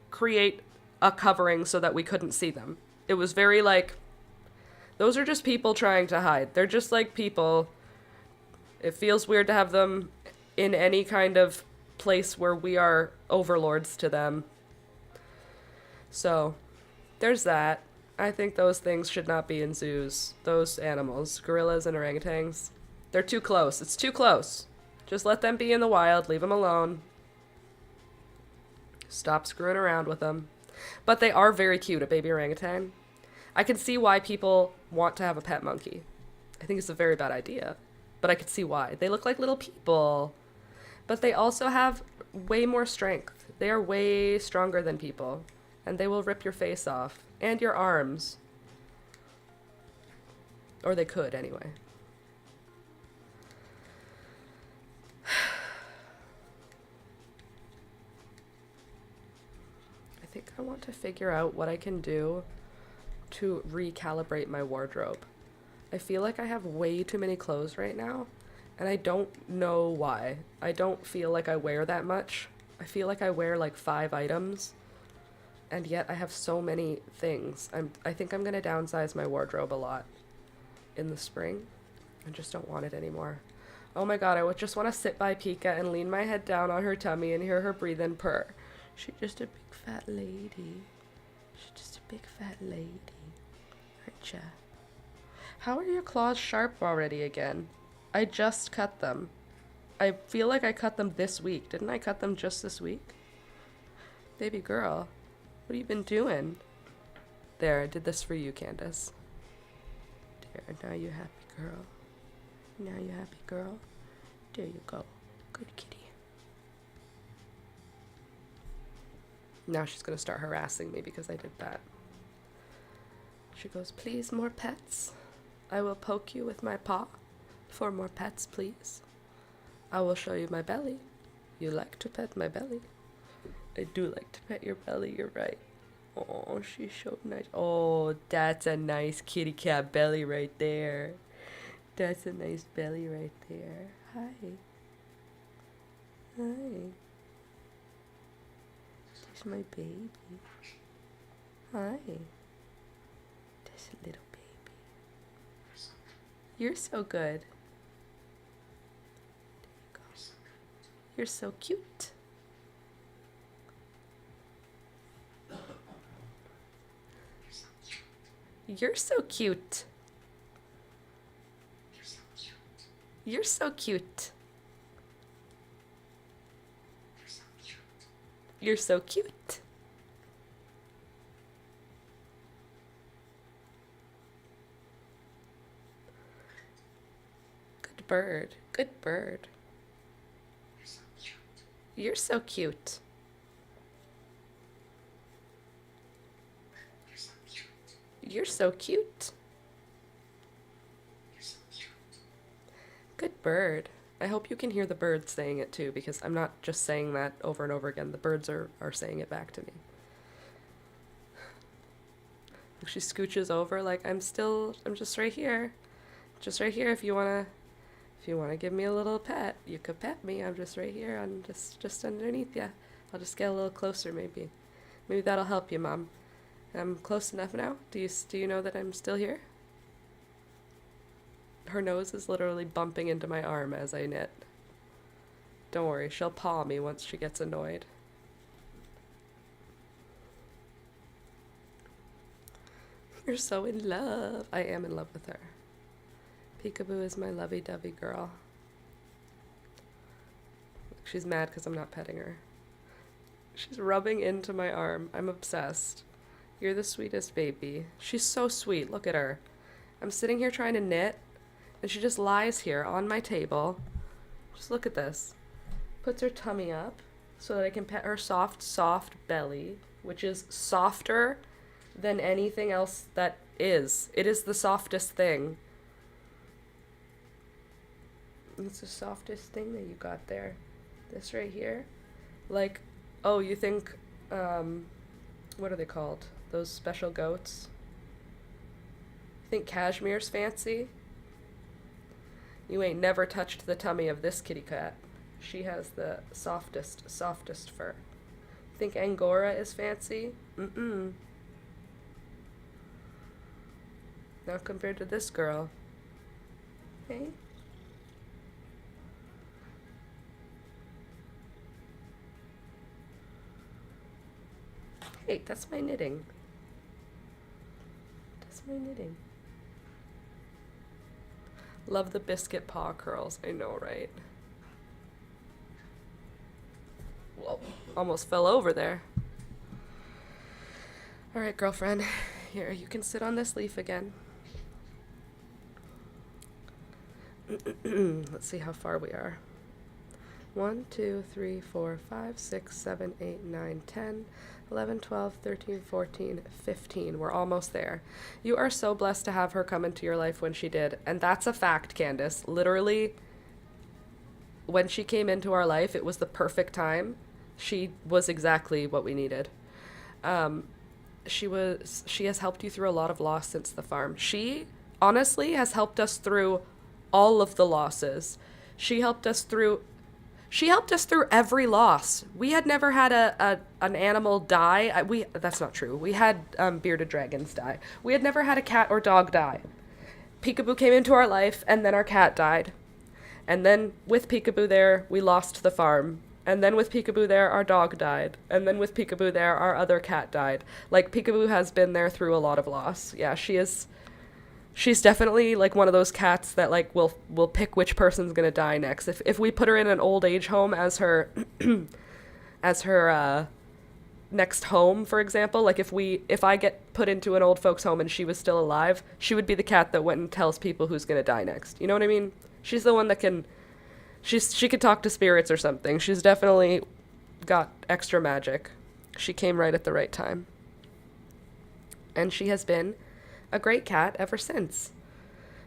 create a covering so that we couldn't see them. It was very like, those are just people trying to hide. They're just like people. It feels weird to have them in any kind of place where we are overlords to them. So, there's that. I think those things should not be in zoos. Those animals, gorillas and orangutans. They're too close. It's too close. Just let them be in the wild. Leave them alone. Stop screwing around with them. But they are very cute, a baby orangutan. I can see why people want to have a pet monkey. I think it's a very bad idea. But I could see why. They look like little people. But they also have way more strength. They are way stronger than people. And they will rip your face off. And your arms. Or they could, anyway. I think I want to figure out what I can do to recalibrate my wardrobe. I feel like I have way too many clothes right now, and I don't know why. I don't feel like I wear that much. I feel like I wear like 5 items, and yet I have so many things. I think I'm gonna downsize my wardrobe a lot in the spring. I just don't want it anymore. Oh my god, I would just want to sit by Pika and lean my head down on her tummy and hear her breathe and purr. She's just a big fat lady. She's just a big fat lady. Aren't ya? How are your claws sharp already again? I just cut them. I feel like I cut them this week. Didn't I cut them just this week? Baby girl, what have you been doing? There, I did this for you, Candace. There, now you happy girl. Now you happy girl. There you go. Good kitty. Now she's gonna start harassing me because I did that. She goes, please, more pets. I will poke you with my paw. For more pets, please. I will show you my belly. You like to pet my belly. I do like to pet your belly, you're right. Oh, she's so nice. Oh, that's a nice kitty cat belly right there. That's a nice belly right there. Hi. Hi. There's my baby. Hi. There's a little baby. You're so good. There you go. You're so cute. You're so cute. You're so cute. You're so cute. Good bird. Good bird. You're so cute. You're so cute. Good bird. I hope you can hear the birds saying it too, because I'm not just saying that over and over again. The birds are saying it back to me. She scooches over like, I'm just right here. Just right here if you wanna give me a little pet, you could pet me. I'm just right here. I'm just underneath ya. I'll just get a little closer maybe. Maybe that'll help you, Mom. I'm close enough now. Do you know that I'm still here? Her nose is literally bumping into my arm as I knit. Don't worry, she'll paw me once she gets annoyed. You're so in love. I am in love with her. Peekaboo is my lovey-dovey girl. She's mad because I'm not petting her. She's rubbing into my arm. I'm obsessed. You're the sweetest baby. She's so sweet. Look at her. I'm sitting here trying to knit, and she just lies here on my table. Just look at this. Puts her tummy up so that I can pet her soft, soft belly, which is softer than anything else that is. It is the softest thing. It's the softest thing that you got there. This right here. Like, oh, you think, what are they called? Those special goats? You think cashmere's fancy? You ain't never touched the tummy of this kitty cat. She has the softest, softest fur. think Angora is fancy? Mm-mm. Not compared to this girl. Hey? Hey, that's my knitting. That's my knitting. Love the biscuit paw curls. I know, right? Whoa, almost fell over there. All right, girlfriend. Here, you can sit on this leaf again. Let's see how far we are. 1, 2, 3, 4, 5, 6, 7, 8, 9, 10, 11, 12, 13, 14, 15. We're almost there. You are so blessed to have her come into your life when she did. And that's a fact, Candace. Literally, when she came into our life, it was the perfect time. She was exactly what we needed. She has helped you through a lot of loss since the farm. She honestly has helped us through all of the losses. She helped us through every loss. We had never had an animal die. That's not true. We had bearded dragons die. We had never had a cat or dog die. Peekaboo came into our life, and then our cat died. And then with Peekaboo there, we lost the farm. And then with Peekaboo there, our dog died. And then with Peekaboo there, our other cat died. Like, Peekaboo has been there through a lot of loss. Yeah, she's definitely like one of those cats that like will pick which person's gonna die next. If we put her in an old age home as her next home, for example, like if I get put into an old folks home and she was still alive, she would be the cat that went and tells people who's gonna die next. You know what I mean? She's the one that she could talk to spirits or something. She's definitely got extra magic. She came right at the right time. And she has been a great cat ever since.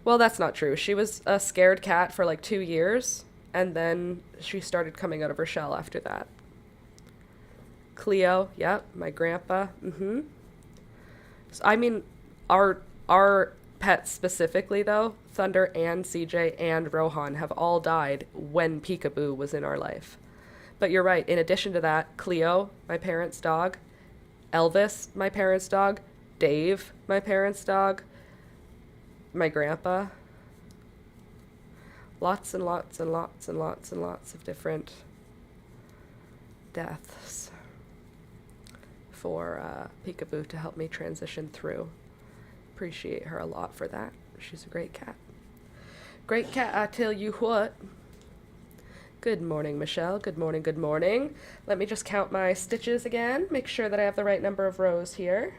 Well, that's not true. She was a scared cat for like 2 years, and then she started coming out of her shell after that. Cleo, yep, my grandpa, So, I mean, our pets specifically, though, Thunder and CJ and Rohan have all died when Peekaboo was in our life. But you're right, in addition to that, Cleo, my parents' dog, Elvis, my parents' dog, Dave, my parents' dog, my grandpa. Lots and lots and lots and lots and lots of different deaths for Peekaboo to help me transition through. Appreciate her a lot for that. She's a great cat. Great cat, I tell you what. Good morning, Michelle. Good morning, good morning. Let me just count my stitches again. Make sure that I have the right number of rows here.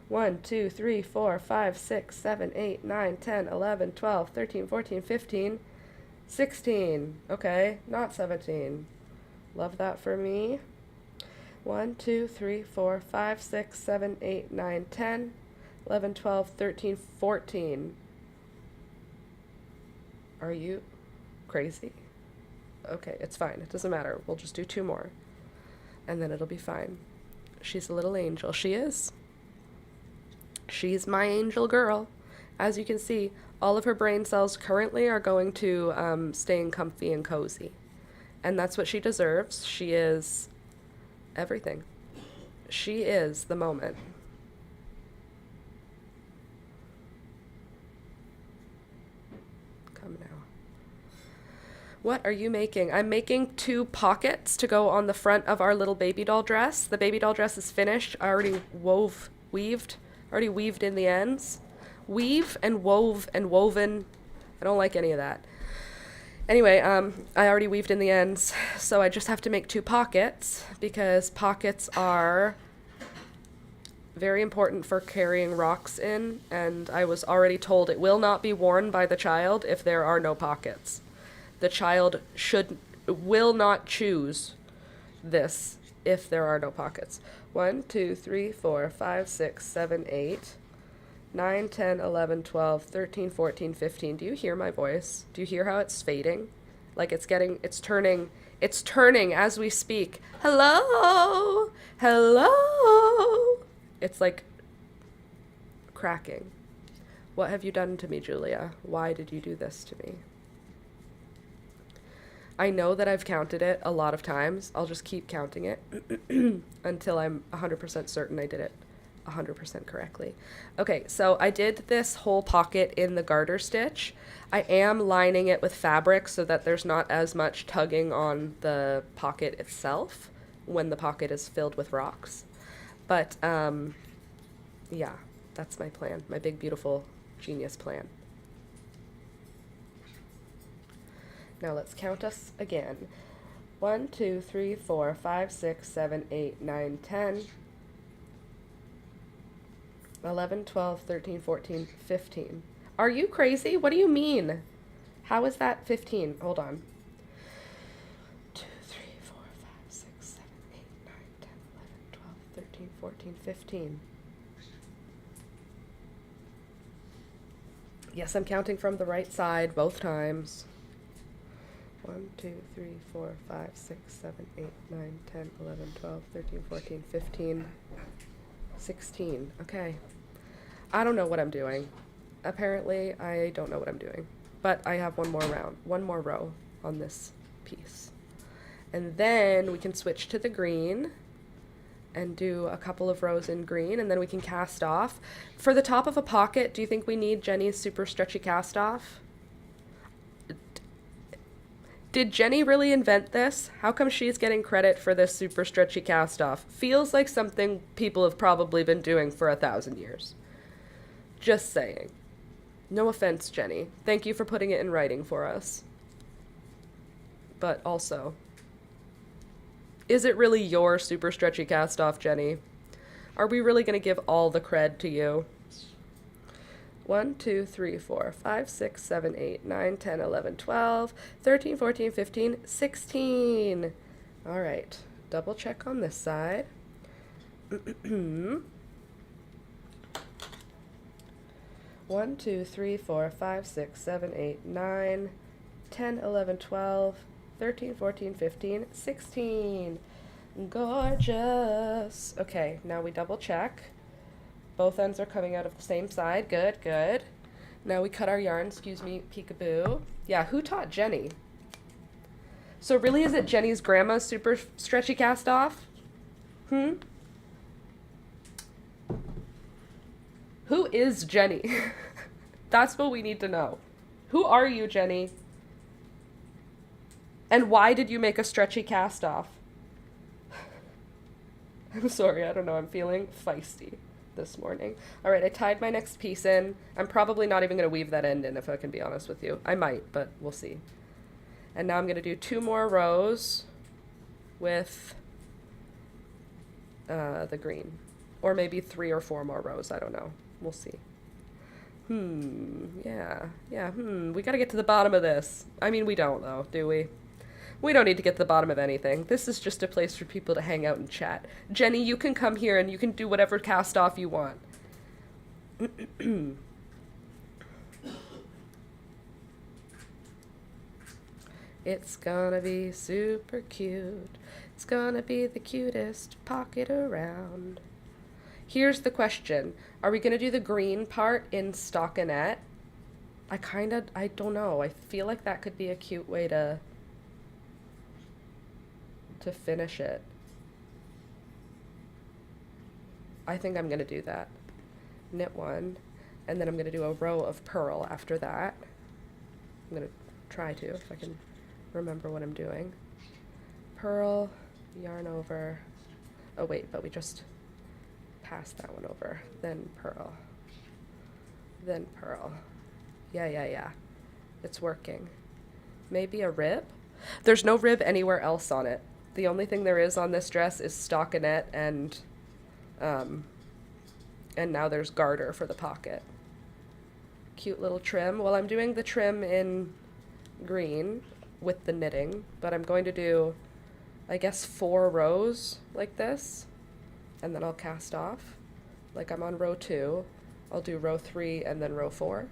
1, 2, 3, 4, 5, 6, 7, 8, 9, 10, 11, 12, 13, 14, 15, 16. Okay, not 17. Love that for me. 1, 2, 3, 4, 5, 6, 7, 8, 9, 10, 11, 12, 13, 14. Are you crazy? Okay, it's fine. It doesn't matter. We'll just do 2 more. And then it'll be fine. She's a little angel. She is. She's my angel girl. As you can see, all of her brain cells currently are going to staying comfy and cozy. And that's what she deserves. She is everything. She is the moment. Come now. What are you making? I'm making 2 pockets to go on the front of our little baby doll dress. The baby doll dress is finished. I already weaved in the ends. Weave and wove and woven. I don't like any of that. Anyway, I already weaved in the ends, so I just have to make 2 pockets because pockets are very important for carrying rocks in, and I was already told it will not be worn by the child if there are no pockets. The child will not choose this if there are no pockets. 1, 2, 3, 4, 5, 6, 7, 8, 9, 10, 11, 12, 13, 14, 15. Do you hear my voice? Do you hear how it's fading? Like it's turning as we speak. Hello? Hello? It's like cracking. What have you done to me, Julia? Why did you do this to me? I know that I've counted it a lot of times. I'll just keep counting it until I'm 100% certain I did it 100% correctly. Okay, so I did this whole pocket in the garter stitch. I am lining it with fabric so that there's not as much tugging on the pocket itself when the pocket is filled with rocks. But yeah, that's my plan, my big, beautiful, genius plan. Now let's count us again. 1, 2, 3, 4, 5, 6, 7, 8, 9, 10, 11, 12, 13, 14, 15. Are you crazy? What do you mean? How is that 15? Hold on. 2, 3, 4, 5, 6, 7, 8, 9, 10, 11, 12, 13, 14, 15. Yes, I'm counting from the right side both times. 1, 2, 3, 4, 5, 6, 7, 8, 9, 10, 11, 12, 13, 14, 15, 16. Okay. I don't know what I'm doing. Apparently, I don't know what I'm doing. But I have one more row on this piece. And then we can switch to the green and do a couple of rows in green, and then we can cast off. For the top of a pocket, do you think we need Jenny's super stretchy cast off? Did Jenny really invent this? How come she's getting credit for this super stretchy cast off? Feels like something people have probably been doing for 1,000 years. Just saying. No offense, Jenny. Thank you for putting it in writing for us. But also, is it really your super stretchy cast off, Jenny? Are we really going to give all the cred to you? 1, 2, 3, 4, 5, 6, 7, 8, 9, 10, 11, 12, 13, 14, 15, 16. All right. Double check on this side. 1, 2, 3, 4, 5, 6, 7, 8, 9, 10, 11, 12, 13, 14, 15, 16. Gorgeous. Okay, now we double check. Both ends are coming out of the same side. Good, good. Now we cut our yarn. Excuse me, peekaboo. Yeah, who taught Jenny? So really, is it Jenny's grandma's super stretchy cast off? Who is Jenny? That's what we need to know. Who are you, Jenny? And why did you make a stretchy cast off? I'm sorry, I don't know. I'm feeling feisty this morning. All right, I tied my next piece in. I'm probably not even going to weave that end in, if I can be honest with you. I might, but we'll see. And now I'm going to do 2 more rows with the green. Or maybe 3 or 4 more rows. I don't know. We'll see. Yeah, we got to get to the bottom of this. I mean, we don't, though, do we? We don't need to get to the bottom of anything. This is just a place for people to hang out and chat. Jenny, you can come here and you can do whatever cast off you want. It's gonna be super cute. It's gonna be the cutest pocket around. Here's the question. Are we gonna do the green part in stockinette? I don't know. I feel like that could be a cute way to finish it. I think I'm gonna do that. Knit 1, and then I'm gonna do a row of purl after that. I'm gonna try to, if I can remember what I'm doing. Purl, yarn over. Oh wait, but we just passed that one over. Then purl. Then purl. Yeah. It's working. Maybe a rib? There's no rib anywhere else on it. The only thing there is on this dress is stockinette and now there's garter for the pocket. Cute little trim. Well, I'm doing the trim in green with the knitting, but I'm going to do, I guess, 4 rows like this, and then I'll cast off. Like I'm on row 2, I'll do row 3 and then row 4,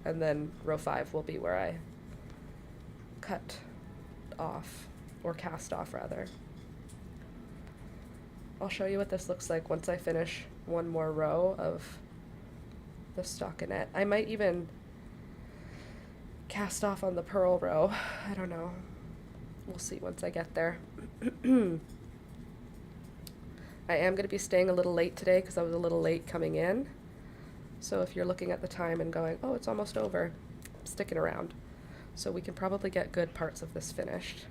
and then row 5 will be where I cut off. Or cast off, rather. I'll show you what this looks like once I finish 1 more row of the stockinette. I might even cast off on the purl row. I don't know. We'll see once I get there. I am going to be staying a little late today because I was a little late coming in. So if you're looking at the time and going, oh, it's almost over, I'm sticking around. So we can probably get good parts of this finished.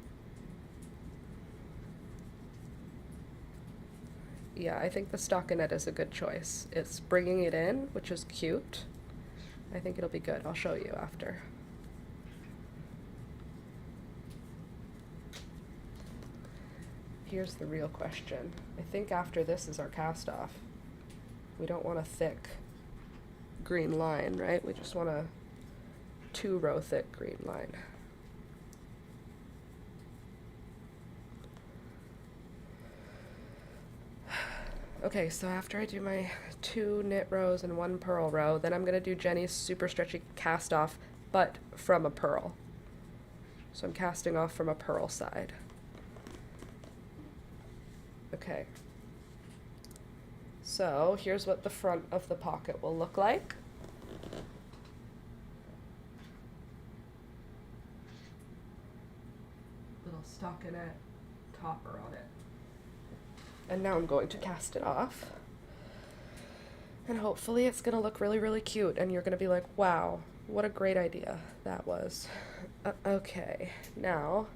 Yeah, I think the stockinette is a good choice. It's bringing it in, which is cute. I think it'll be good. I'll show you after. Here's the real question. I think after this is our cast off. We don't want a thick green line, right? We just want a 2-row thick green line. Okay, so after I do my 2 knit rows and 1 purl row, then I'm going to do Jenny's super stretchy cast off, but from a purl. So I'm casting off from a purl side. Okay. So here's what the front of the pocket will look like. Little stockinette topper on it. And now I'm going to cast it off. And hopefully it's going to look really, really cute. And you're going to be like, wow, what a great idea that was. Okay, now,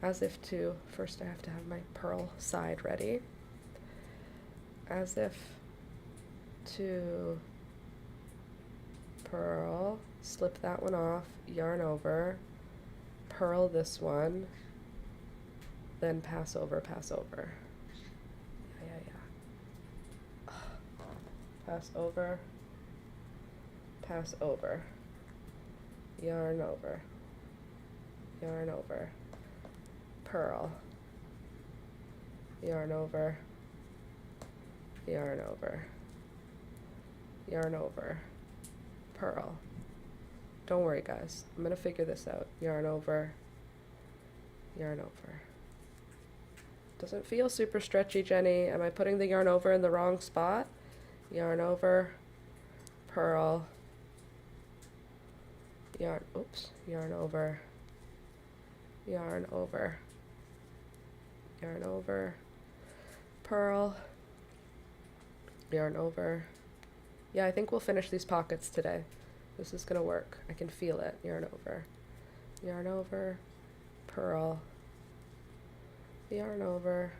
as if to, first I have to have my purl side ready. As if to purl, slip that one off, yarn over, purl this one, then pass over, pass over. Pass over, pass over, yarn over, yarn over, purl, yarn over, yarn over, yarn over, purl. Don't worry guys, I'm gonna figure this out. Yarn over, yarn over. Doesn't feel super stretchy, Jenny. Am I putting the yarn over in the wrong spot? Yarn over, purl, yarn, oops, yarn over, yarn over, yarn over, purl, yarn over. Yeah, I think we'll finish these pockets today. This is gonna work. I can feel it. Yarn over, purl, yarn over,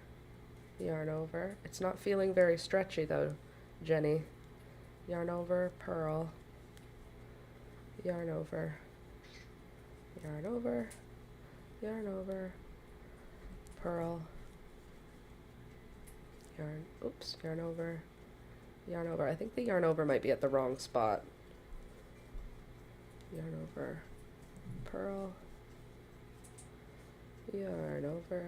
yarn over. It's not feeling very stretchy though, Jenny. Yarn over, purl, yarn over, yarn over, yarn over, purl, yarn, oops, yarn over, yarn over. I think the yarn over might be at the wrong spot. Yarn over, purl, yarn over,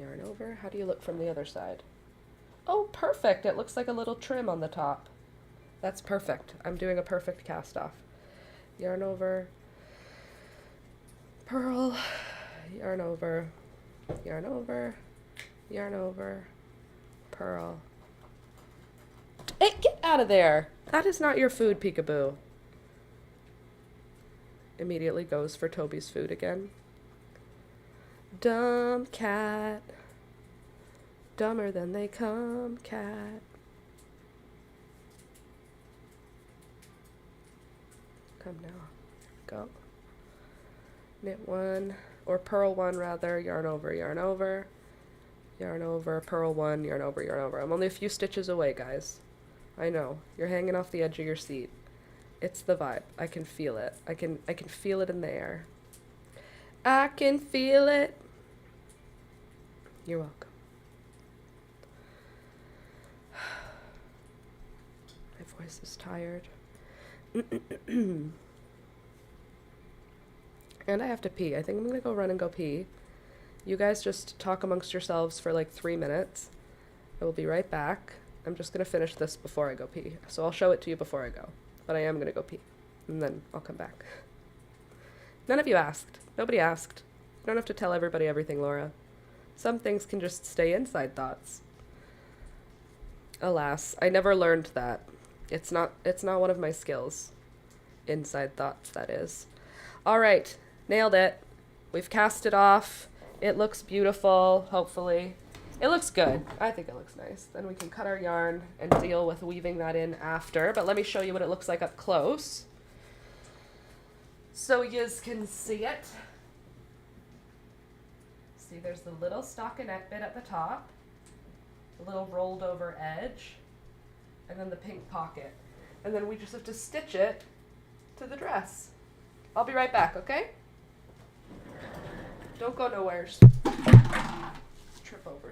yarn over. How do you look from the other side? Oh, perfect. It looks like a little trim on the top. That's perfect. I'm doing a perfect cast off. Yarn over, purl, yarn over, yarn over, yarn over, purl. Hey, get out of there! That is not your food, Peekaboo. Immediately goes for Toby's food again. Dumb cat. Dumber than they come, cat. Come now. Go. Knit 1, or purl 1 rather, yarn over, yarn over, yarn over, purl 1, yarn over, yarn over. I'm only a few stitches away, guys. I know. You're hanging off the edge of your seat. It's the vibe. I can feel it. I can feel it in the air. I can feel it. You're welcome. My voice is tired. And I have to pee. I think I'm gonna go run and go pee. You guys just talk amongst yourselves for like 3 minutes. I will be right back. I'm just gonna finish this before I go pee. So I'll show it to you before I go. But I am gonna go pee. And then I'll come back. None of you asked. Nobody asked. You don't have to tell everybody everything, Laura. Some things can just stay inside thoughts. Alas, I never learned that. It's not one of my skills. Inside thoughts, that is. All right, nailed it. We've cast it off. It looks beautiful, hopefully. It looks good. I think it looks nice. Then we can cut our yarn and deal with weaving that in after. But let me show you what it looks like up close, so yous can see it. See, there's the little stockinette bit at the top, the little rolled over edge, and then the pink pocket. And then we just have to stitch it to the dress. I'll be right back, okay? Don't go nowhere. Trip over.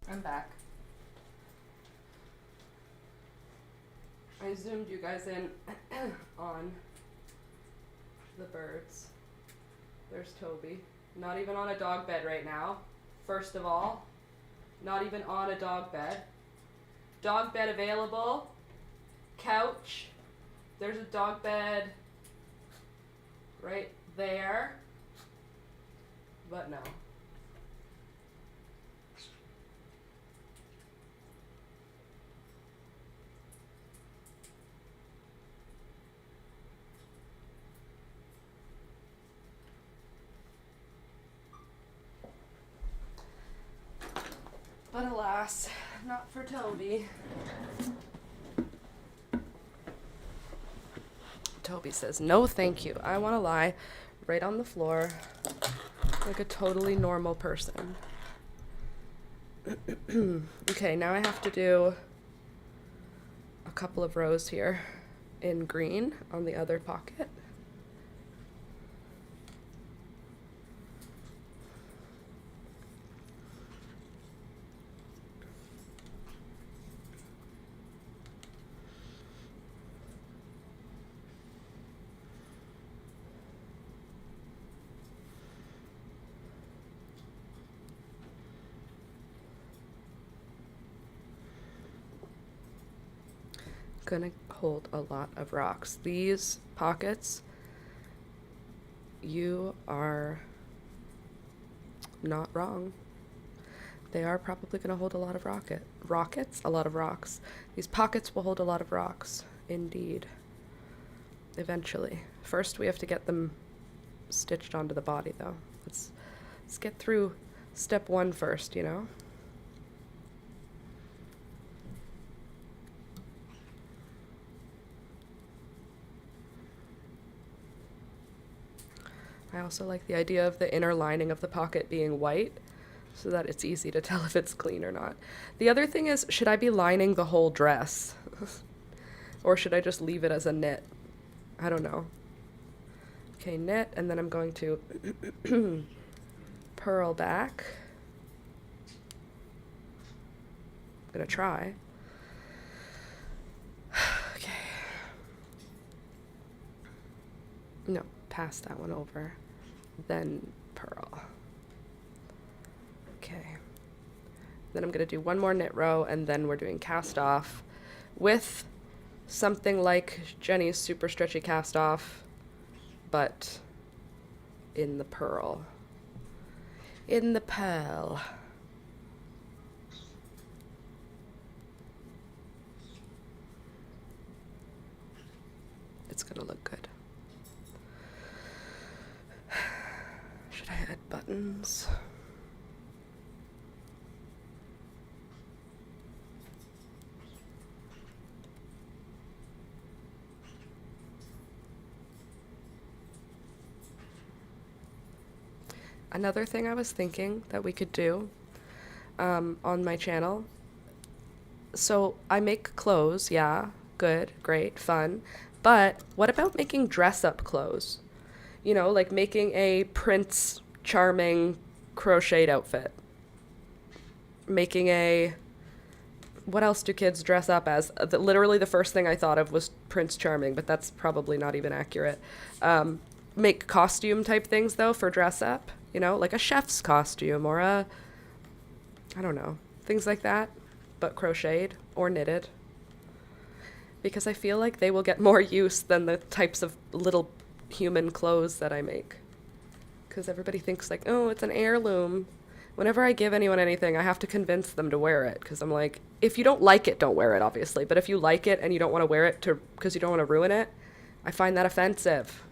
I'm back. I zoomed you guys in on the birds. There's Toby. Not even on a dog bed right now. First of all, not even on a dog bed. Dog bed available. Couch. There's a dog bed right there. But no. But alas, not for Toby. Toby says, no thank you. I want to lie right on the floor like a totally normal person. Okay, now I have to do a couple of rows here in green on the other pocket. Gonna hold a lot of rocks. These pockets, you are not wrong. They are probably gonna hold a lot of a lot of rocks. These pockets will hold a lot of rocks, indeed. Eventually. First we have to get them stitched onto the body though. Let's get through step 1 first, you know? I also like the idea of the inner lining of the pocket being white so that it's easy to tell if it's clean or not. The other thing is, should I be lining the whole dress? Or should I just leave it as a knit? I don't know. Okay, knit, and then I'm going to purl back. I'm gonna try. Okay. No, pass that one over. Then purl. Okay. Then I'm going to do one more knit row, and then we're doing cast off with something like Jenny's super stretchy cast off, but in the purl. In the purl. It's going to look good. Should I add buttons? Another thing I was thinking that we could do on my channel. So I make clothes, yeah, good, great, fun. But what about making dress-up clothes? You know, like making a Prince Charming crocheted outfit. Making a... What else do kids dress up as? Literally the first thing I thought of was Prince Charming, but that's probably not even accurate. Make costume type things, though, for dress up. You know, like a chef's costume or a... I don't know. Things like that, but crocheted or knitted. Because I feel like they will get more use than the types of little human clothes that I make. Because everybody thinks like, oh, it's an heirloom. Whenever I give anyone anything, I have to convince them to wear it. Because I'm like, if you don't like it, don't wear it, obviously. But if you like it and you don't want to wear it because you don't want to ruin it, I find that offensive.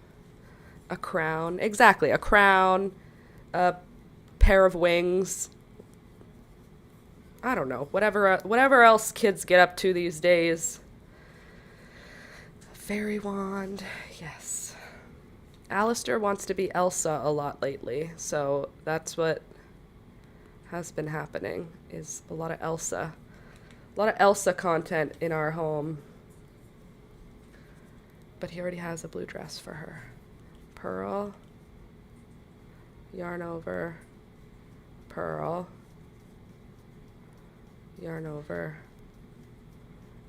A crown. Exactly. A crown. A pair of wings. I don't know. Whatever else kids get up to these days. Fairy wand. Yes. Alistair wants to be Elsa a lot lately, so that's what has been happening, is a lot of Elsa. A lot of Elsa content in our home. But he already has a blue dress for her. Purl. Yarn over. Purl. yarn over,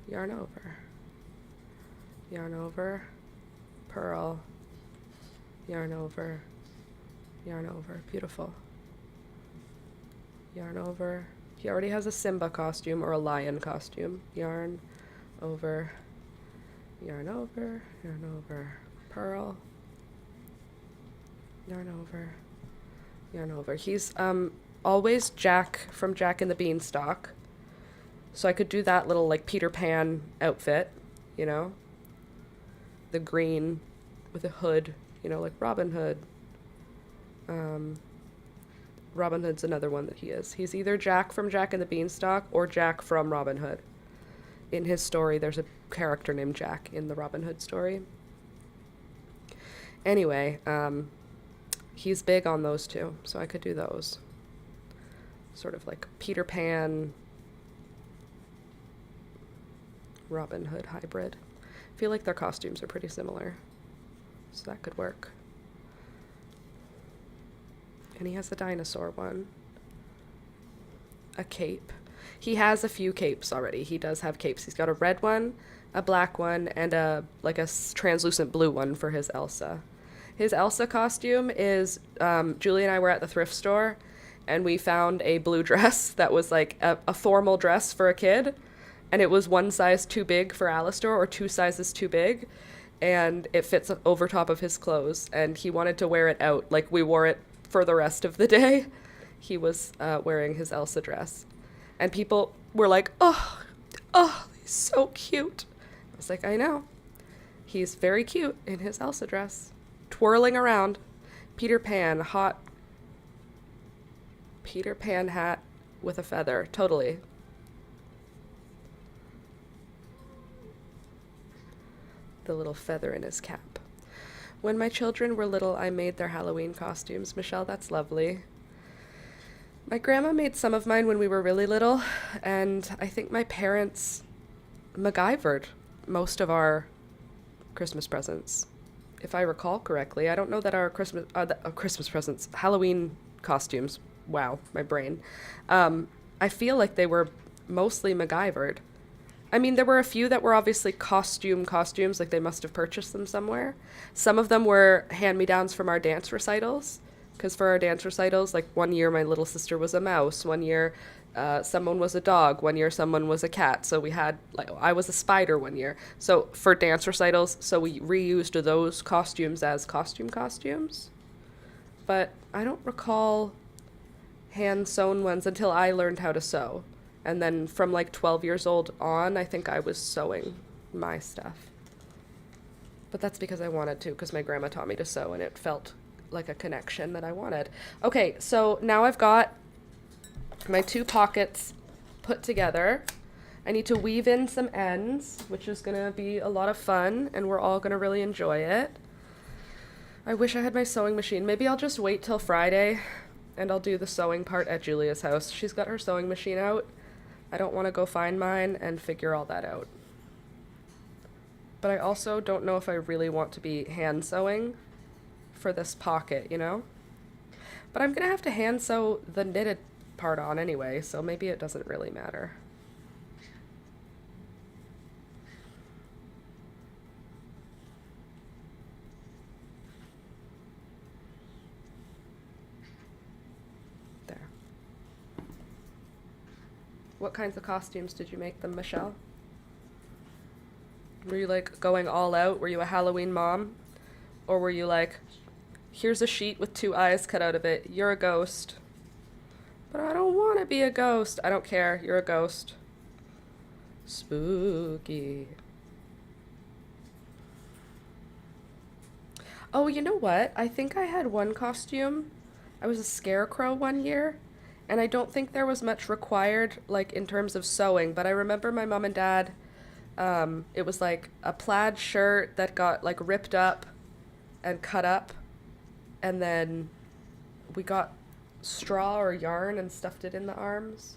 yarn over, yarn over, purl, yarn over, yarn over. Beautiful. Yarn over. He already has a Simba costume or a lion costume. Yarn over, yarn over, yarn over, purl, yarn over, yarn over. He's always Jack from Jack and the Beanstalk. So I could do that little like Peter Pan outfit, you know? The green with a hood, you know, like Robin Hood. Robin Hood's another one that he is. He's either Jack from Jack and the Beanstalk or Jack from Robin Hood. In his story, there's a character named Jack in the Robin Hood story. Anyway, he's big on those two, so I could do those. Sort of like Peter Pan, Robin Hood hybrid. I feel like their costumes are pretty similar, so that could work. And he has the dinosaur one. A cape. He has a few capes already. He does have capes. He's got a red one, a black one, and a translucent blue one for his Elsa. His Elsa costume is, Julie and I were at the thrift store, and we found a blue dress that was like a formal dress for a kid, and it was one size too big for Alistair or two sizes too big, and it fits over top of his clothes, and he wanted to wear it out. Like, we wore it for the rest of the day. He was wearing his Elsa dress. And people were like, oh, he's so cute. I was like, I know. He's very cute in his Elsa dress. Twirling around. Peter Pan, hot Peter Pan hat with a feather. Totally. The little feather in his cap. When my children were little, I made their Halloween costumes. Michelle, that's lovely. My grandma made some of mine when we were really little, and I think my parents MacGyvered most of our Christmas presents, if I recall correctly. I don't know that our Christmas presents, Halloween costumes, wow, my brain. I feel like they were mostly MacGyvered. I mean, there were a few that were obviously costumes, like they must have purchased them somewhere. Some of them were hand-me-downs from our dance recitals, because for our dance recitals, like one year my little sister was a mouse, one year someone was a dog, one year someone was a cat, so we had, like, I was a spider one year. So for dance recitals, so we reused those costumes as costumes. But I don't recall hand-sewn ones until I learned how to sew. And then from like 12 years old on, I think I was sewing my stuff. But that's because I wanted to, because my grandma taught me to sew, and it felt like a connection that I wanted. Okay, so now I've got my two pockets put together. I need to weave in some ends, which is going to be a lot of fun, and we're all going to really enjoy it. I wish I had my sewing machine. Maybe I'll just wait till Friday, and I'll do the sewing part at Julia's house. She's got her sewing machine out. I don't want to go find mine and figure all that out. But I also don't know if I really want to be hand sewing for this pocket, you know? But I'm going to have to hand sew the knitted part on anyway, so maybe it doesn't really matter. There. What kinds of costumes did you make them, Michelle? Were you like going all out? Were you a Halloween mom? Or were you like, here's a sheet with 2 eyes cut out of it. You're a ghost. But I don't want to be a ghost. I don't care. You're a ghost. Spooky. Oh, you know what? I think I had one costume. I was a scarecrow one year. And I don't think there was much required, like, in terms of sewing. But I remember my mom and dad, it was like a plaid shirt that got, like, ripped up and cut up. And then we got straw or yarn and stuffed it in the arms.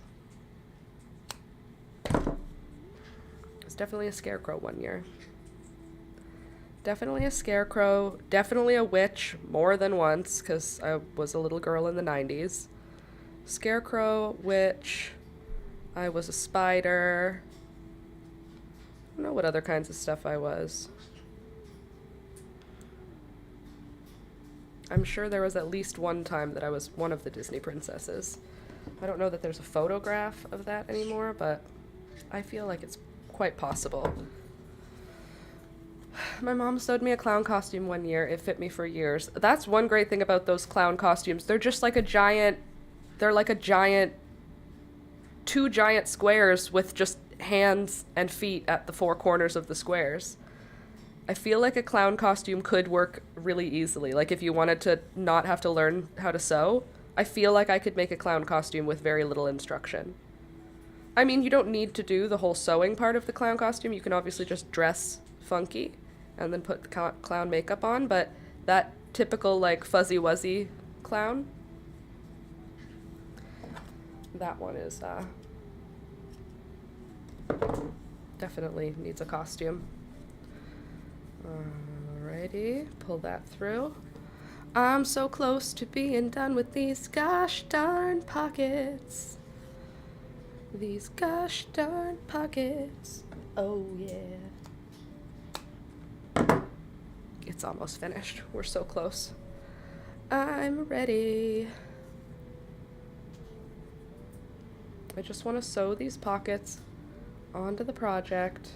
It was definitely a scarecrow one year. Definitely a scarecrow. Definitely a witch more than once, because I was a little girl in the 90s. Scarecrow, witch, I was a spider. I don't know what other kinds of stuff I was. I'm sure there was at least one time that I was one of the Disney princesses. I don't know that there's a photograph of that anymore, but I feel like it's quite possible. My mom sewed me a clown costume one year. It fit me for years. That's one great thing about those clown costumes. They're just like two giant squares with just hands and feet at the four corners of the squares. I feel like a clown costume could work really easily. Like if you wanted to not have to learn how to sew, I feel like I could make a clown costume with very little instruction. I mean, you don't need to do the whole sewing part of the clown costume. You can obviously just dress funky and then put the clown makeup on, but that typical like fuzzy wuzzy clown, that one is definitely needs a costume. Alrighty, pull that through. I'm so close to being done with these gosh darn pockets. These gosh darn pockets. Oh yeah. It's almost finished. We're so close. I'm ready. I just want to sew these pockets onto the project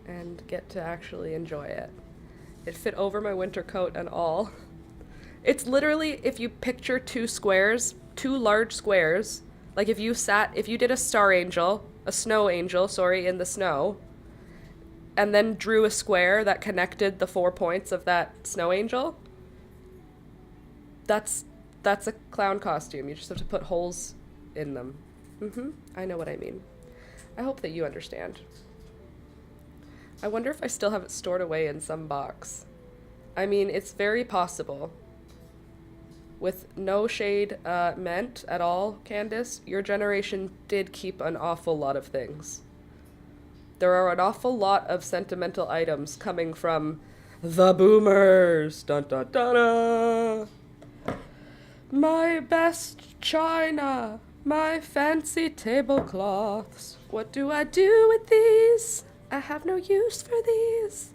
and get to actually enjoy it. It fit over my winter coat and all. It's literally, if you picture two large squares, like if you did a snow angel, in the snow, and then drew a square that connected the 4 points of that snow angel, that's a clown costume. You just have to put holes in them. I know what I mean. I hope that you understand. I wonder if I still have it stored away in some box. I mean, it's very possible. With no shade meant at all, Candace, your generation did keep an awful lot of things. There are an awful lot of sentimental items coming from the boomers. Dun dun dun dun. My best china, my fancy tablecloths. What do I do with these? I have no use for these.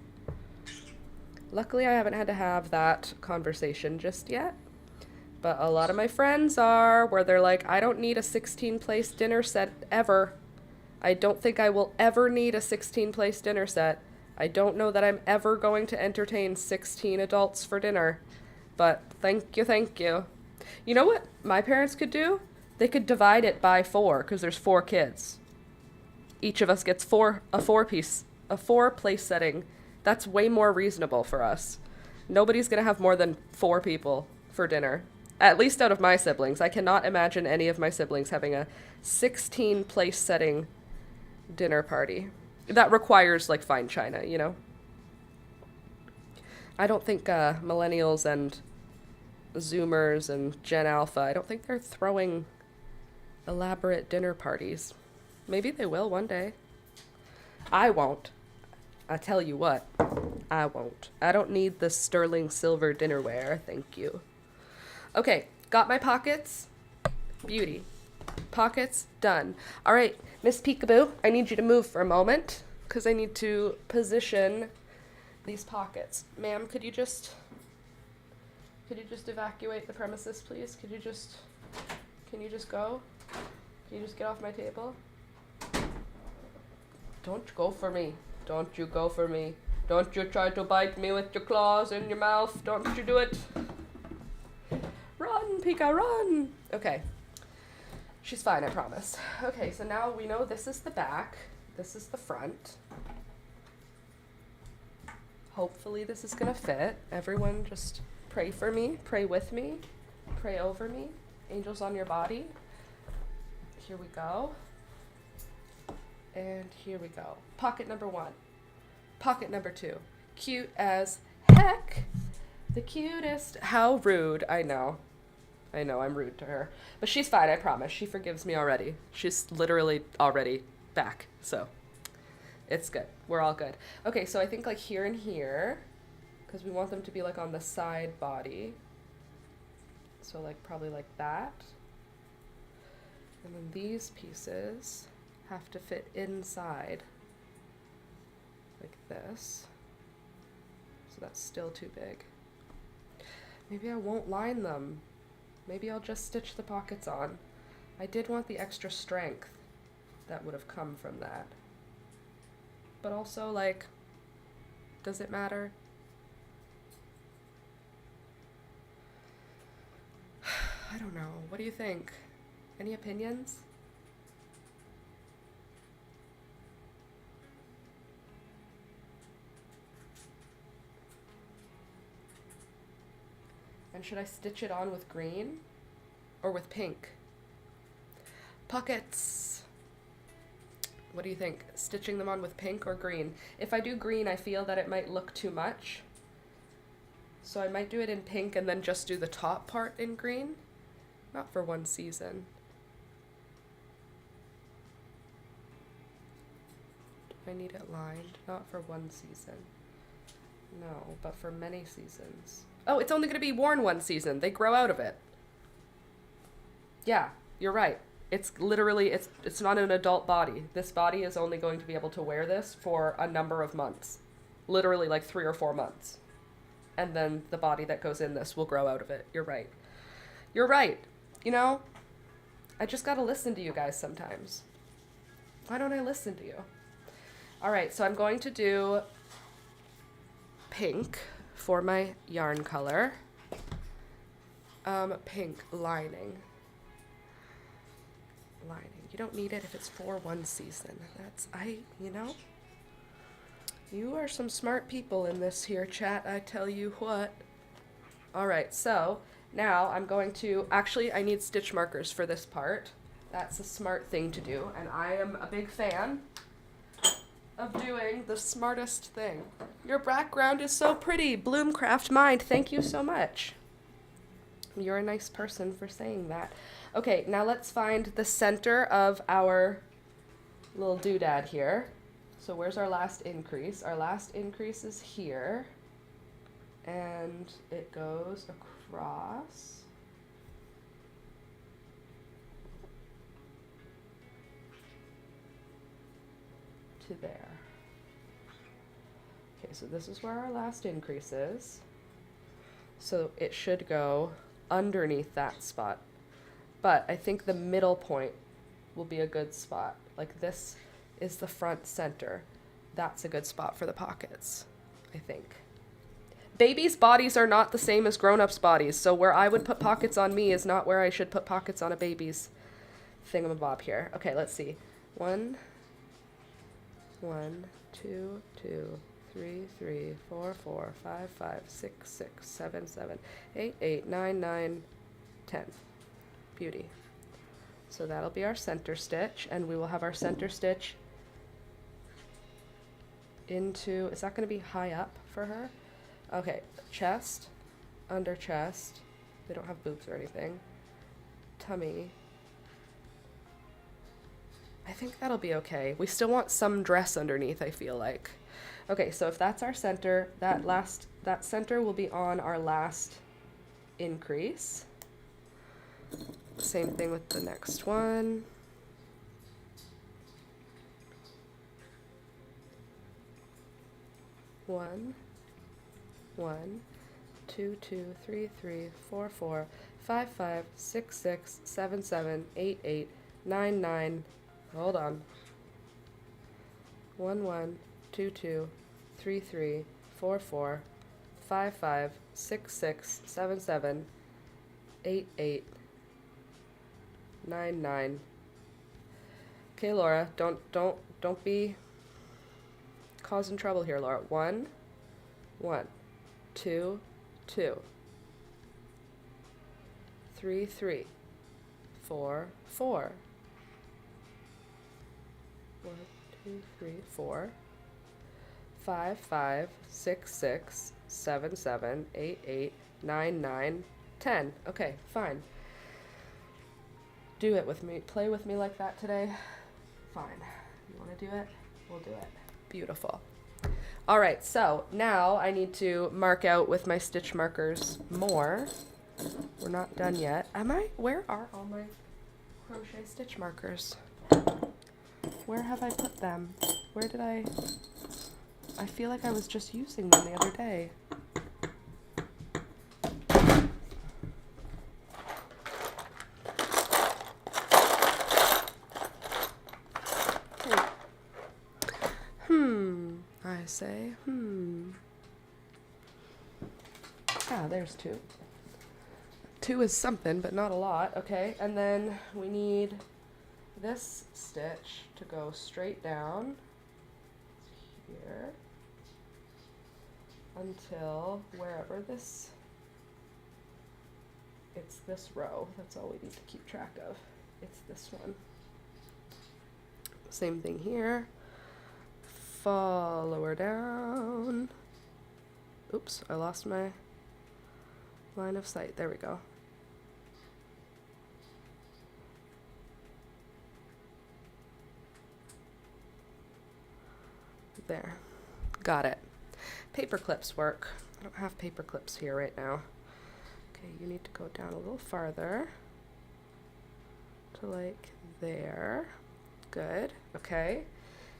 Luckily, I haven't had to have that conversation just yet. But a lot of my friends are, where they're like, I don't need a 16-place dinner set ever. I don't think I will ever need a 16-place dinner set. I don't know that I'm ever going to entertain 16 adults for dinner. But thank you, thank you. You know what my parents could do? They could divide it by 4, because there's 4 kids. Each of us gets a four-place setting. That's way more reasonable for us. Nobody's gonna have more than 4 people for dinner. At least out of my siblings. I cannot imagine any of my siblings having a 16-place setting dinner party. That requires, like, fine china, you know? I don't think millennials and Zoomers and Gen Alpha, I don't think they're throwing elaborate dinner parties. Maybe they will one day. I won't. I tell you what, I won't. I don't need the sterling silver dinnerware, thank you. Okay, got my pockets. Beauty. Pockets, done. All right, Miss Peekaboo, I need you to move for a moment because I need to position these pockets. Ma'am, could you just evacuate the premises, please? Can you just go? Can you just get off my table? Don't go for me. Don't you go for me. Don't you try to bite me with your claws in your mouth. Don't you do it. Run, Pika, run. Okay. She's fine, I promise. Okay, so now we know this is the back. This is the front. Hopefully this is gonna fit. Everyone just pray for me. Pray with me. Pray over me. Angels on your body. Here we go. And here we go. Pocket number 1. Pocket number 2. Cute as heck. The cutest. How rude. I know, I'm rude to her. But she's fine, I promise. She forgives me already. She's literally already back. So, it's good. We're all good. Okay, so I think like here and here, because we want them to be like on the side body. So like probably like that. And then these pieces have to fit inside like this. So that's still too big. Maybe I won't line them. Maybe I'll just stitch the pockets on. I did want the extra strength that would have come from that. But also, like, does it matter? I don't know. What do you think? Any opinions? And should I stitch it on with green or with pink? Pockets. What do you think? Stitching them on with pink or green? If I do green, I feel that it might look too much. So I might do it in pink and then just do the top part in green. Not for one season. Do I need it lined? Not for one season. No, but for many seasons. Oh, it's only going to be worn one season. They grow out of it. Yeah, you're right. It's literally, it's not an adult body. This body is only going to be able to wear this for a number of months. Literally like 3 or 4 months. And then the body that goes in this will grow out of it. You're right. You're right. You know, I just got to listen to you guys sometimes. Why don't I listen to you? All right, so I'm going to do pink for my yarn color. Pink lining. Lining. You don't need it if it's for one season. You know, you are some smart people in this here chat, I tell you what. All right, so now I'm going to, actually I need stitch markers for this part. That's a smart thing to do, and I am a big fan of doing the smartest thing. Your background is so pretty, Bloomcraft Mind, thank you so much. You're a nice person for saying that. Okay, now let's find the center of our little doodad here. So where's our last increase? Our last increase is here. And it goes across. To there. Okay, so this is where our last increase is. So it should go underneath that spot. But I think the middle point will be a good spot. Like this is the front center. That's a good spot for the pockets, I think. Babies' bodies are not the same as grown-ups' bodies, so where I would put pockets on me is not where I should put pockets on a baby's thingamabob here. Okay, let's see. 1, 2, 3, 3, 4, 4, 5, 5, 6, 6, 7, 7, 8, 8, 9, 9, 10. Beauty. So that'll be our center stitch, and we will have our center stitch into, is that going to be high up for her? Okay, chest, under chest, they don't have boobs or anything, tummy, I think that'll be okay. We still want some dress underneath, I feel like. Okay, so if that's our center, that center will be on our last increase. Same thing with the next one. One, 2, 2, 3, 3, 4, 4, 5, 5, 6, 6, 7, 7, 8, 8, 9, 9. Hold on. 1, 2, 2, 3, 3, 4, 4, 5, 5, 6, 6, 7, 7, 8, 8, 9, 9. Okay, Laura, don't be causing trouble here, Laura. 1, 2, 2, 3, 3, 4, 4. 1, 2, 3, 4, 5, 5, 6, 6, 7, 7, 8, 8, 9, 9, 10. Okay, fine. Do it with me. Play with me like that today. Fine. You want to do it? We'll do it. Beautiful. All right, so now I need to mark out with my stitch markers more. We're not done yet. Am I? Where are all my... crochet stitch markers. Where have I put them? Where did I feel like I was just using them the other day. I say, Ah, there's 2. 2 is something, but not a lot. Okay, and then we need this stitch to go straight down here until wherever this, it's this row. That's all we need to keep track of. It's this one. Same thing here. Follow her down. Oops, I lost my line of sight. There we go. There. Got it. Paper clips work. I don't have paper clips here right now. Okay, you need to go down a little farther to like there. Good. Okay.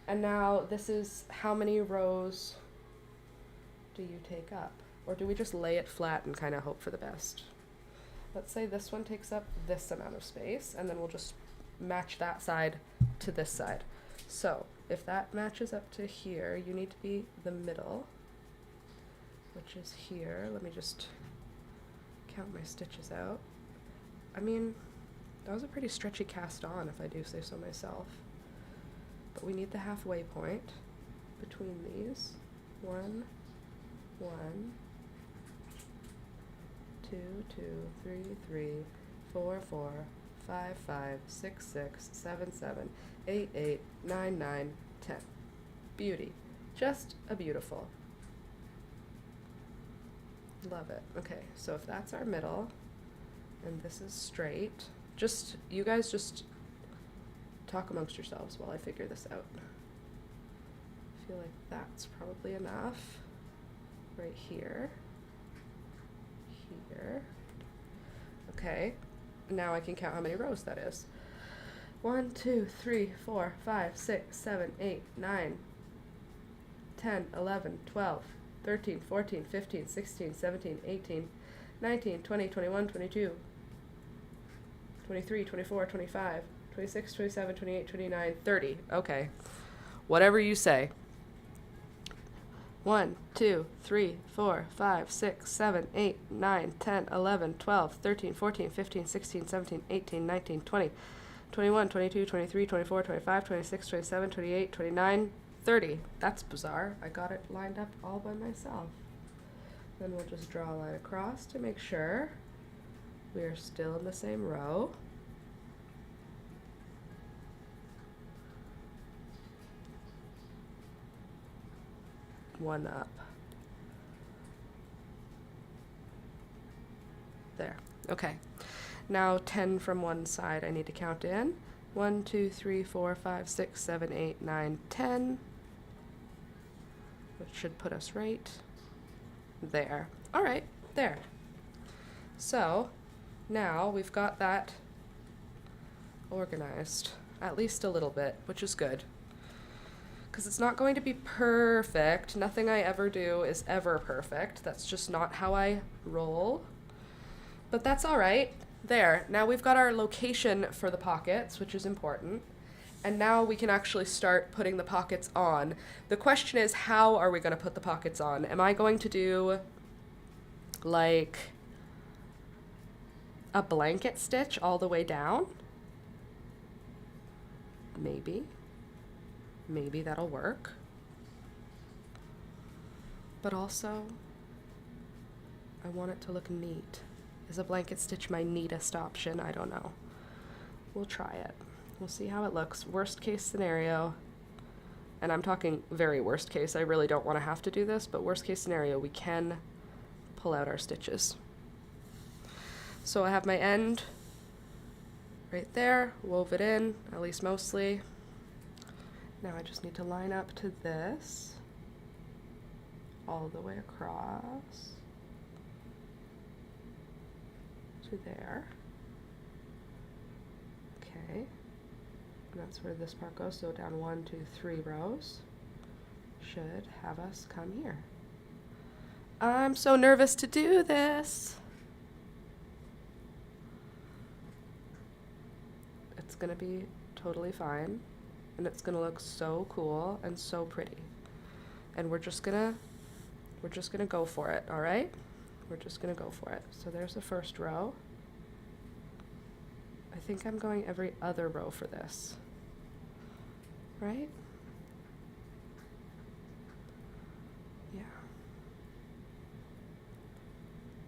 And now this is how many rows do you take up? Or do we just lay it flat and kind of hope for the best? Let's say this one takes up this amount of space, and then we'll just match that side to this side. So if that matches up to here, you need to be the middle, which is here. Let me just count my stitches out. I mean, that was a pretty stretchy cast on, if I do say so myself. But we need the halfway point between these. 1, 1, 2, 2, 3, 3, 4, 4, 5, 5, 6, 6, 7, 7, 8, 8, 9, 9, 10. Beauty. Just a beautiful. Love it. Okay, so if that's our middle, and this is straight, just, you guys just talk amongst yourselves while I figure this out. I feel like that's probably enough. Right here. Here. Okay. Now I can count how many rows that is. 1, 2, 3, 4, 5, 6, 7, 8, 9, 10, 11, 12, 13, 14, 15, 16, 17, 18, 19, 20, 21, 22, 23, 24, 25, 26, 27, 28, 29, 30. Okay. Whatever you say. 1, 2, 3, 4, 5, 6, 7, 8, 9, 10, 11, 12, 13, 14, 15, 16, 17, 18, 19, 20, 21, 22, 23, 24, 25, 26, 27, 28, 29, 30. That's bizarre. I got it lined up all by myself. Then we'll just draw a line across to make sure we are still in the same row. One up. There. Okay. Now 10 from one side I need to count in. 1, 2, 3, 4, 5, 6, 7, 8, 9, 10. Which should put us right there. All right, there. So now we've got that organized, at least a little bit, which is good. Because it's not going to be perfect. Nothing I ever do is ever perfect. That's just not how I roll. But that's all right. There. Now we've got our location for the pockets, which is important. And now we can actually start putting the pockets on. The question is, how are we going to put the pockets on? Am I going to do like a blanket stitch all the way down? Maybe. Maybe that'll work. But also, I want it to look neat. Is a blanket stitch my neatest option? I don't know. We'll try it. We'll see how it looks. Worst case scenario, and I'm talking very worst case, I really don't want to have to do this, but worst case scenario, we can pull out our stitches. So I have my end right there, wove it in, at least mostly. Now I just need to line up to this all the way across to there. Okay. Okay. And that's where this part goes. So down 1, 2, 3 rows should have us come here. I'm so nervous to do this. It's gonna be totally fine, and it's gonna look so cool and so pretty. And we're just gonna go for it, all right? We're just gonna go for it. So there's the first row. I think I'm going every other row for this, right? Yeah.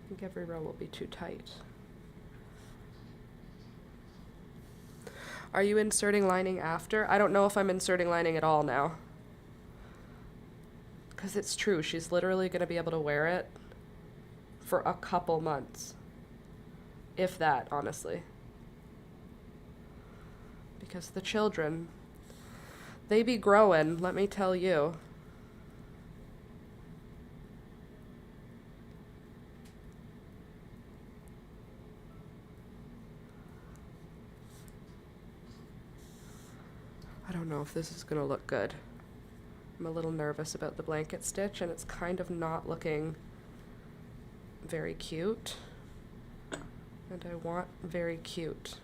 I think every row will be too tight. Are you inserting lining after? I don't know if I'm inserting lining at all now. Because it's true, she's literally going to be able to wear it for a couple months. If that, honestly. Because the children, they be growing, let me tell you. I don't know if this is going to look good. I'm a little nervous about the blanket stitch, and it's kind of not looking very cute. And I want very cute.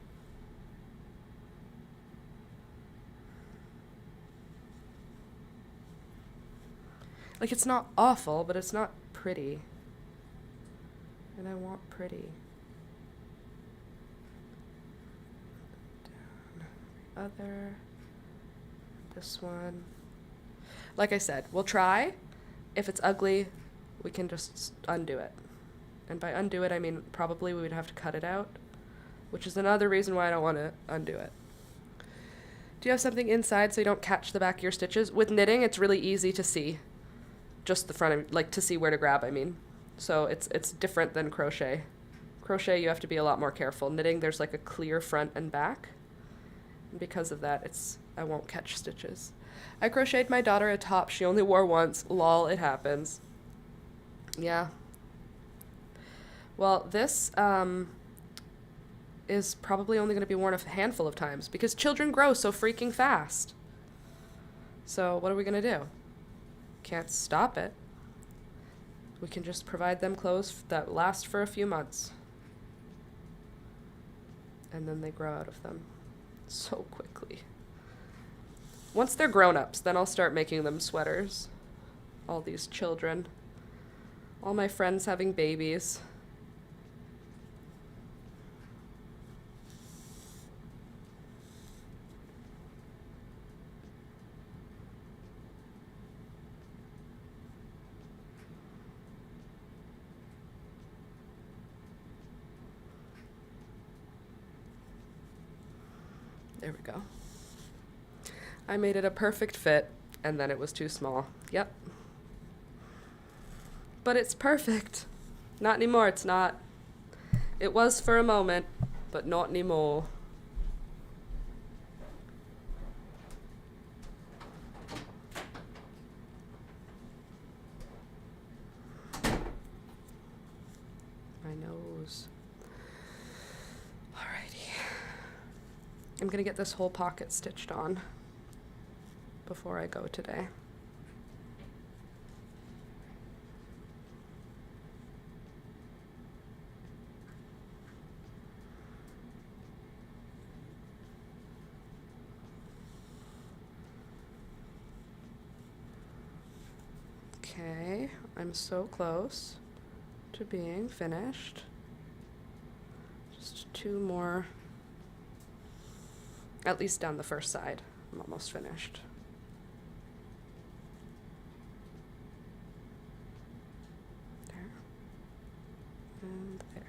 Like, it's not awful, but it's not pretty. And I want pretty. Down other. This one. Like I said, we'll try. If it's ugly, we can just undo it. And by undo it, I mean probably we would have to cut it out, which is another reason why I don't want to undo it. Do you have something inside so you don't catch the back of your stitches? With knitting, it's really easy to see. Just the front of, like, to see where to grab, I mean. So it's different than crochet. Crochet, you have to be a lot more careful. Knitting, there's like a clear front and back. And because of that, I won't catch stitches. I crocheted my daughter a top she only wore once. Lol, it happens. Yeah. Well, this is probably only going to be worn a handful of times because children grow so freaking fast. So what are we going to do? Can't stop it. We can just provide them clothes that last for a few months. And then they grow out of them so quickly. Once they're grown-ups, then I'll start making them sweaters. All these children. All my friends having babies. There we go. I made it a perfect fit, and then it was too small. Yep. But it's perfect. Not anymore, it's not. It was for a moment, but not anymore. My nose. Alrighty. I'm gonna get this whole pocket stitched on before I go today. Okay, I'm so close to being finished. Just two more, at least down the first side. I'm almost finished. And there.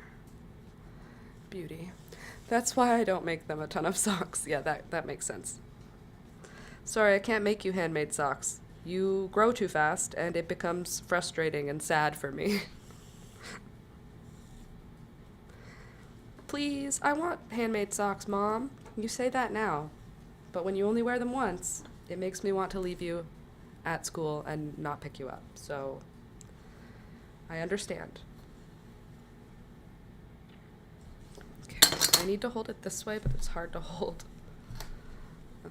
Beauty. That's why I don't make them a ton of socks. Yeah, that makes sense. Sorry, I can't make you handmade socks. You grow too fast, and it becomes frustrating and sad for me. Please, I want handmade socks, Mom. You say that now. But when you only wear them once, it makes me want to leave you at school and not pick you up. So, I understand. I need to hold it this way, but it's hard to hold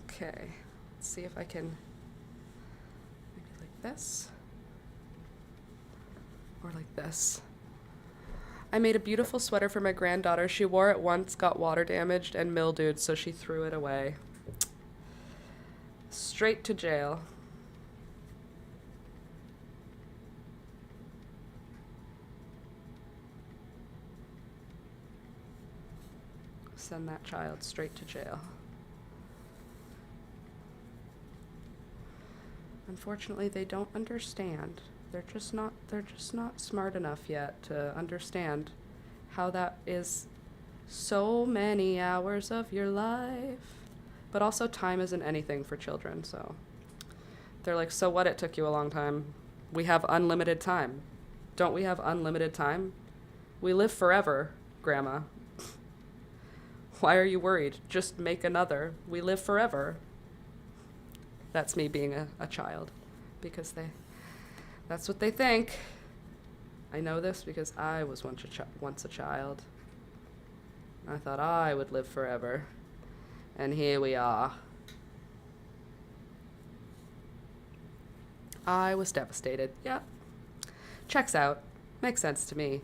Okay, let's see if I can maybe like this or like this. I made a beautiful sweater for my granddaughter. She wore it once, got water damaged and mildewed, so she threw it away. Straight to jail. Send that child straight to jail. Unfortunately, they don't understand. They're just not smart enough yet to understand how that is so many hours of your life. But also time isn't anything for children, so they're like, so what, it took you a long time. We have unlimited time. Don't we have unlimited time? We live forever, Grandma. Why are you worried? Just make another. We live forever. That's me being a child, because that's what they think. I know this because I was once a child. I thought I would live forever. And here we are. I was devastated. Yep. Checks out. Makes sense to me.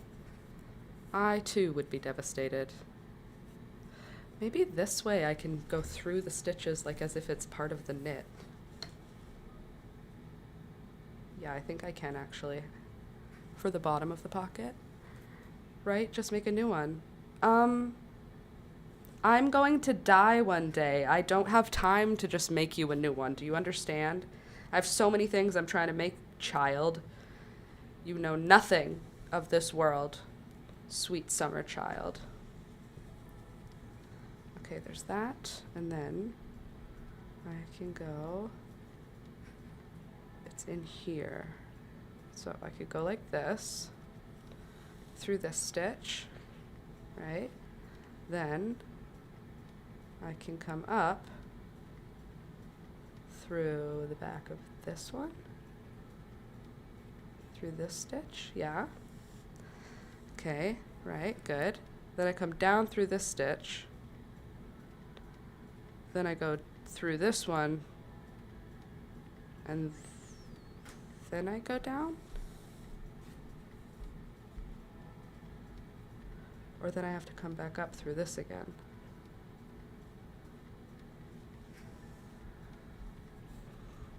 I too would be devastated. Maybe this way I can go through the stitches like as if it's part of the knit. Yeah, I think I can actually. For the bottom of the pocket. Right? Just make a new one. I'm going to die one day. I don't have time to just make you a new one. Do you understand? I have so many things I'm trying to make, child. You know nothing of this world, sweet summer child. Okay, there's that. And then I can go, it's in here. So I could go like this, through this stitch, right? Then I can come up through the back of this one, through this stitch, yeah. Okay, right, good. Then I come down through this stitch. Then I go through this one, and then I go down? Or then I have to come back up through this again.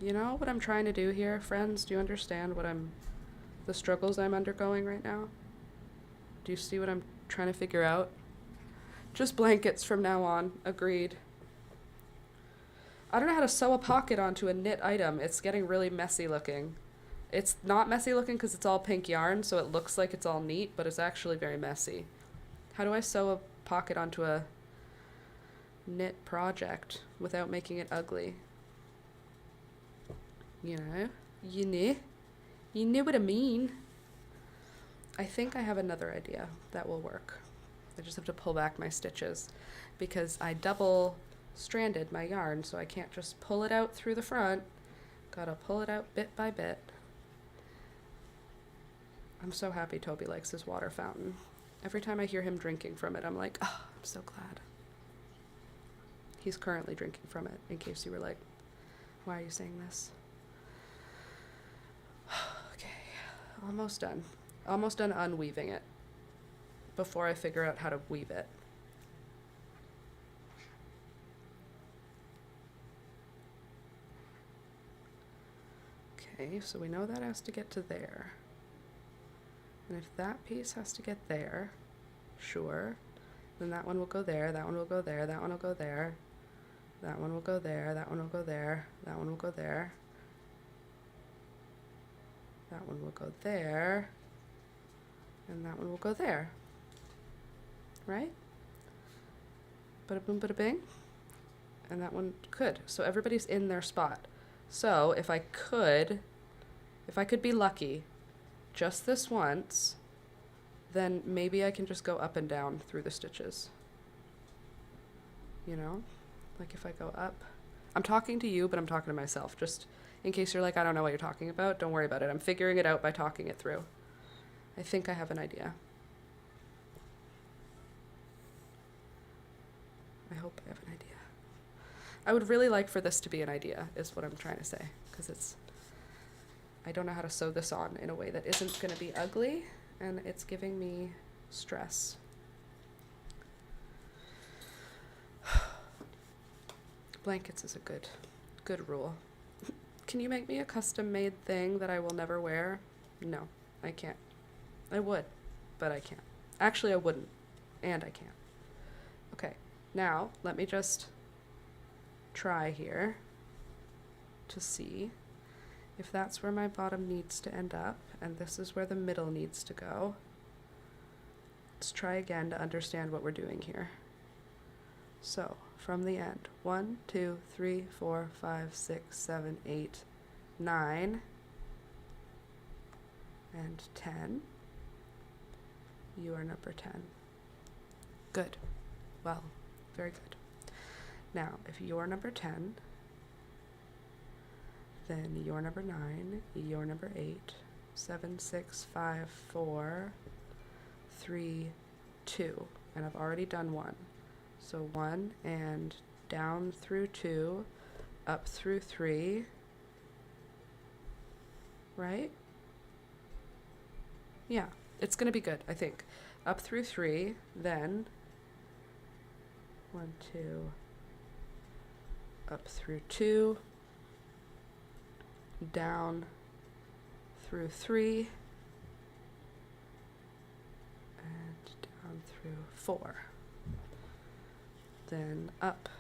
You know what I'm trying to do here, friends? Do you understand the struggles I'm undergoing right now? Do you see what I'm trying to figure out? Just blankets from now on, agreed. I don't know how to sew a pocket onto a knit item. It's getting really messy looking. It's not messy looking because it's all pink yarn, so it looks like it's all neat, but it's actually very messy. How do I sew a pocket onto a knit project without making it ugly? You know what I mean. I think I have another idea that will work. I just have to pull back my stitches because I double stranded my yarn, so I can't just pull it out through the front. Gotta pull it out bit by bit. I'm so happy Toby likes his water fountain. Every time I hear him drinking from it, I'm like, oh, I'm so glad. He's currently drinking from it, in case you were like, why are you saying this? Okay, almost done. Almost done unweaving it before I figure out how to weave it. Okay, so we know that has to get to there. And if that piece has to get there, sure, then that one will go there, that one will go there, that one will go there, that one will go there, that one will go there, that one will go there, that one will go there, and that one will go there, right? Bada boom, bada bing. And that one could. So everybody's in their spot. So if I could be lucky, just this once, then maybe I can just go up and down through the stitches. You know? Like if I go up. I'm talking to you, but I'm talking to myself. Just in case you're like, I don't know what you're talking about, don't worry about it. I'm figuring it out by talking it through. I think I have an idea. I hope I have an idea. I would really like for this to be an idea, is what I'm trying to say. Because I don't know how to sew this on in a way that isn't going to be ugly, and it's giving me stress. Blankets is a good rule. Can you make me a custom-made thing that I will never wear? No, I can't. I would, but I can't. Actually, I wouldn't, and I can't. Okay, now let me just try here to see if that's where my bottom needs to end up, and this is where the middle needs to go. Let's try again to understand what we're doing here. So, from the end, 1, 2, 3, 4, 5, 6, 7, 8, 9, and 10. You are number 10. Good. Well, very good. Now, if you're number 10, then you're number 9, you're number 8, 7, 6, 5, 4, 3, 2. And I've already done 1. So 1 and down through 2, up through 3, right? Yeah, it's going to be good, I think. Up through 3, then 1, 2, up through 2, down through 3, and down through 4. Then up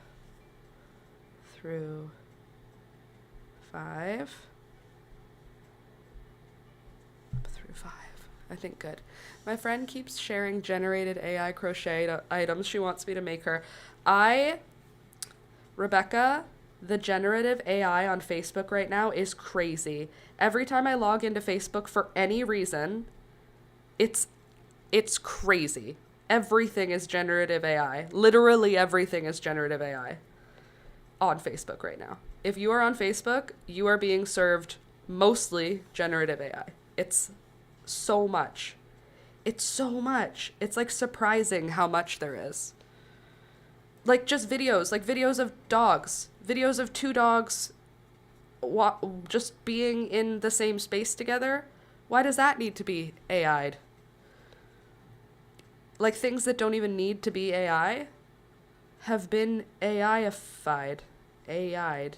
through 5, up through 5. I think good. My friend keeps sharing generated AI crochet items she wants me to make her. Rebecca, the generative AI on Facebook right now is crazy. Every time I log into Facebook for any reason, it's crazy. Everything is generative AI. Literally everything is generative AI on Facebook right now. If you are on Facebook, you are being served mostly generative AI. It's so much. It's so much. It's like surprising how much there is. Like just videos, like videos of dogs, videos of 2 dogs just being in the same space together. Why does that need to be AI'd? Like things that don't even need to be AI have been AIified. AI'd.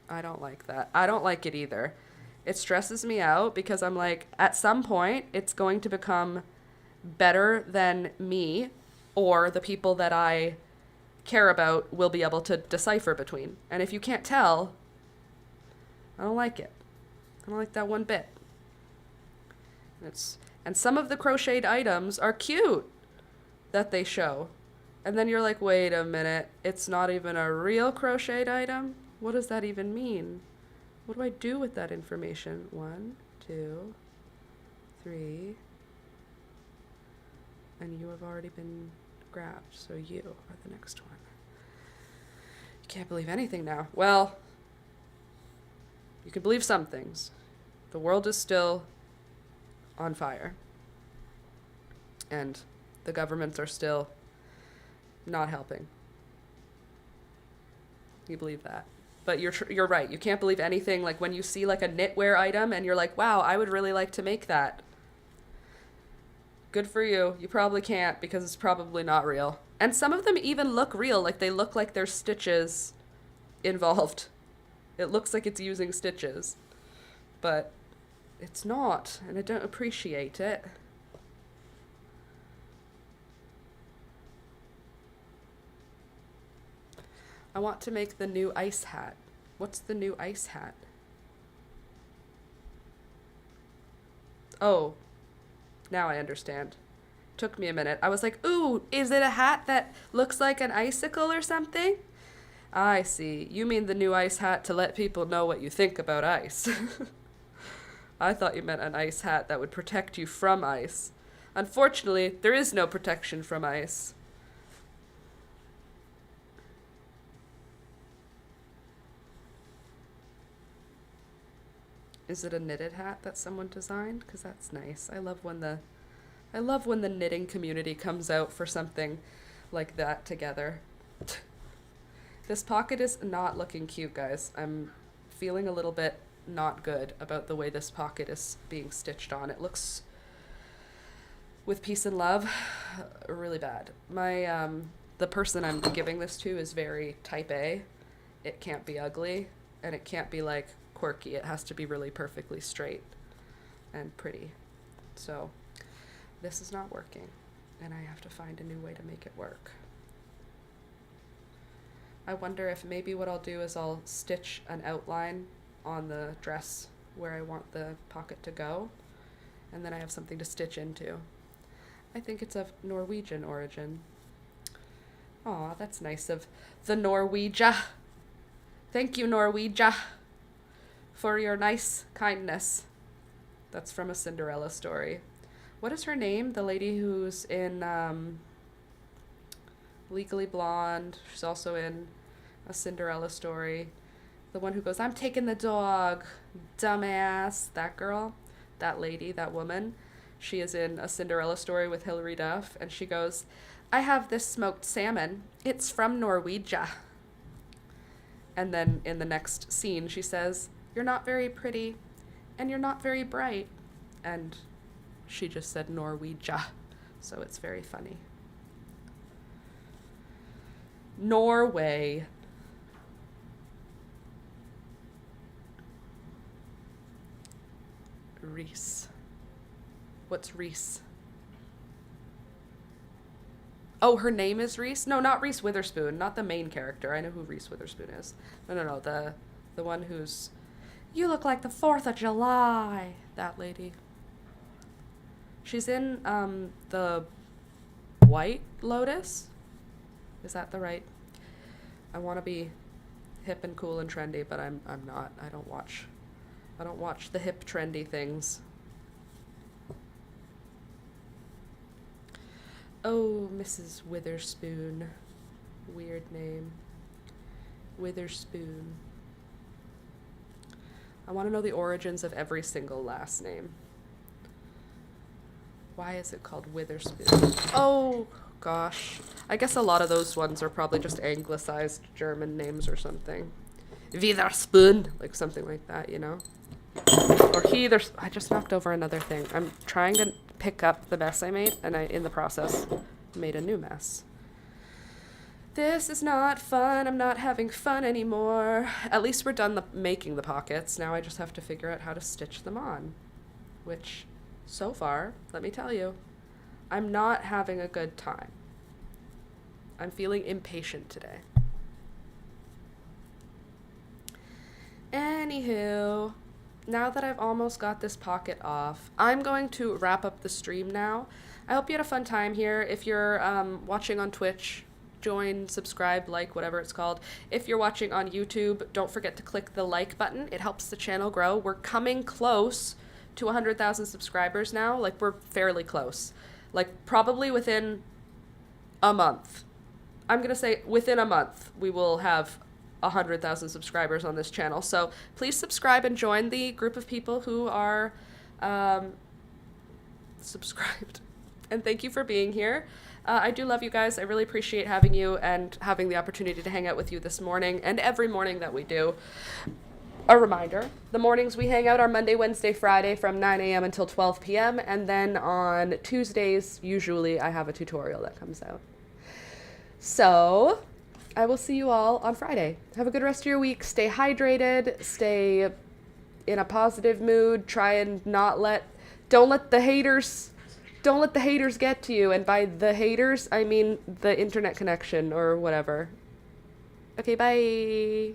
I don't like that. I don't like it either. It stresses me out because I'm like, at some point, it's going to become better than me, or the people that I care about will be able to decipher between. And if you can't tell, I don't like it. I don't like that one bit. And some of the crocheted items are cute that they show. And then you're like, wait a minute, it's not even a real crocheted item? What does that even mean? What do I do with that information? 1, 2, 3. And you have already been grabbed, so you are the next one. You can't believe anything now. Well, you can believe some things. The world is still on fire. And the governments are still not helping. You believe that. But you're right. You can't believe anything. Like when you see like a knitwear item and you're like, wow, I would really like to make that. Good for you. You probably can't because it's probably not real. And some of them even look real. Like they look like there's stitches involved. It looks like it's using stitches. But it's not. And I don't appreciate it. I want to make the new ice hat. What's the new ice hat? Oh, now I understand. Took me a minute. I was like, ooh, is it a hat that looks like an icicle or something? I see. You mean the new ice hat to let people know what you think about ice. I thought you meant an ice hat that would protect you from ice. Unfortunately, there is no protection from ice. Is it a knitted hat that someone designed? Because that's nice. I love I love when the knitting community comes out for something like that together. This pocket is not looking cute, guys. I'm feeling a little bit not good about the way this pocket is being stitched on. It looks, with peace and love, really bad. My the person I'm giving this to is very type A. It can't be ugly, and it can't be like quirky. It has to be really perfectly straight and pretty. So this is not working, and I have to find a new way to make it work. I wonder if maybe what I'll do is I'll stitch an outline on the dress where I want the pocket to go, and then I have something to stitch into. I think it's of Norwegian origin. Aw, that's nice of the Norwegia. Thank you, Norwegia, for your nice kindness. That's from a Cinderella story. What is her name? The lady who's in Legally Blonde. She's also in a Cinderella story. The one who goes, I'm taking the dog, dumbass. That girl, that lady, that woman. She is in a Cinderella story with Hilary Duff, and she goes, I have this smoked salmon. It's from Norwegia. And then in the next scene, she says, you're not very pretty, and you're not very bright. And she just said Norwegia, so it's very funny. Norway. Reese. What's Reese? Oh, her name is Reese? No, not Reese Witherspoon, not the main character. I know who Reese Witherspoon is. No, the one who's, you look like the 4th of July, that lady. She's in the White Lotus. Is that the right? I want to be hip and cool and trendy, but I'm not. I don't watch the hip trendy things. Oh, Mrs. Witherspoon. Weird name. Witherspoon. I want to know the origins of every single last name. Why is it called Witherspoon? Oh, gosh. I guess a lot of those ones are probably just anglicized German names or something. Witherspoon, like something like that, you know? Or I just knocked over another thing. I'm trying to pick up the mess I made, and in the process, made a new mess. This is not fun. I'm not having fun anymore. At least we're done making the pockets. Now I just have to figure out how to stitch them on, which, so far, let me tell you, I'm not having a good time. I'm feeling impatient today. Anywho, now that I've almost got this pocket off, I'm going to wrap up the stream now. I hope you had a fun time here. If you're watching on Twitch, join, subscribe, like, whatever it's called. If you're watching on YouTube, don't forget to click the like button. It helps the channel grow. We're coming close to 100,000 subscribers now. Like, we're fairly close. Like, probably within a month. I'm going to say within a month, we will have 100,000 subscribers on this channel. So please subscribe and join the group of people who are subscribed. And thank you for being here. I do love you guys. I really appreciate having you and having the opportunity to hang out with you this morning and every morning that we do. A reminder, the mornings we hang out are Monday, Wednesday, Friday from 9 a.m. until 12 p.m. And then on Tuesdays, usually I have a tutorial that comes out. So I will see you all on Friday. Have a good rest of your week. Stay hydrated. Stay in a positive mood. Try and don't let the haters get to you. And by the haters, I mean the internet connection or whatever. Okay, bye.